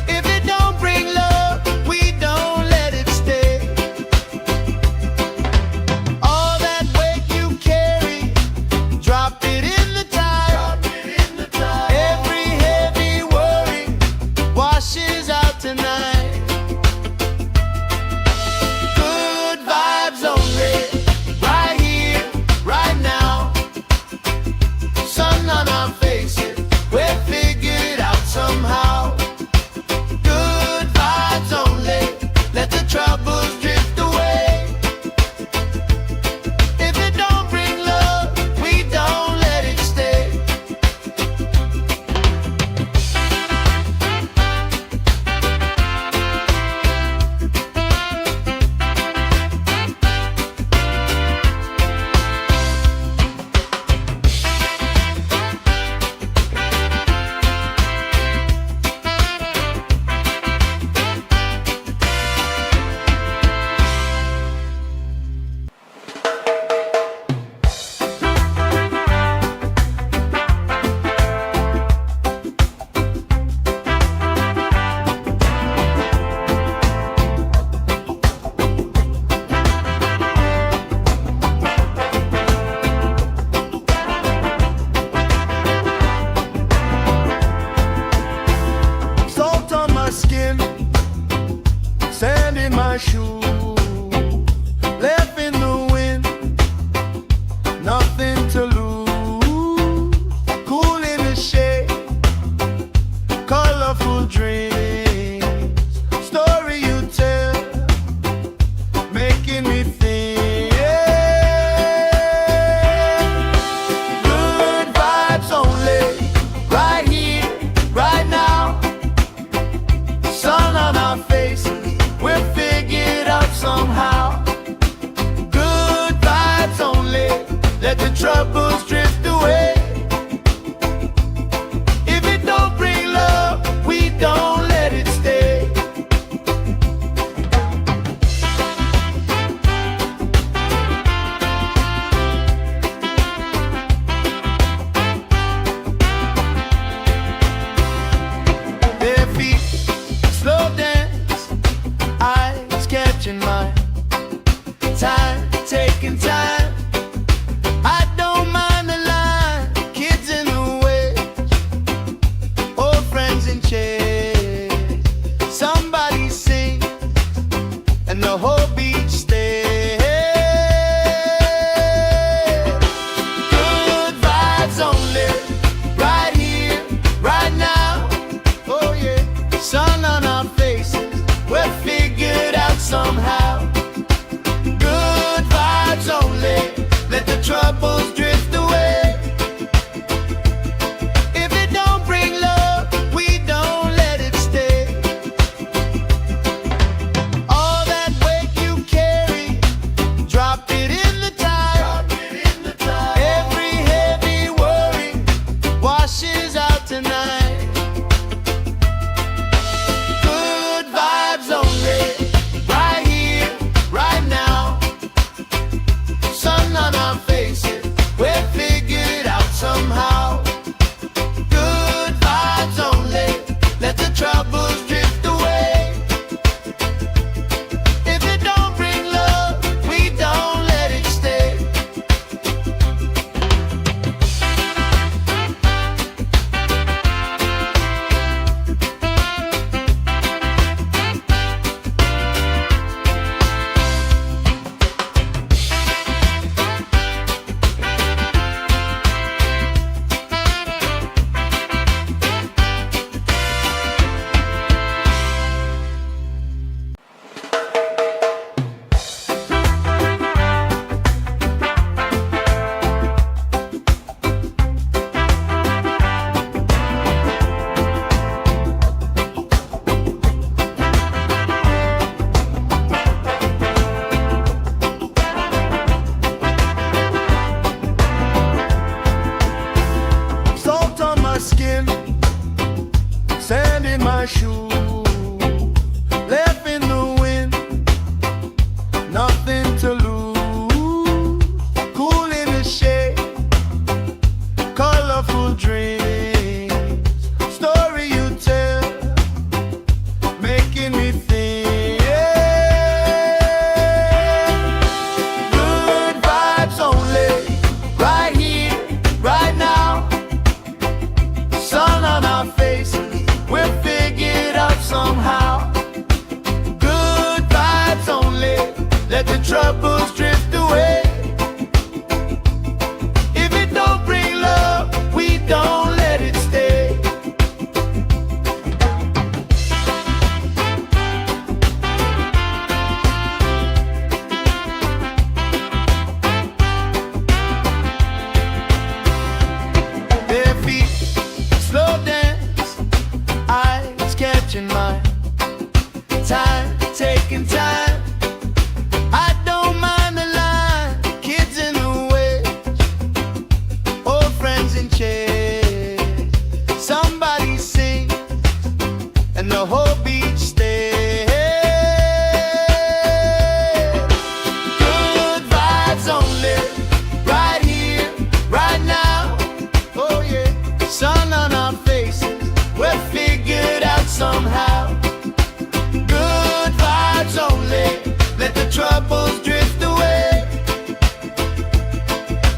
S1: If it don't bring love, we don't let it stay. All that weight you carry, drop it in the tide. Every heavy worry washes out tonight. Good vibes only, right here, right now. Sun on our faces, we'll figure it out somehow. Good vibes only, let the troubles drift away. If it don't bring love, we don't let it stay. my shoes, left in the wind, nothing to lose. Cool in the shade, colorful dreams. troubles drift away. If it don't bring love, we don't let it stay. Their feet slow dance, eyes catching mine. Time, taking time. I don't mind the line. Kids in the way, old friends in chairs. Somebody sing, and the whole beach stays. Good vibes only, right here, right now. Oh yeah, sun on our faces, we're figured out somehow. Good vibes only, let the troubles drift away. If it don't bring love, we don't let it stay. All that weight you carry, drop it in the tide. Every heavy worry washes out tonight. Good vibes only, right here, right now. Sun on our faces, we're figured out somehow. Good vibes only, let the troubles drift away. If it don't bring love, we don't let it stay. Salt on my skin, sand in my shoe, left in the wind, nothing to lose. Cool in the shade, colorful dreams, story you tell, making me think. Good vibes only, right here, right now. Sun on our faces, we're figured out somehow. Good vibes only, let the troubles drift away. If it don't bring love, we don't let it stay. Their feet slow dance, eyes catching mine. Time, taking time. I don't mind the line. Kids in the way, old friends in chairs. Somebody sing, and the whole beach stays. Good vibes only, right here, right now. Oh yeah, sun on our faces, we're figured out somehow. Good vibes only, let the troubles drift away.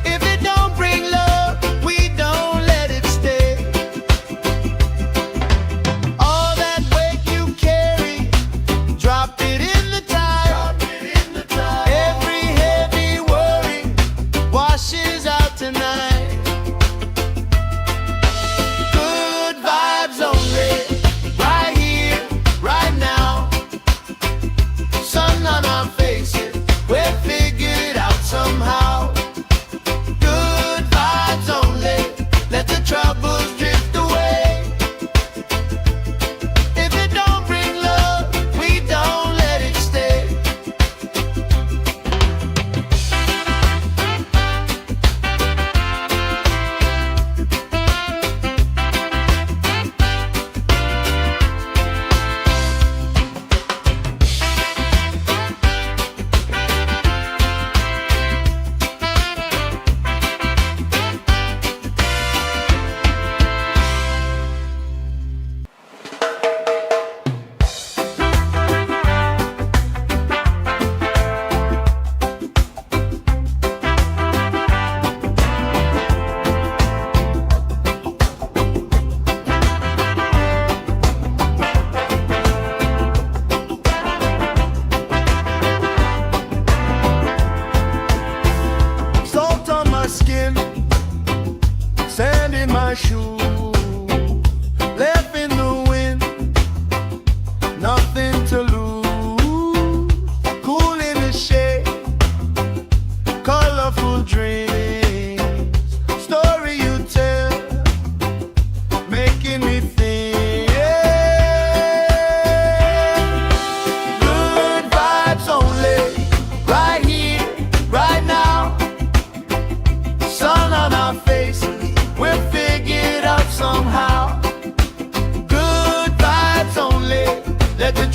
S1: If it don't bring love, we don't let it stay. All that weight you carry,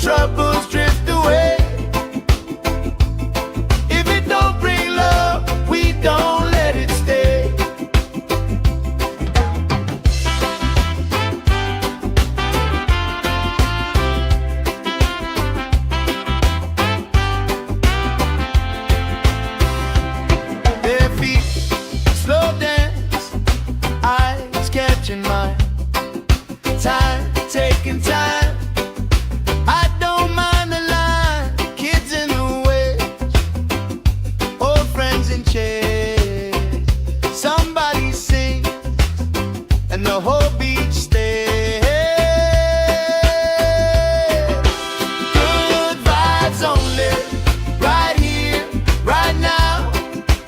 S1: troubles drift away. If it don't bring love, we don't let it stay. Bare feet, slow dance, eyes catching mine. Time, taking time. I don't mind the line. Kids in the way, old friends in chairs. Somebody sings and the whole beach stays. Good vibes only, right here, right now.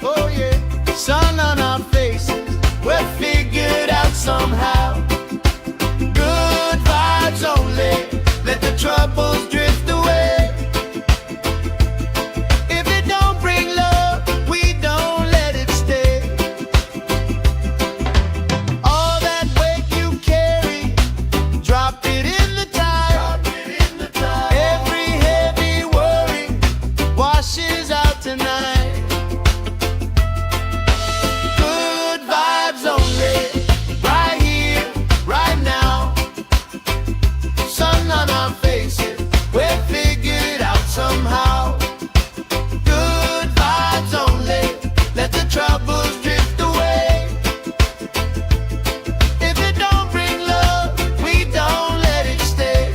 S1: Oh yeah, sun on our faces, we're figured out somehow. Good vibes only, let the troubles drift away. If it don't bring love, we don't let it stay. All that weight you carry, drop it in the tide. Every heavy worry washes out tonight. Good vibes only, right here, right now. Sun on our faces, we're figured out somehow. Good vibes only, let the troubles drift away. If it don't bring love, we don't let it stay.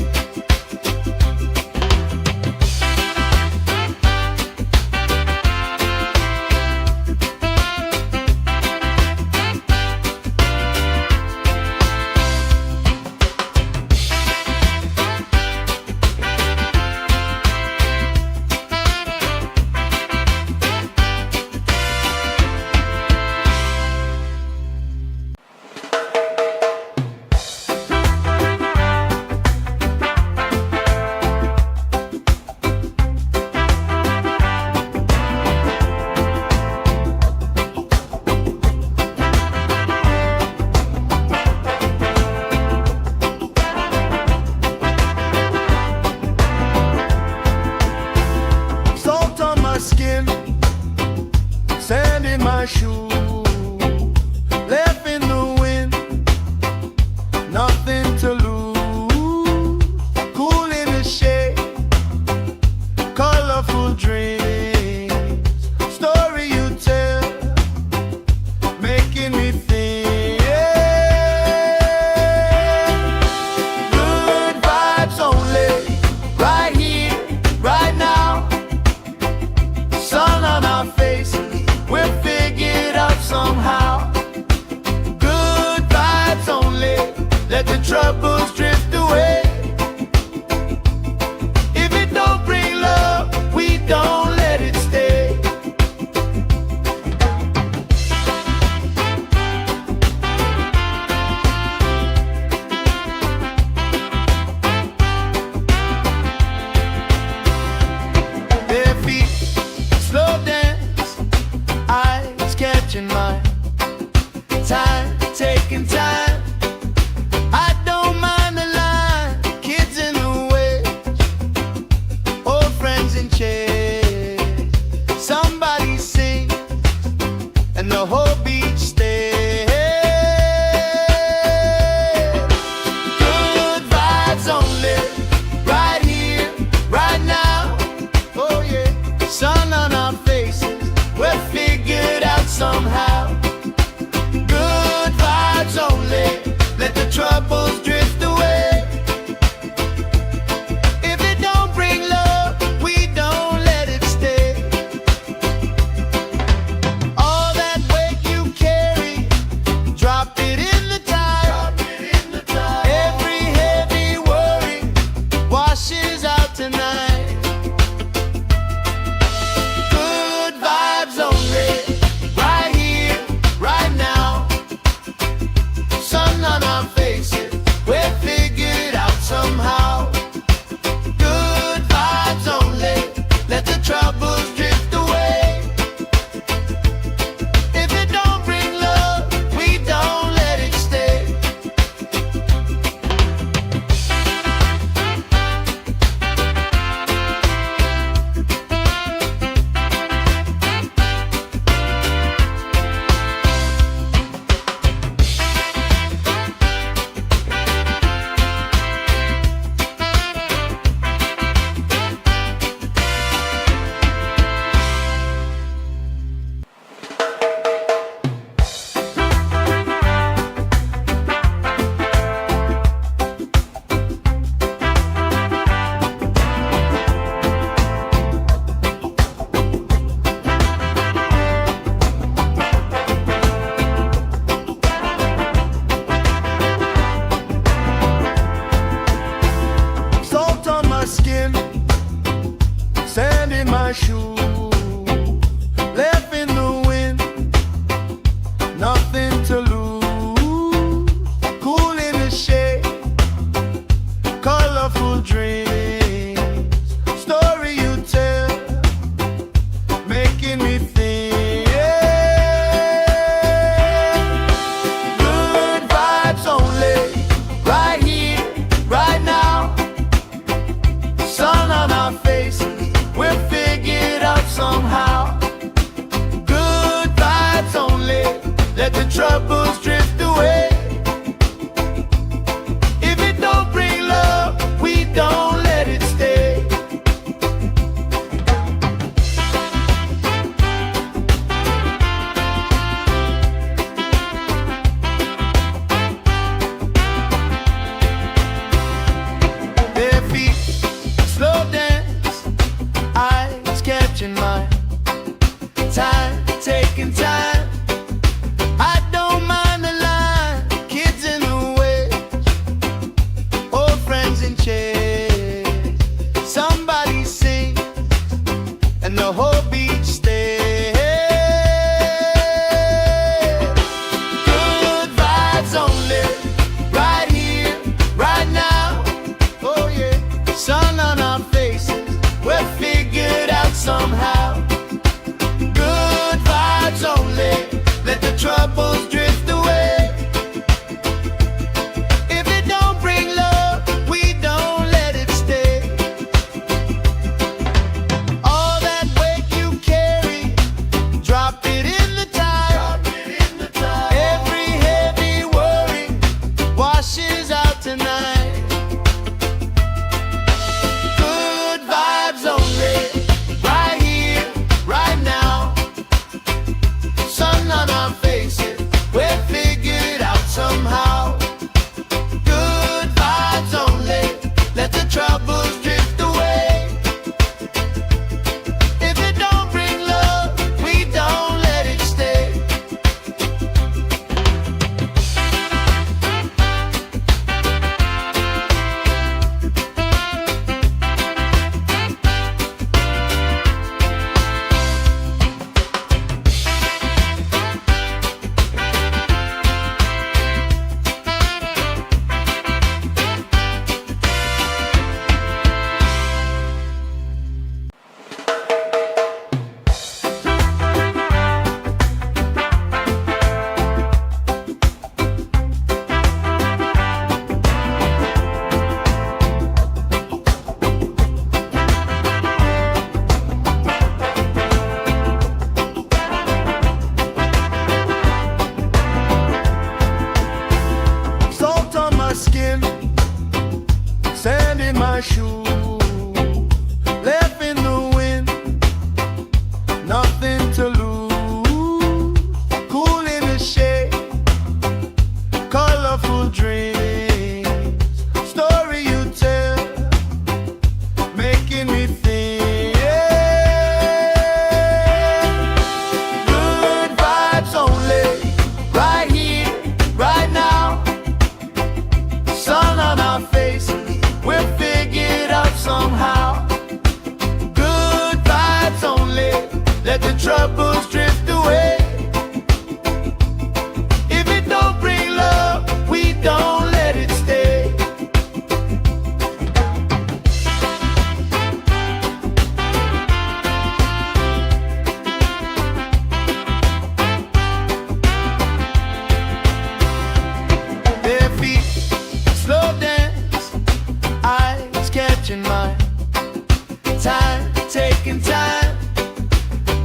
S1: Salt on my skin, sand in my shoe, left in the wind, nothing to lose. Cool in the shade, colorful dreams, story you tell, making me think. Good vibes only, right here, right now. Sun on our faces, we're figured out somehow. Good vibes only, let the troubles drift away. If it don't bring love, we don't let it stay. Bare feet, slow dance, eyes catching mine. Time, taking time. I don't mind the line. Kids in the way, old friends in chairs. Somebody sings and the whole beach stays. Good vibes only, right here, right now. Oh yeah, sun on our faces, we're figured out somehow. Good vibes only, let the troubles drift away. If it don't bring love, we don't let it stay. All that weight you carry, drop it in the tide. Every heavy worry washes out tonight. Good vibes only, right here, right now. Sun on our faces, we're colorful dreams, story you tell, making me think. Good vibes only, right here, right now. Sun on our faces, we're figured out somehow. Good vibes only, let the troubles drift away. If it don't bring love, we don't let it stay. Bare feet, slow dance, eyes catching mine. Time, taking time. I don't mind the line, kids in the way, old friends in chairs. Somebody sing, and the whole beach stays. Good vibes only, right here, right now. Oh yeah, sun on our faces, we're figured out somehow. Good vibes only, let the troubles drift away. If it don't bring love, we don't let it stay. All that weight you carry, drop it in the tide. Every heavy worry washes out tonight. Good vibes only, right here, right now. Sun on our faces, we're figured out somehow. Good vibes only, let the troubles drift away. If it don't bring love, we don't let it stay. Salt on my skin, sand in my shoe, left in the wind, nothing to lose. Cool in the shade, colorful dreams, story you tell, making me think. Good vibes only, right here, right now. Sun on our faces, we're figured out somehow. Good vibes only, let the troubles drift away. If it don't bring love, we don't let it stay. Bare feet, slow dance, eyes catching mine. Time, taking time.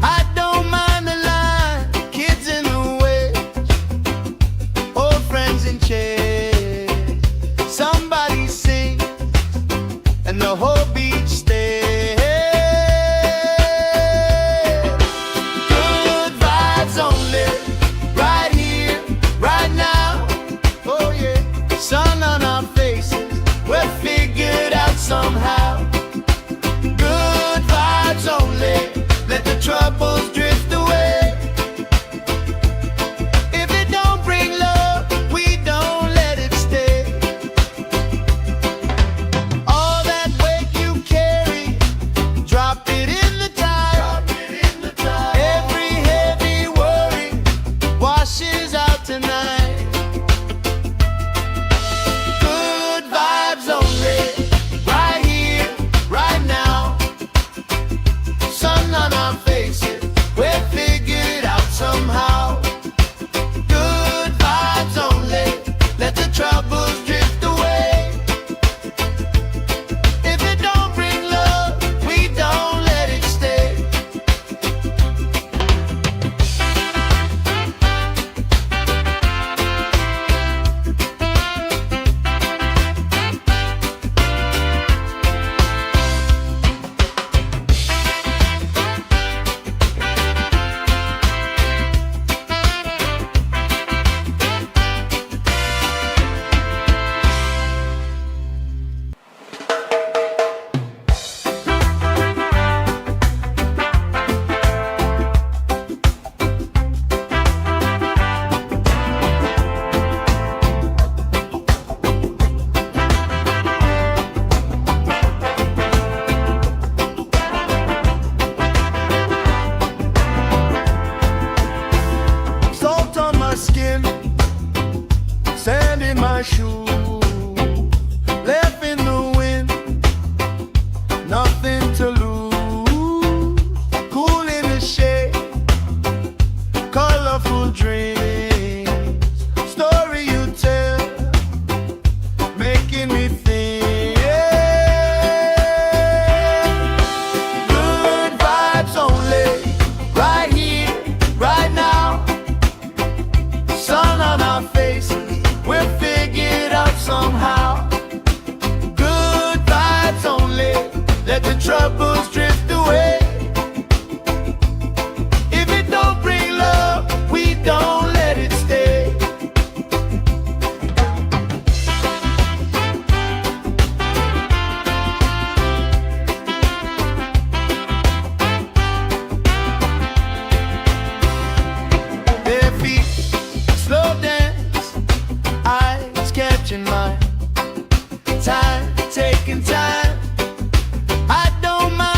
S1: I don't mind the line, kids in the way, old friends in chairs. Somebody sing, and the whole beach stays. Good vibes only, right here, right now. Oh yeah, sun on our faces, we're figured out somehow. Good vibes only, let the troubles drift away. If it don't bring love, we don't let it stay. All that weight you carry, troubles drift away. If it don't bring love, we don't let it stay. Bare feet, slow dance, eyes catching mine. Time, taking time. I don't mind.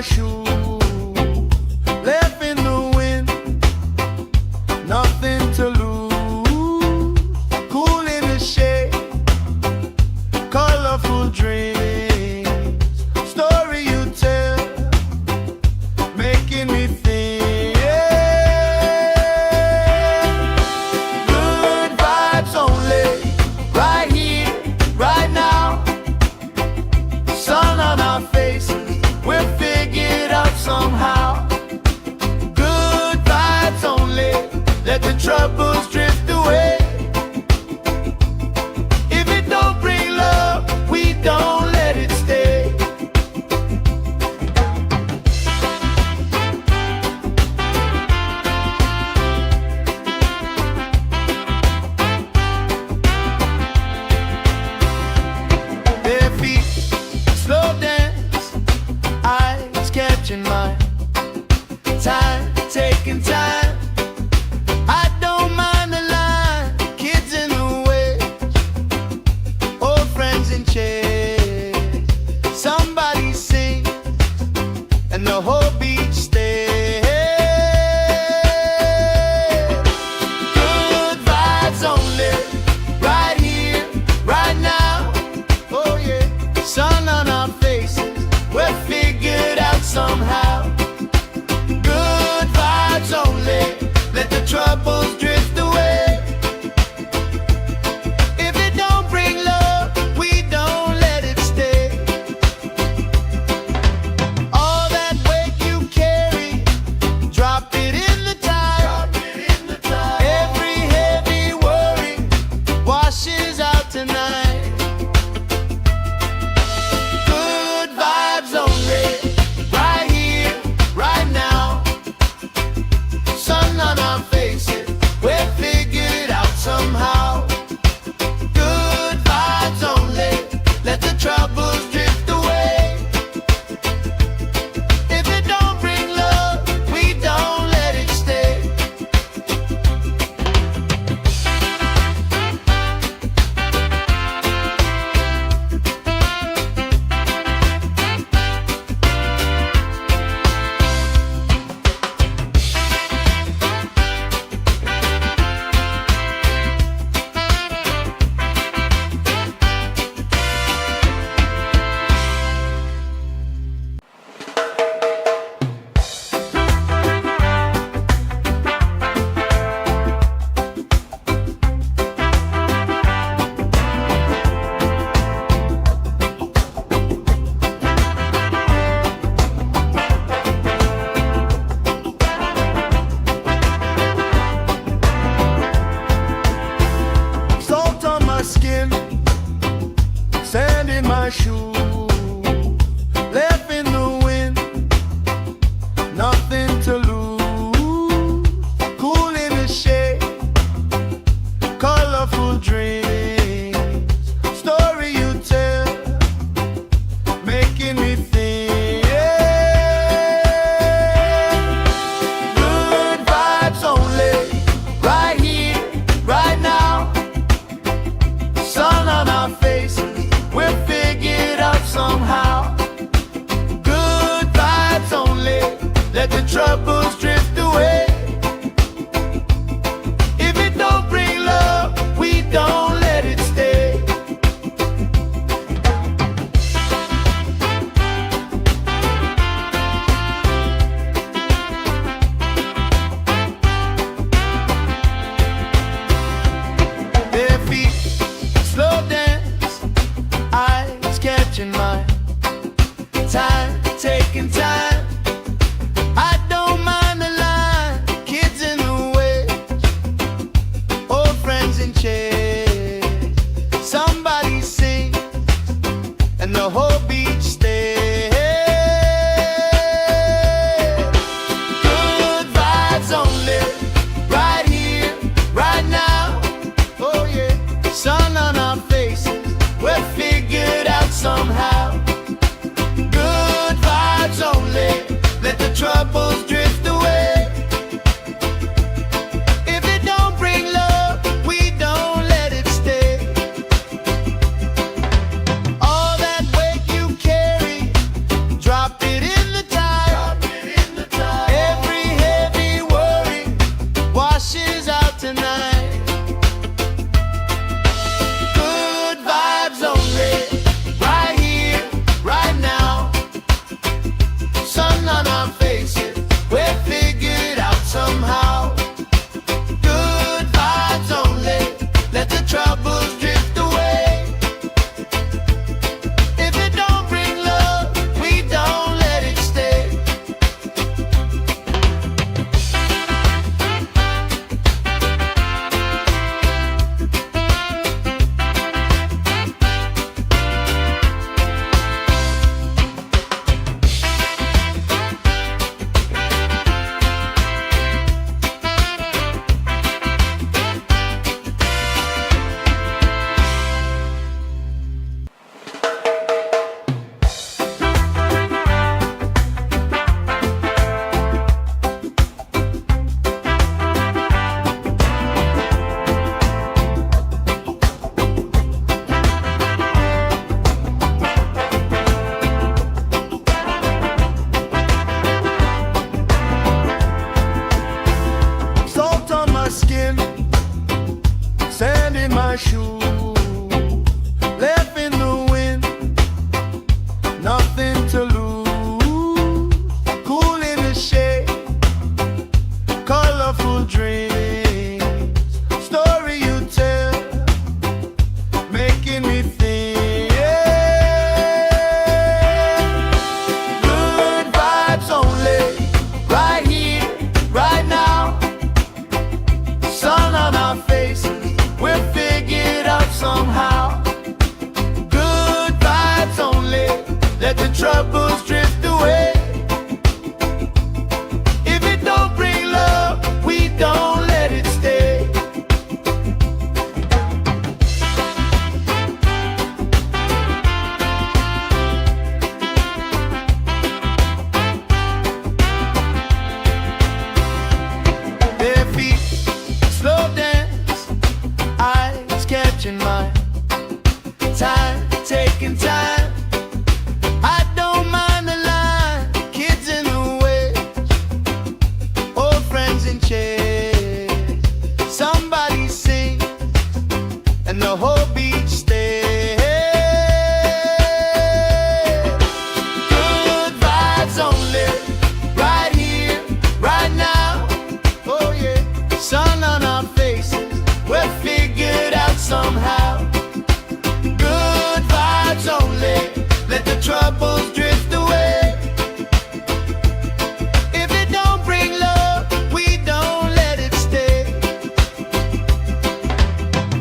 S1: my shoe, left in the wind, nothing to lose. Cool in the shade, colorful dreams, story you tell, making me think. Good vibes only, right here, right now. Sun on our faces, we're figured out somehow. Good vibes only, let the troubles drift away. If it don't bring love, we don't let it stay. Bare feet, slow dance, eyes catching mine. Time, taking time. I don't mind the line, kids in the way, old friends in chairs. Somebody sing, and the whole beach stays. Good vibes only, right here, right now. Oh yeah, sun on our faces, we're figured out somehow. Good vibes only, let the troubles drift away. If it don't bring love, we don't let it stay. All that weight you carry, drop it in the tide. Every heavy worry washes out tonight. Good vibes only, right here, right now. Sun on our faces, we're figured out somehow. Good vibes only, let the troubles drift away. If it don't bring love, we don't let it stay. Salt on my skin, sand in my shoe, left in the wind, nothing to lose. Cool in the shade, colorful dreams, story you tell, making me think. Good vibes only, right here, right now. Sun on our faces, we're figured out somehow. Good vibes only, let the troubles drift away. If it don't bring love, we don't let it stay. Bare feet, slow dance, eyes catching mine. Time, taking time. I don't mind the line, kids in the way, old friends in chairs. Somebody sing, and the whole beach stays. Good vibes only, right here, right now. Oh yeah, sun on our faces, we're figured out somehow. Good vibes only, let the troubles drift away. If it don't bring love, we don't let it stay. All that weight you carry, drop it in the tide. taking time. I don't mind the line, kids in the way, old friends in chairs. Somebody sings and the whole beach stays. Good vibes only, right here, right now. Oh yeah, sun on our faces, we're figured out somehow. Good vibes only, let the troubles drift away. If it don't bring love, we don't let it stay.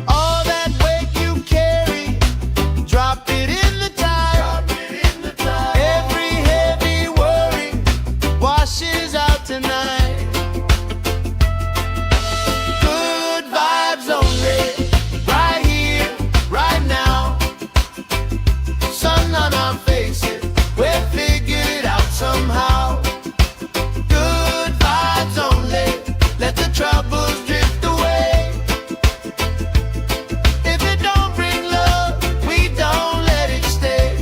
S1: All that weight you carry, drop it in the tide. Every heavy worry washes out tonight. Good vibes only, right here, right now. Sun on our faces, we're figured out somehow. Good vibes only, let the troubles drift away. If it don't bring love, we don't let it stay.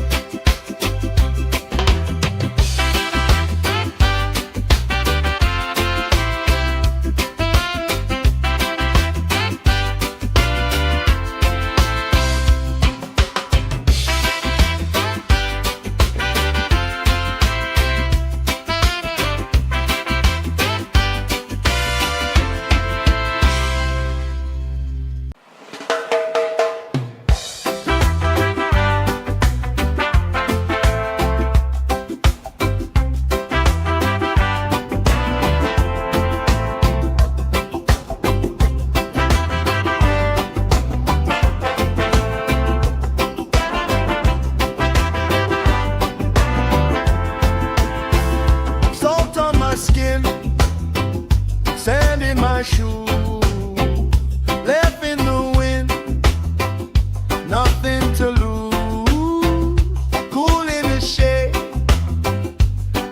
S1: Salt on my skin, sand in my shoes, left in the wind, nothing to lose. Cool in the shade,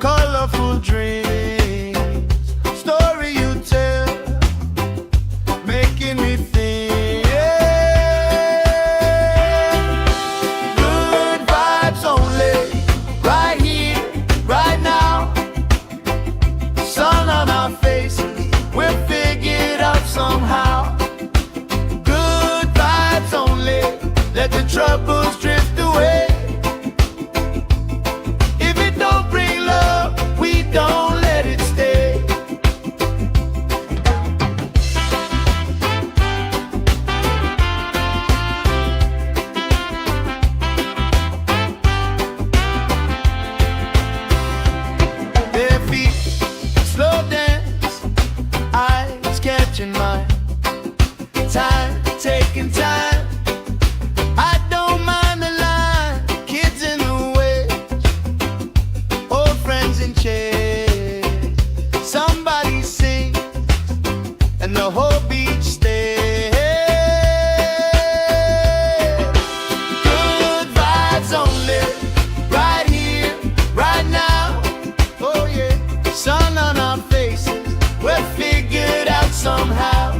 S1: colorful dreams, story you tell, making me think. Good vibes only, right here, right now. Sun on our faces, we're figured out somehow. Good vibes only, let the troubles drift away. If it don't bring love, we don't let it stay. Bare feet, slow dance, eyes catching mine. Time, taking time. I don't mind the line, kids in the way, old friends in chairs. Somebody sings and the whole beach stays. Good vibes only, right here, right now. Oh yeah, sun on our faces, we're figured out somehow.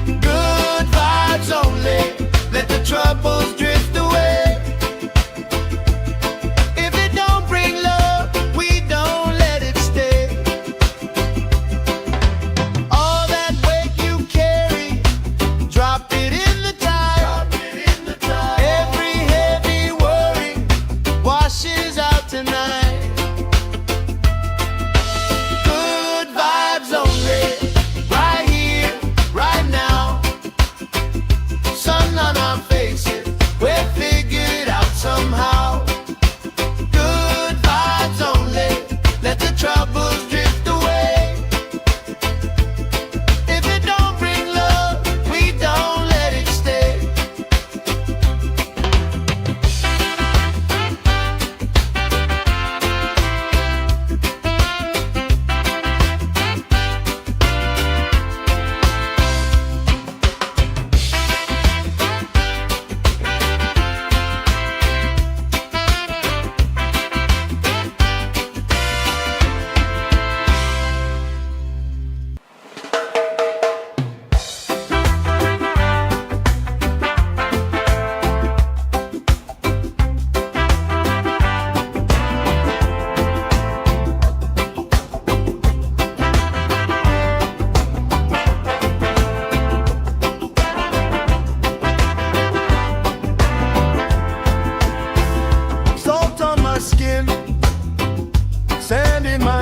S1: Good vibes only, let the troubles drift away. If it don't bring love, we don't let it stay. All that weight you carry, drop it in the tide. Every heavy worry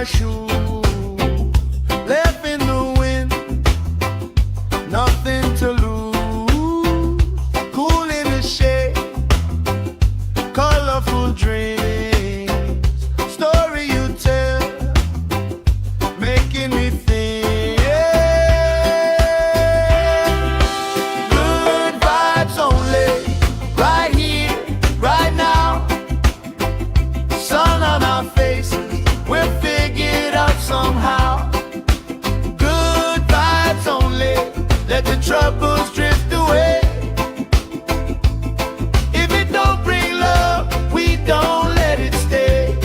S1: my shoe, left in the wind, nothing to lose. Cool in the shade, colorful dreams, story you tell, making me think. Good vibes only, right here, right now. Sun on our faces, we're figured out somehow. Good vibes only, let the troubles drift away. If it don't bring love, we don't let it stay.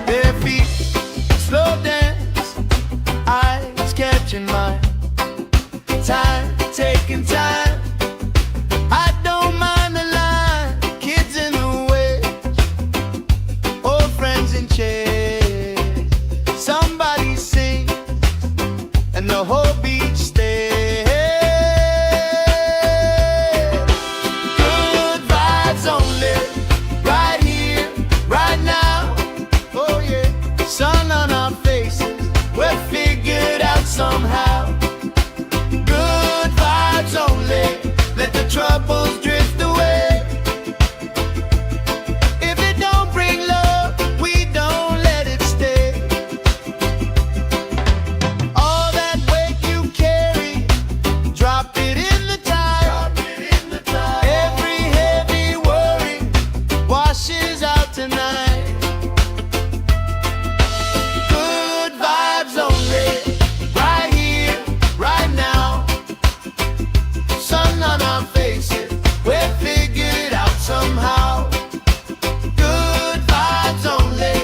S1: Bare feet, slow dance, eyes catching mine. Time, taking time. I don't mind the line, kids in the way, old friends in chairs. Somebody sing, and the whole beach stays. Good vibes only, right here, right now. Oh yeah, sun on our faces, we're figured out somehow. Good vibes only, let the troubles drift away. If it don't bring love, we don't let it stay. All that weight you carry, drop it in the tide. Every heavy worry washes out tonight. Good vibes only, right here, right now. Sun on our faces, we're figured out somehow. Good vibes only,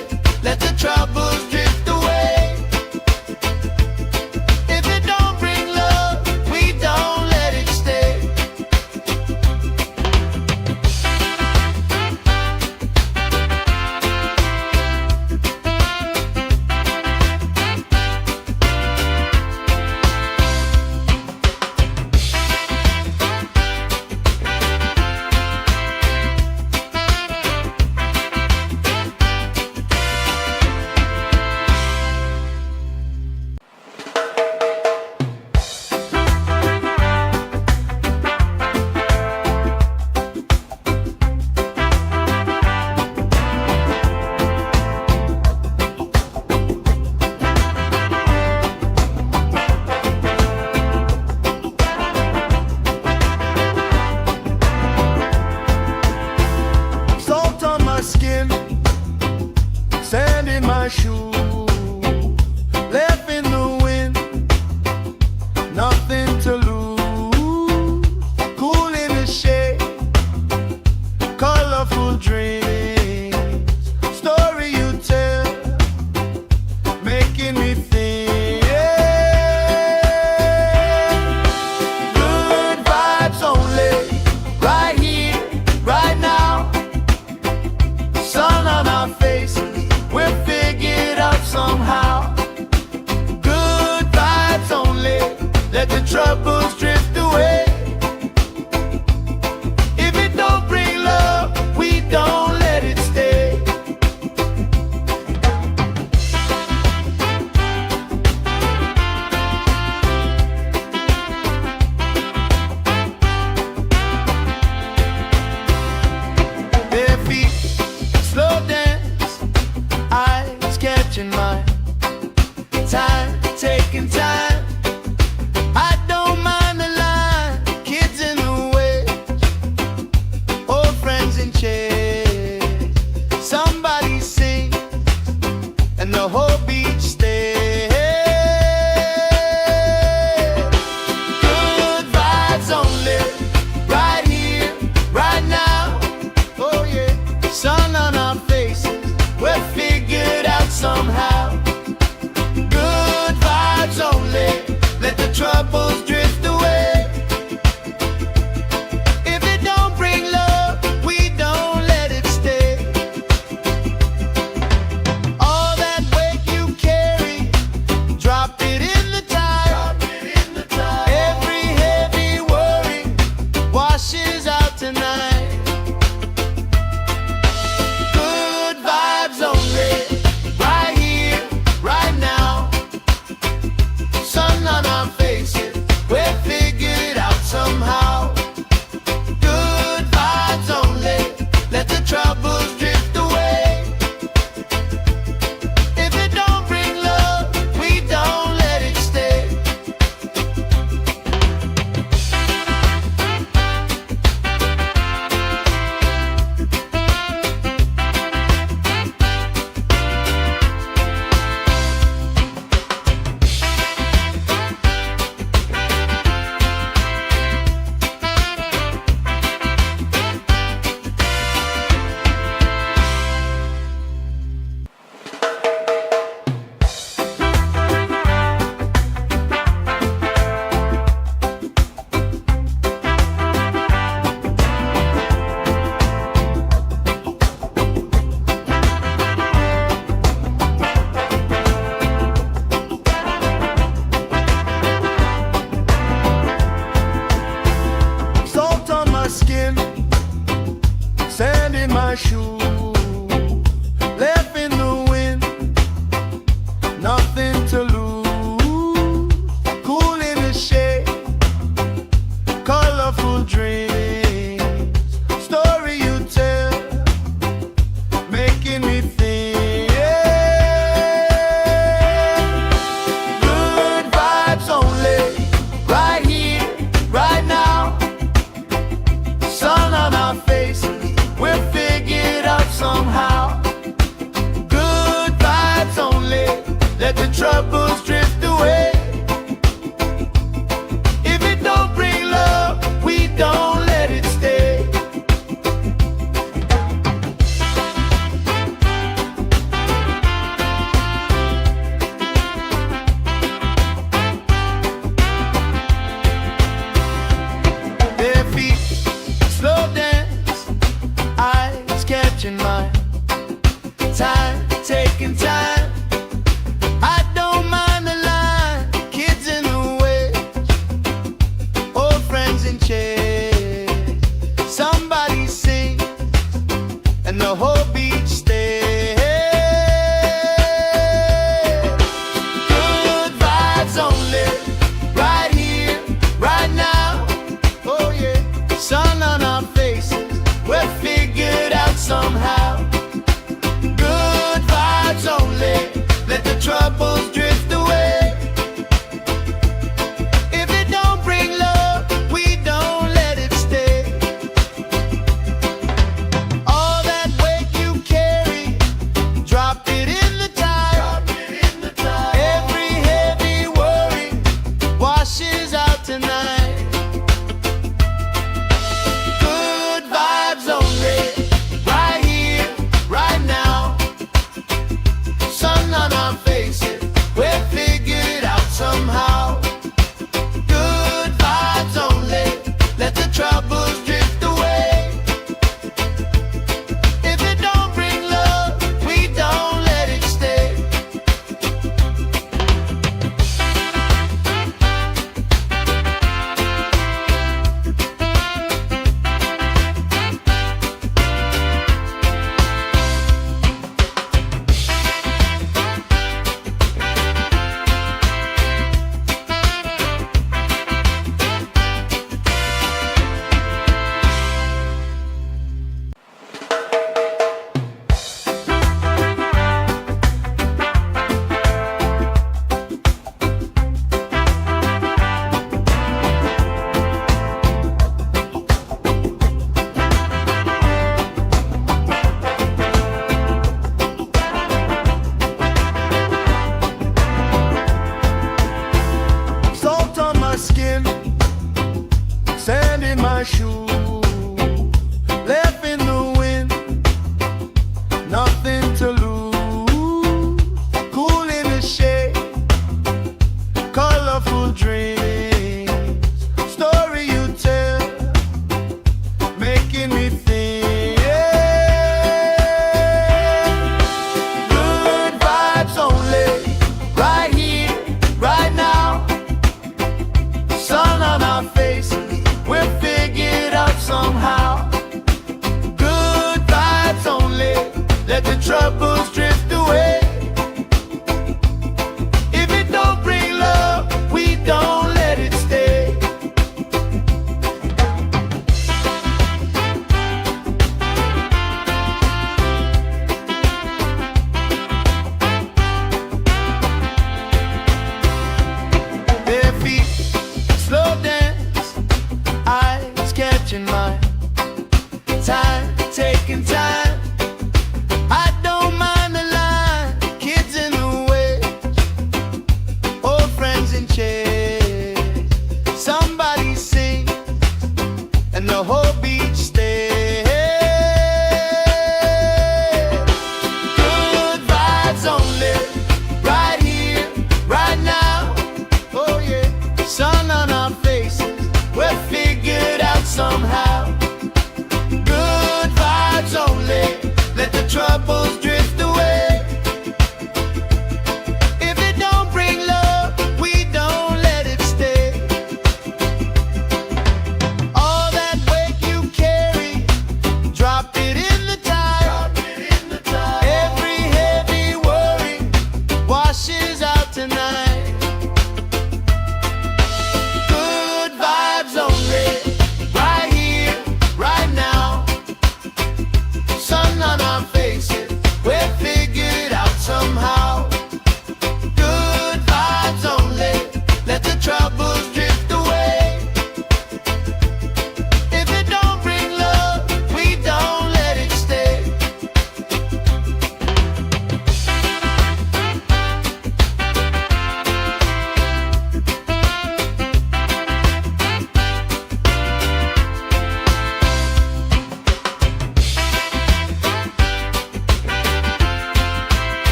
S1: let the troubles drift away. If it don't bring love, we don't let it stay. Salt on my skin, sand in my shoe, left in the wind, nothing to lose. Cool in the shade, colorful dreams, story you tell, making me think. Good vibes only, right here, right now. Sun on our faces, we're figured out somehow. Good vibes only, let the troubles drift away. If it don't bring love, we don't let it stay. Bare feet, slow dance, eyes catching mine. Time, taking time. I don't mind the line, kids in the way, old friends in chairs. Somebody sing, and the whole beach stays. Good vibes only, right here, right now. Oh yeah, sun on our faces, we're figured out somehow. Good vibes only, let the troubles drift away. If it don't bring love, we don't let it stay. All that weight you carry, drop it in the tide. troubles drift away. If it don't bring love, we don't let it stay. Bare feet, slow dance, eyes catching mine. Time, taking time. I don't mind the line. Kids in the way, old friends in chairs. Somebody sings and the whole beach stays. Good vibes only, right here, right now. Oh yeah, sun on our faces, we're figured out somehow. Good vibes only.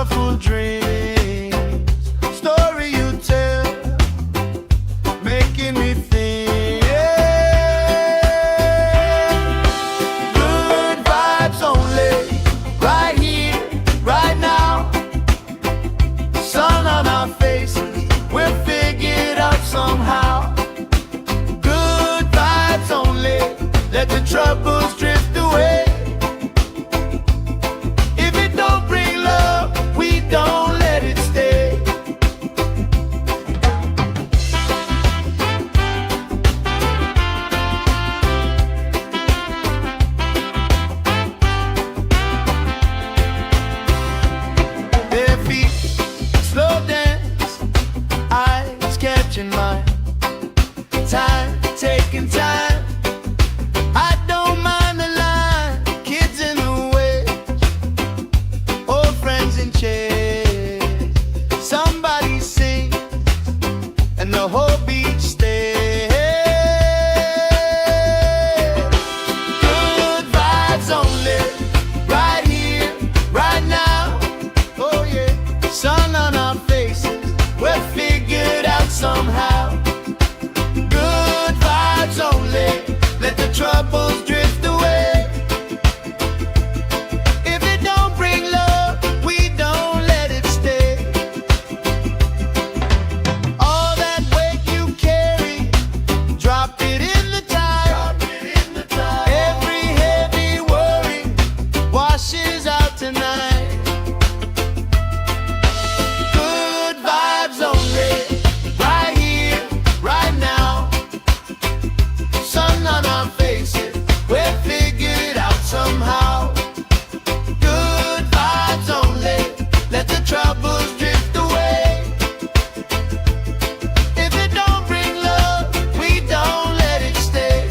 S1: colorful dreams, story you tell, making me think. Good vibes only, right here, right now. Sun on our faces, we're figured out somehow. Good vibes only, let the troubles drift away. If it don't bring love, we don't let it stay. Their feet slow dance, eyes catching mine, time taking time. I don't mind the line, kids in the way, old friends in chairs. Somebody sings and the whole beach stays. Good vibes only, right here, right now. Oh yeah, sun on our faces, we're figured out somehow. Good vibes only, let the troubles drift away. If it don't bring love, we don't let it stay. All that weight you carry, drop it in the tide. Every heavy worry washes out tonight. Good vibes only, right here, right now. Sun on our faces, we're figured out somehow. Good vibes only, let the troubles drift away. If it don't bring love, we don't let it stay.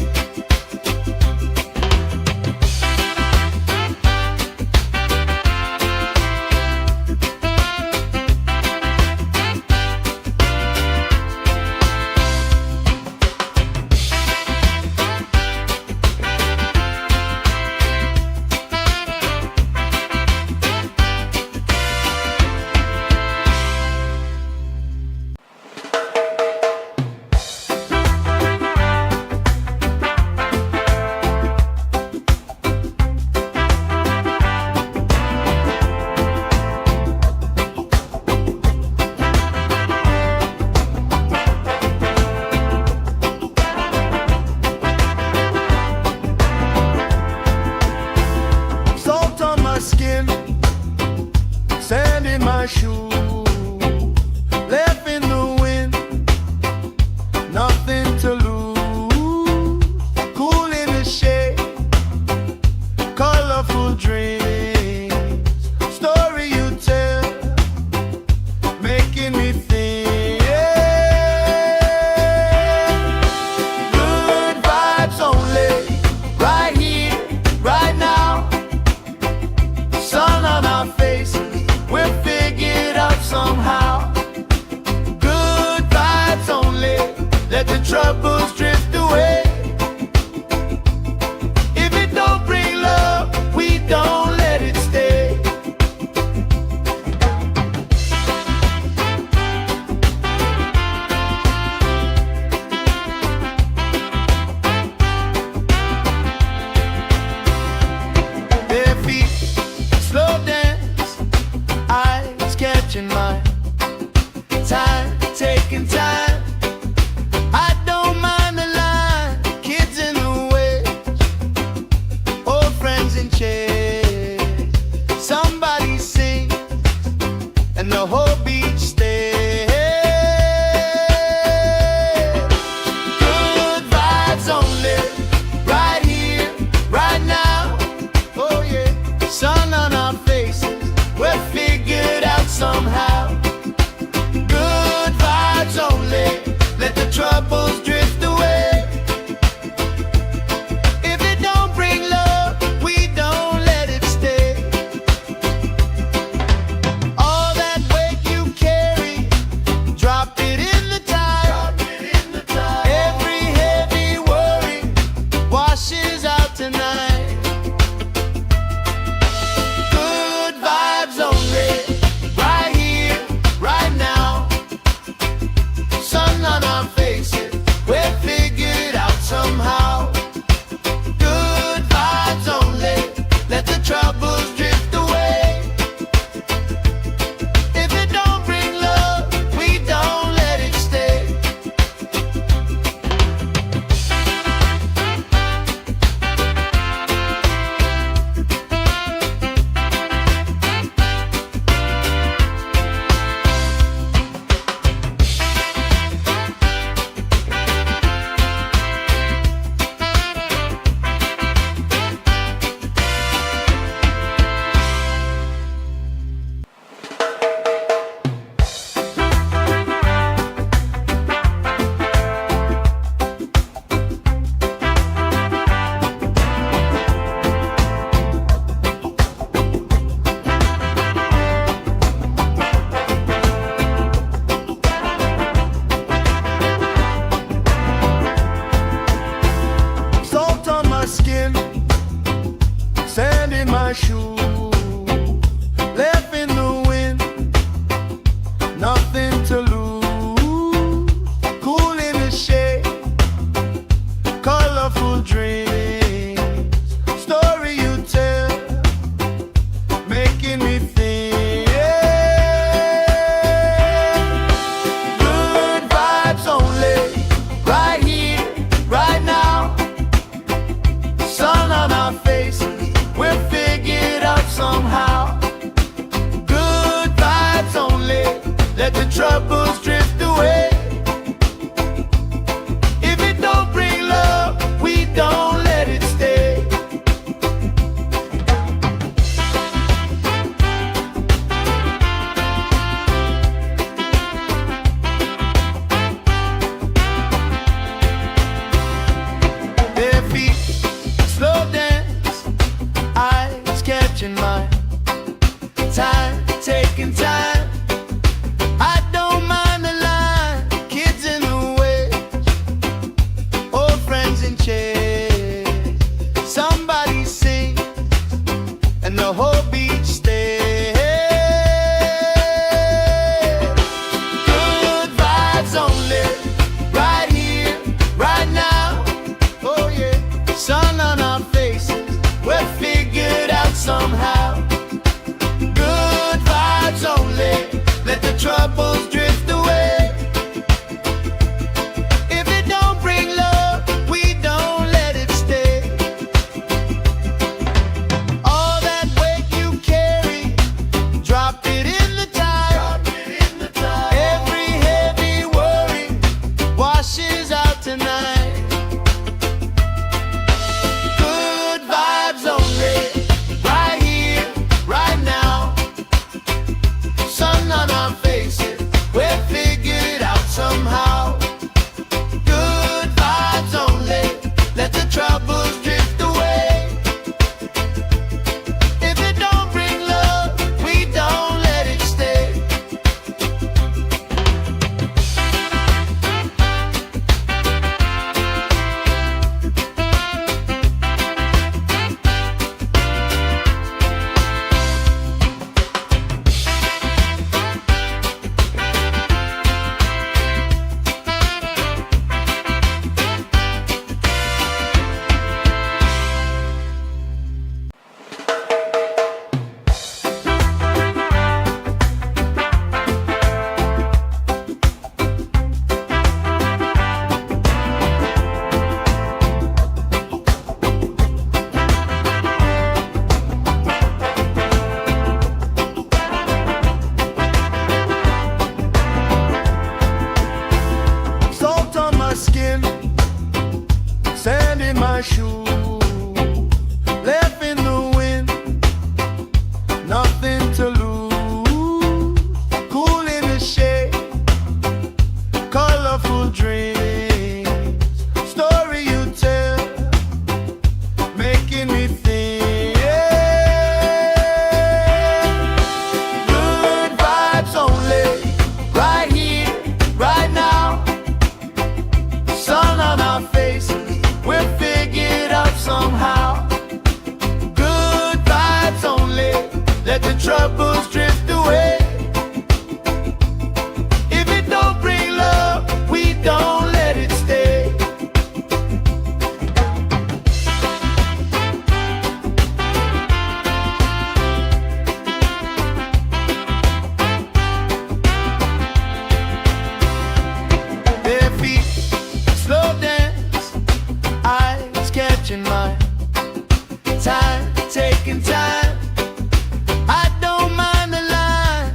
S1: Salt on my skin, sand in my shoes, left in the wind, nothing to lose. Cool in the shade, colorful dreams, story you tell, making me think. Good vibes only, right here, right now. Sun on our faces, we're figured out somehow. Good vibes only, let the troubles drift away. If it don't bring love, we don't let it stay. Their feet slow dance, eyes catching mine, time taking time. I don't mind the line, kids in the way, old friends in chairs. Somebody sings and the whole beach stays. Good vibes only, right here, right now. Oh yeah, sun on our faces, we're figured out somehow. Good vibes only, let the troubles drift away. If it don't bring love, we don't let it stay. All that weight you let the troubles drift away. If it don't bring love, we don't let it stay. Bare feet, slow dance, eyes catching mine. Time, taking time. I don't mind the line. Kids in the way, old friends in chairs. Somebody sings and the whole beach stays. Good vibes only, right here, right now. Oh yeah, sun on our faces, we're figured out somehow. Only let the troubles drift away. If it don't bring love, we don't let it stay. All that weight you carry, drop it in the tide. Every heavy worry washes out tonight. Good vibes only, right here, right now. Sun on our faces, we're figured out somehow. Good vibes only, let the troubles drift away. If it don't bring love, we don't let it stay. Skin, sand in my shoe, left in the wind, nothing to lose. Cool in the shade, colorful dreams, story you tell, making me think. Good vibes only, right here, right now. Sun on our faces, we're figured out somehow. Good vibes only, let the troubles drift away. If it don't bring love, we don't let it stay. Bare feet, slow dance, eyes catching mine. Time, taking time. I don't mind the line.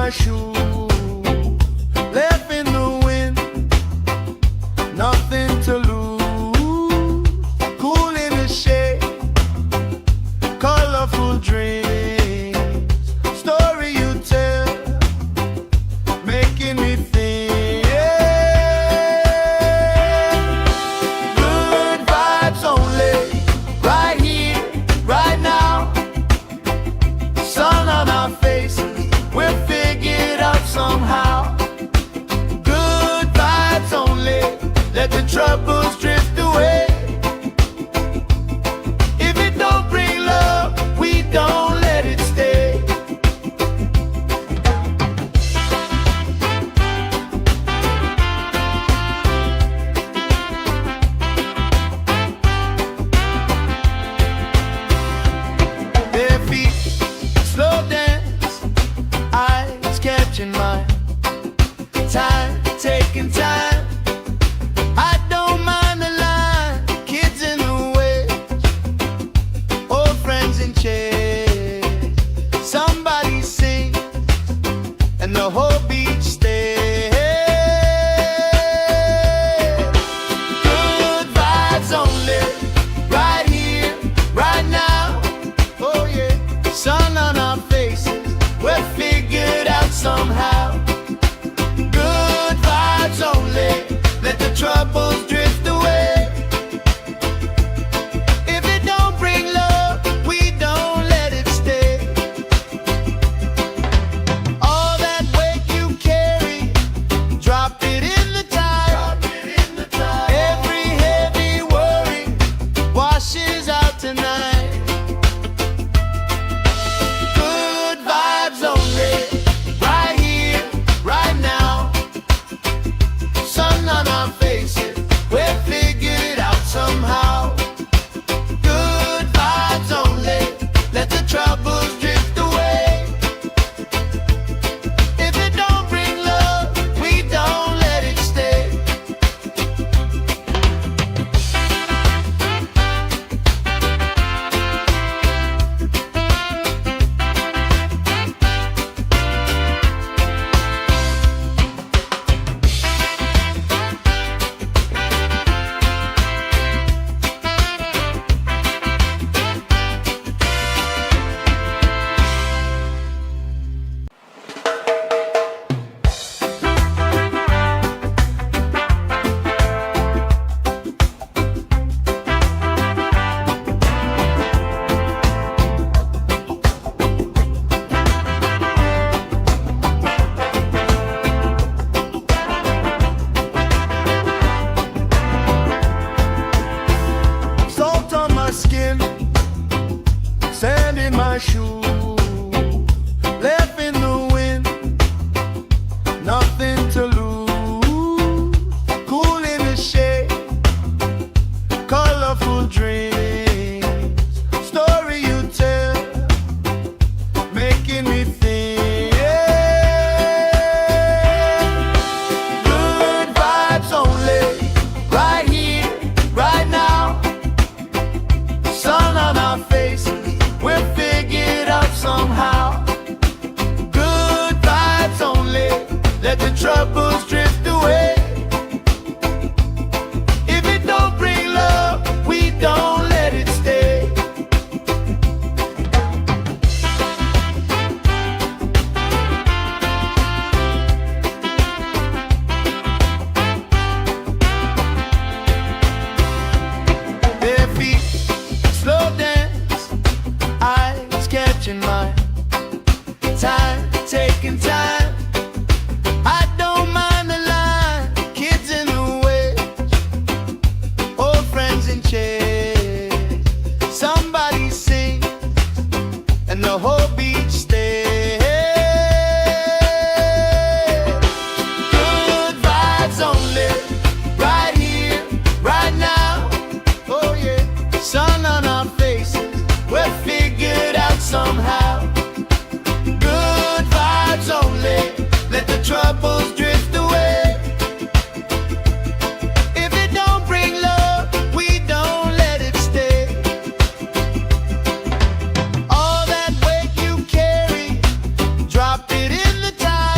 S1: my shoes, left in the wind, nothing to lose. Cool in the shade, colorful dreams, story you tell, making me think. Good vibes only, right here, right now. Sun on our faces, we're figured out somehow. Good vibes only, let the troubles drift away. If it don't bring love, we don't let it stay. Bare feet, slow dance, eyes catching mine. Time, taking time. I don't mind the line, kids in the way, old friends in chairs. Somebody sing, and the whole beach stays. Good vibes only, right here, right now. Oh yeah, sun on our faces, we're figured out somehow. Good vibes only, let the troubles drift away. If it don't bring love, we don't let it stay. All that weight you carry, drop it in the tide. Every heavy worry washes out tonight. Good vibes only, right here, right now. Sun on our faces, we're figured out somehow. Good vibes only, let the troubles drift away. If it don't bring love, we don't let it stay. Salt on my skin, sand in my shoes, left in the wind, nothing to lose. Cool in the shade, colorful dreams, story you tell, making me think. Good vibes only, right here, right now. Sun on our faces, we're figured out somehow. Good vibes only, let the troubles drift away. If it don't bring love, we don't let it stay. Bare feet, slow dance, eyes catching mine. Time, taking time. I don't mind the line, kids in the way, old friends in chairs. Somebody sing, and the whole beach stays. Good vibes only, right here, right now. Oh yeah, sun on our faces, we're figured out somehow. Good vibes only, let the troubles drift away. If it don't bring love, we don't let it stay. All that weight you carry, drop it in the tide.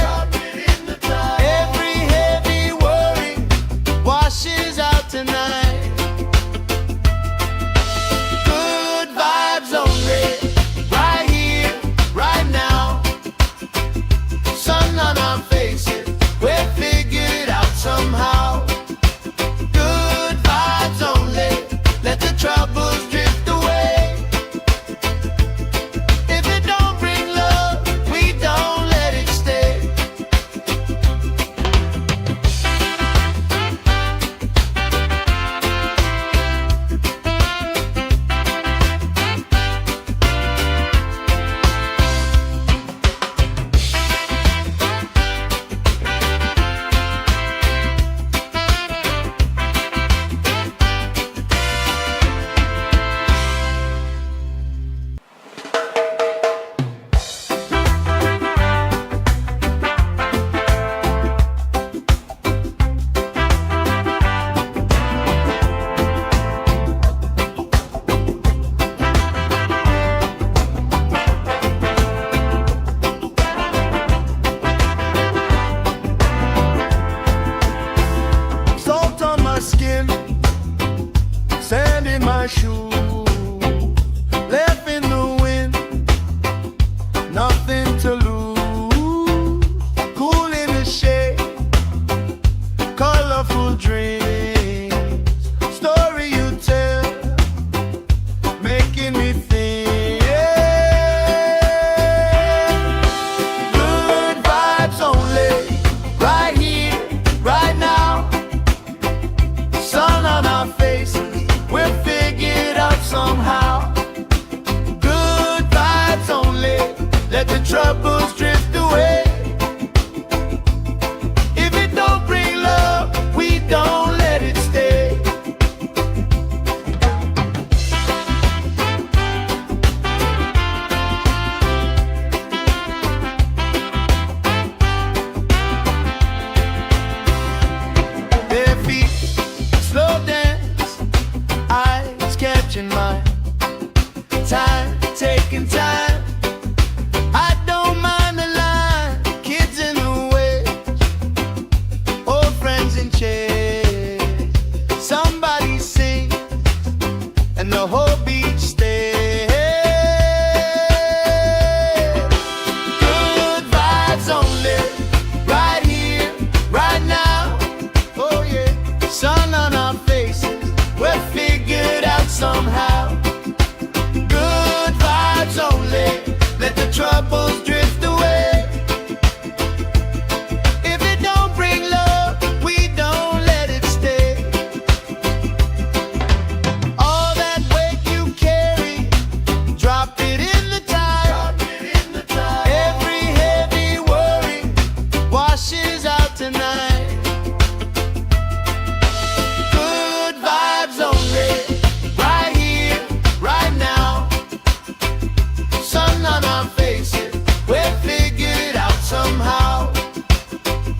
S1: sun on our faces, we'll figure it out somehow.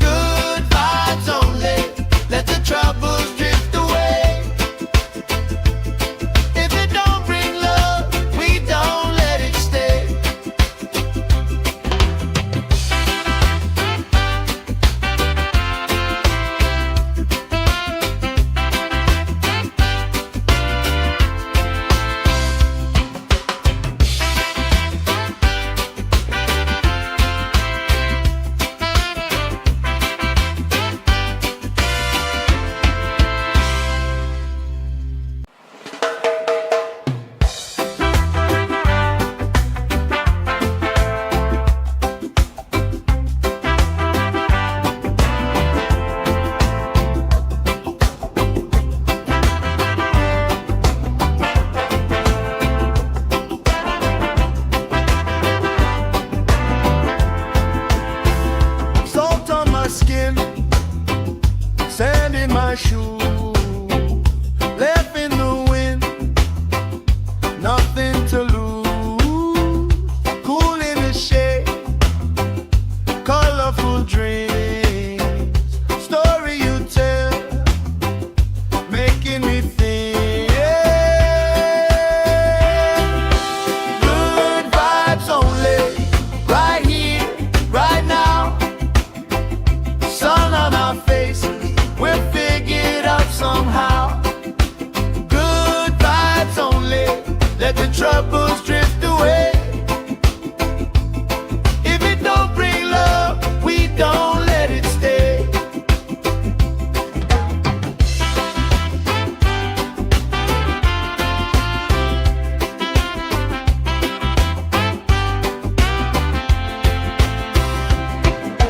S1: Good vibes only, let the troubles drift away. If it don't bring love, we don't let it stay. Salt on my skin, sand in my shoes, left in the wind, nothing to lose. Cool in the shade, colorful dreams, story you tell, making me think. Good vibes only, right here, right now. Sun on our faces, we'll figure it out somehow. Good vibes only, let the troubles drift away. If it don't bring love, we don't let it stay.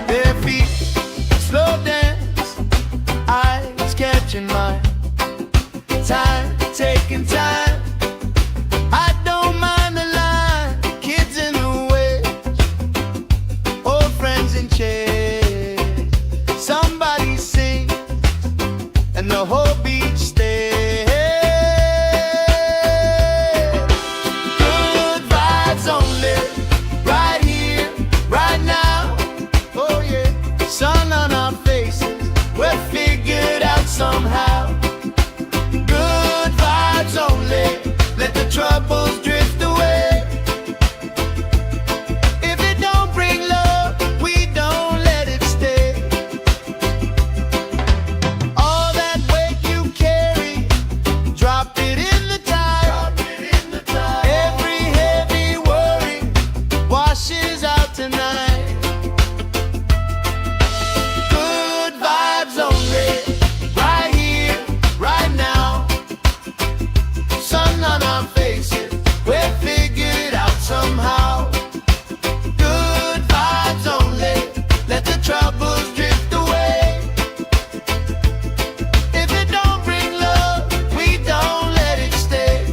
S1: Bare feet, slow dance, eyes catching mine. Time, taking time. I don't mind the line. Kids in the way, old friends in chairs. Somebody sing, and the whole beach stays. Good vibes only, right here, right now. Oh yeah, sun on our faces, we'll figure it out somehow. Good vibes only, let the troubles drift away. If it don't bring love, we don't let it stay. All that weight you carry, drop it in the tide. Every heavy worry washes out tonight. Good vibes only, right here, right now. Sun on our faces, we'll figure it out somehow. Good vibes only, let the troubles drift away. If it don't bring love, we don't let it stay.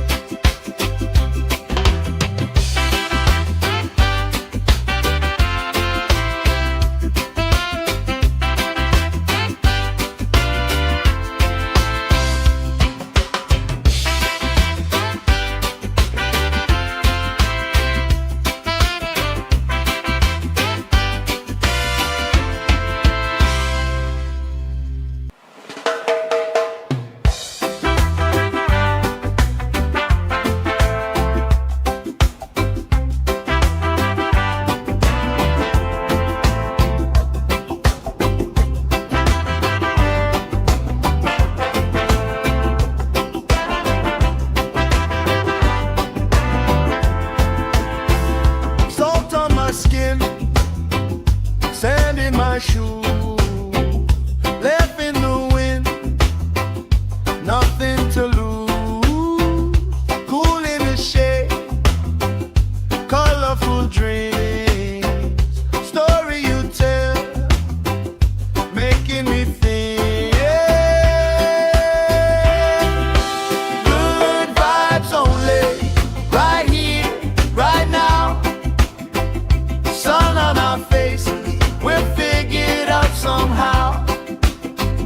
S1: Salt on my skin, sand in my shoes, left in the wind, nothing to lose. Cool in the shade, colorful dreams, story you tell, making me think. Good vibes only, right here, right now. Sun on our faces, we'll figure it out somehow.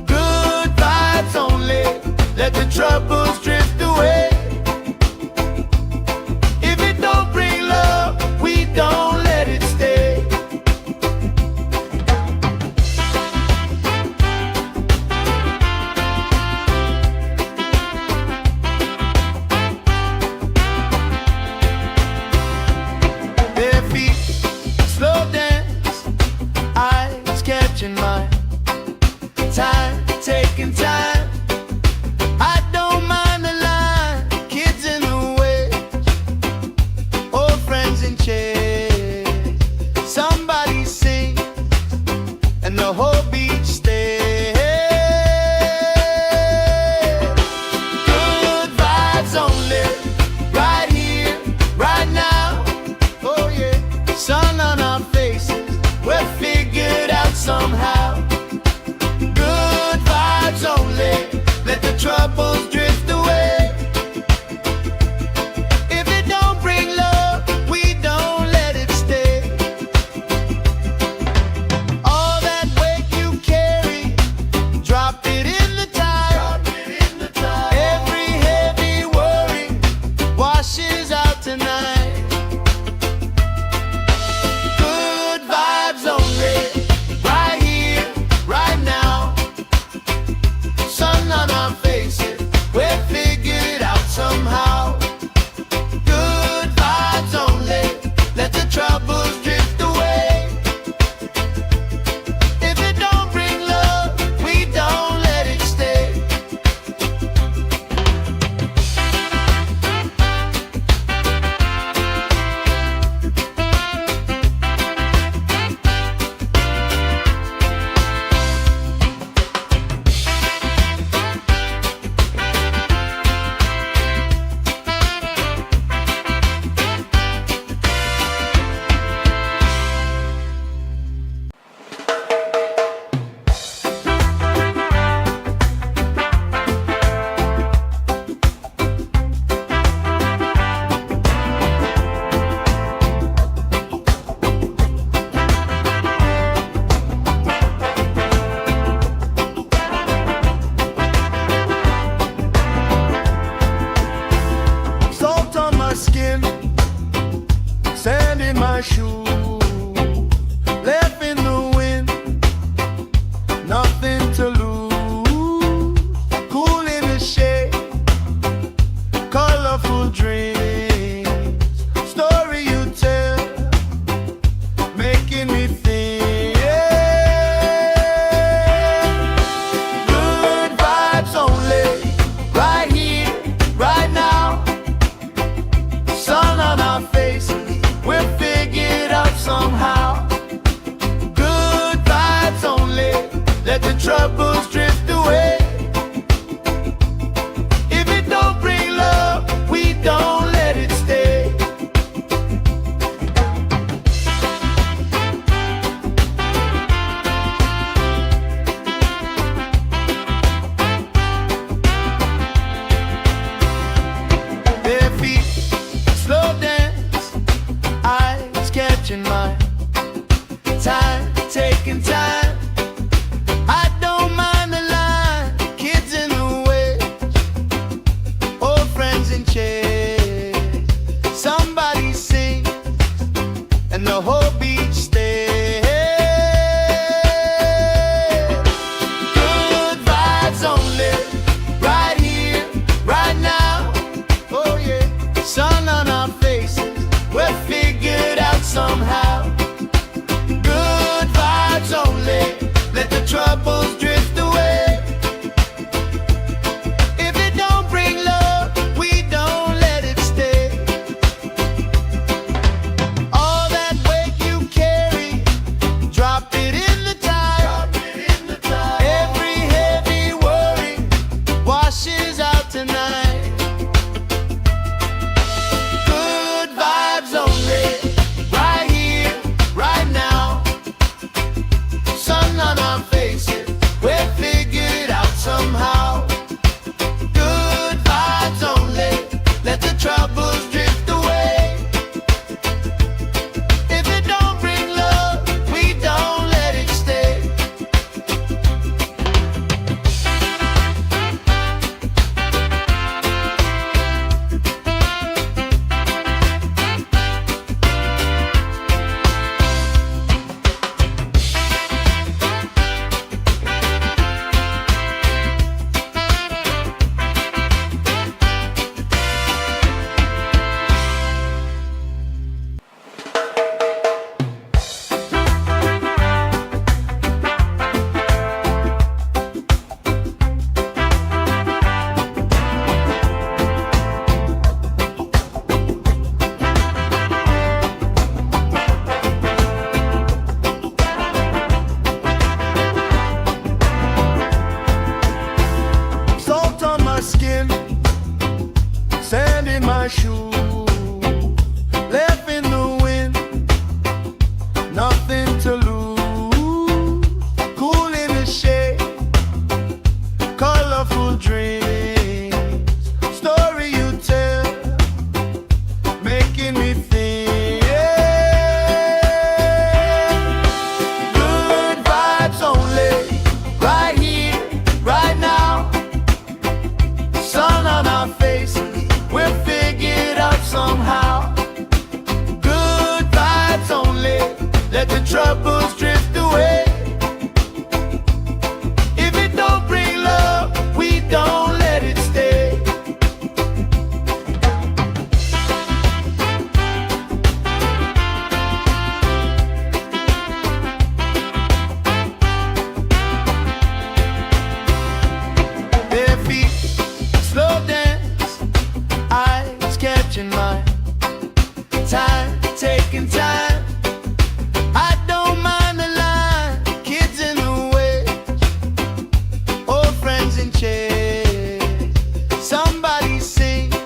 S1: Good vibes only, let the troubles drift away. If it don't bring love, shoe, left in the wind, nothing to lose. Cool in the shade, colorful dreams, story you tell, making me think. Good vibes only, right here, right now. Sun on our faces, we're figured out somehow. Good vibes only, let the troubles drift away. If it don't bring love, we don't let it stay. Bare feet, slow dance, eyes catching mine. Time, taking time. I don't mind the line. Kids in the way, old friends in chairs. Somebody sings, and the whole beach stays. Good vibes only, right here, right now. Oh yeah, sun on our faces, we're figured out somehow. Good vibes only, let the troubles drift away. If it don't bring love, we don't let it stay. All that weight you carry, drop it in the tide. Every heavy worry washes out tonight. Good vibes only, right here, right now. Sun on our faces, we're figured out somehow. Good vibes only, let the troubles drift away. If it don't bring love, we don't let it stay. Salt on my skin, sand in my shoe, left in the wind, nothing to lose. Cool in the shade, colorful dreams, story you tell, making me think. Good vibes only, right here, right now. Sun on our faces, we're figured out somehow. Good vibes only, let the troubles drift away. If it don't bring love, we don't let it stay. Bare feet, slow dance, eyes catching mine. Time, taking time. I don't mind the line. Kids in the way, old friends in chairs. Somebody sings,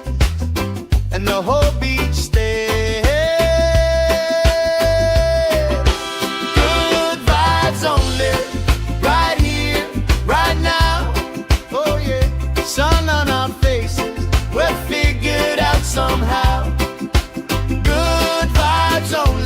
S1: and the whole beach stays. Good vibes only, right here, right now. Oh yeah, sun on our faces, we're figured out somehow. Good vibes only.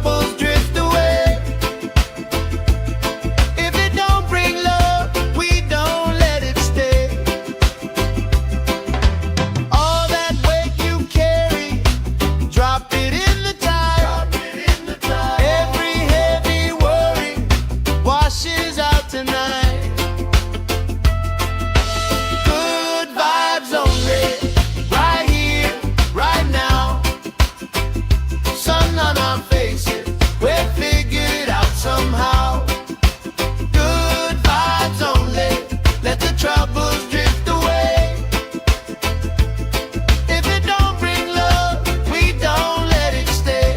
S1: troubles drift away. If it don't bring love, we don't let it stay. All that weight you carry, drop it in the tide. Every heavy worry washes out tonight. Good vibes only, right here, right now. Sun on our faces, we'll figure it out somehow. Good vibes only, let the troubles drift away. If it don't bring love, we don't let it stay.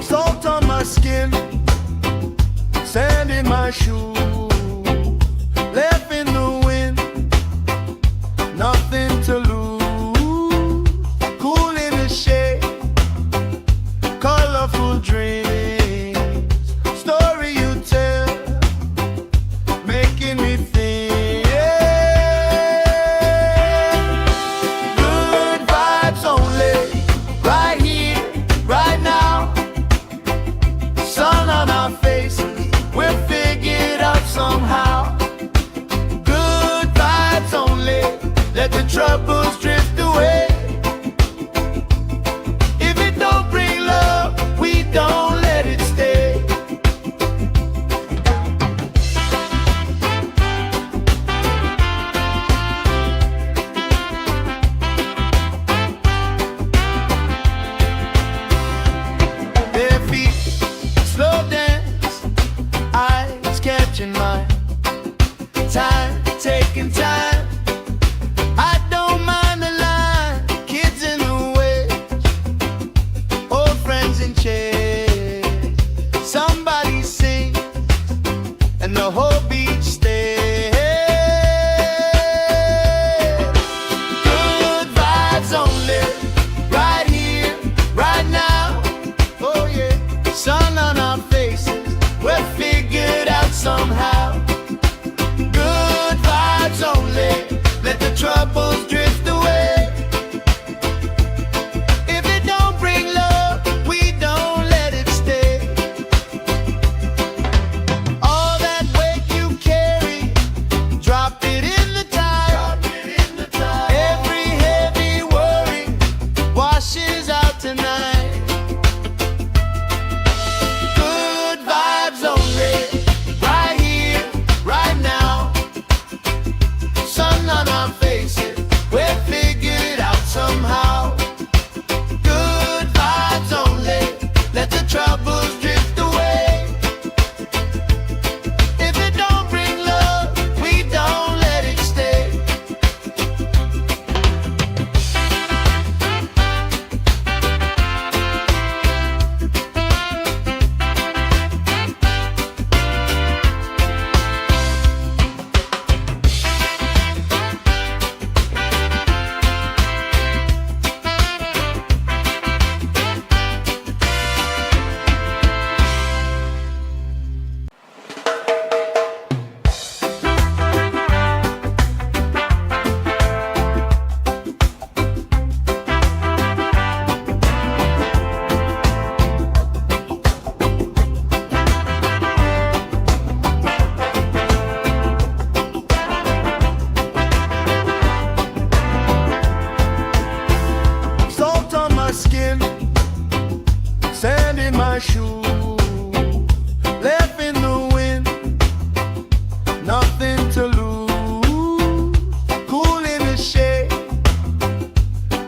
S1: Salt on my skin, sand in my shoes, left in the wind, nothing to lose. Cool in the shade, colorful dreams, story you tell, making me think. Good vibes only, right here, right now. Sun on our faces, we'll figure it out somehow. Good vibes only, let the troubles drift away. If it don't bring love, we don't let it stay. Bare feet, slow dance, eyes catching mine. Time, taking time. I don't mind the line, kids in the way, old friends in chairs. Somebody sings, and the whole beach stays. Good vibes only, right here, right now. Oh yeah, sun on our faces, we'll figure it out somehow. Good vibes only, let the troubles drift away. If it don't bring love, we don't let it stay. All that weight you carry, drop it in the tide. Every heavy worry washes out tonight. Good vibes only, right here, right now. Sun on our faces, we'll figure it out somehow. Good vibes only, let the troubles drift away. If it don't bring love, we don't let it stay.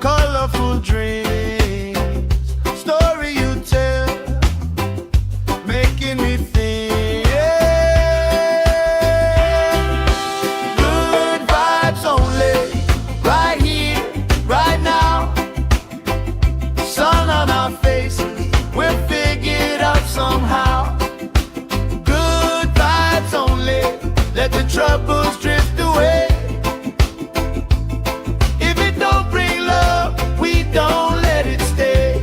S1: colorful dreams. troubles drift away. If it don't bring love, we don't let it stay.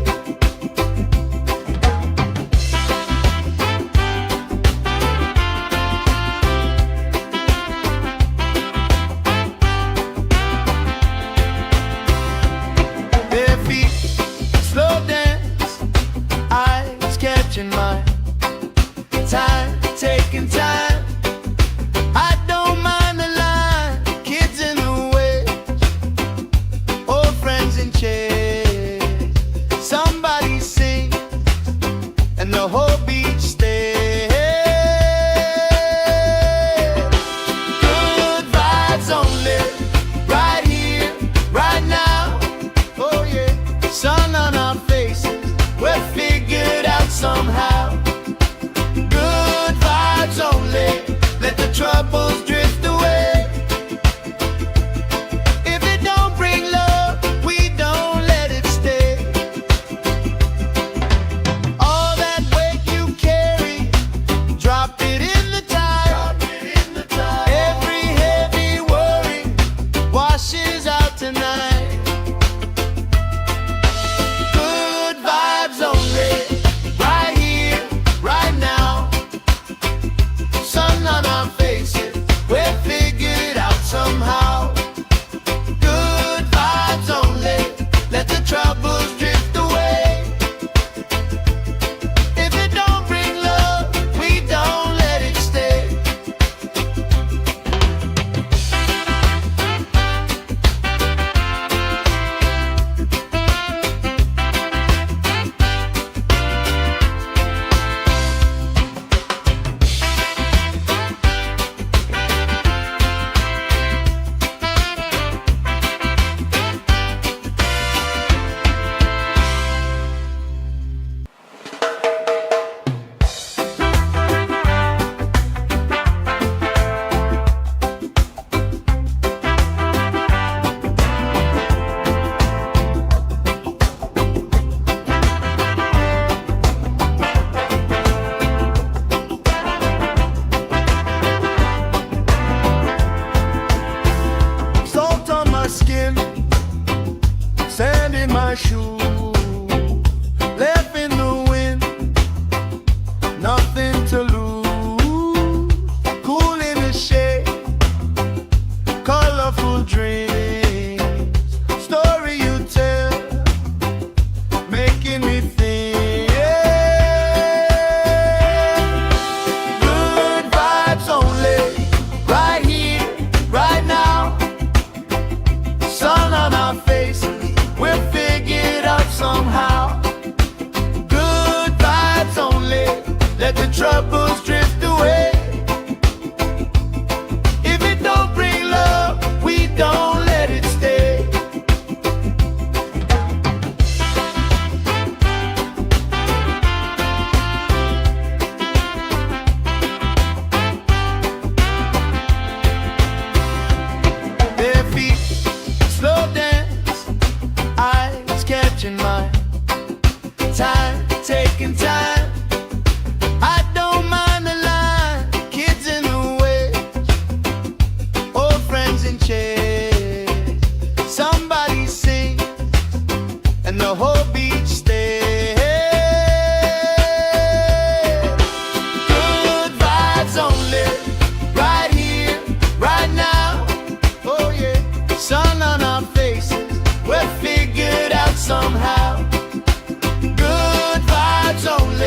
S1: Their feet slow dance, eyes catching mine. Time, taking time. I don't mind the line. Kids in the way, old friends in chairs. Somebody sings and the whole beach stays. Good vibes only, right here, right now. Oh yeah, sun on our faces, we're figured out somehow. Good vibes only, let the troubles drift away. If it don't bring love, we don't let it stay. All that weight you carry, drop it in the tide. Every heavy worry washes out tonight. Good vibes only, right here, right now. Sun on our faces, we're figured out somehow. Good vibes only, let the troubles drift away. If it don't bring love, we don't let it stay. Salt on my skin, sand in my shoes, left in the wind, nothing to lose. Cool in the shade, colorful dreams, story you tell, making me think. Good vibes only, right here, right now. Sun on our faces, we're figured out somehow. Good vibes only, let the troubles drift away. If it don't bring love, we don't let it stay. Their feet slow dance, eyes catching mine. Time, taking time. I don't mind the line. Kids in the way, old friends in chairs. Somebody sings and the whole beach stays. Good vibes only, right here, right now. Oh yeah, sun on our faces, we're figured out somehow. Good vibes only.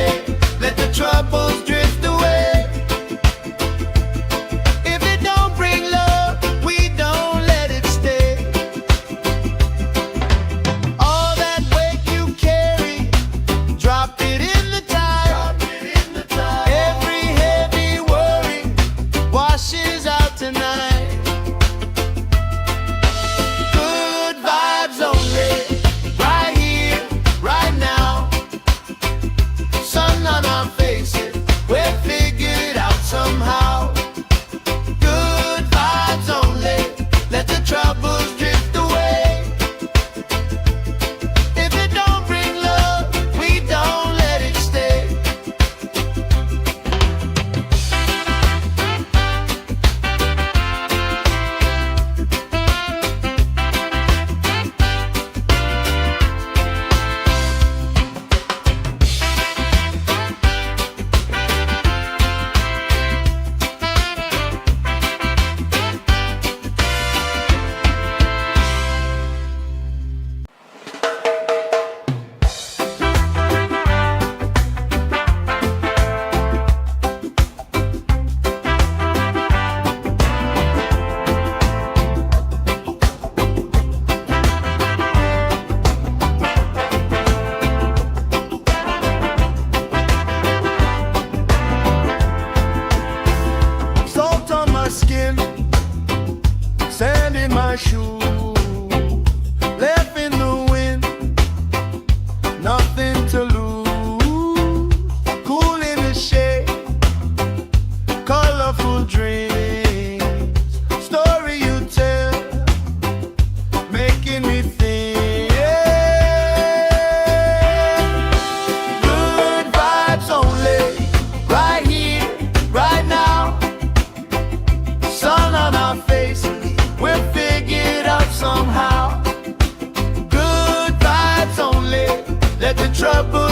S1: boogie.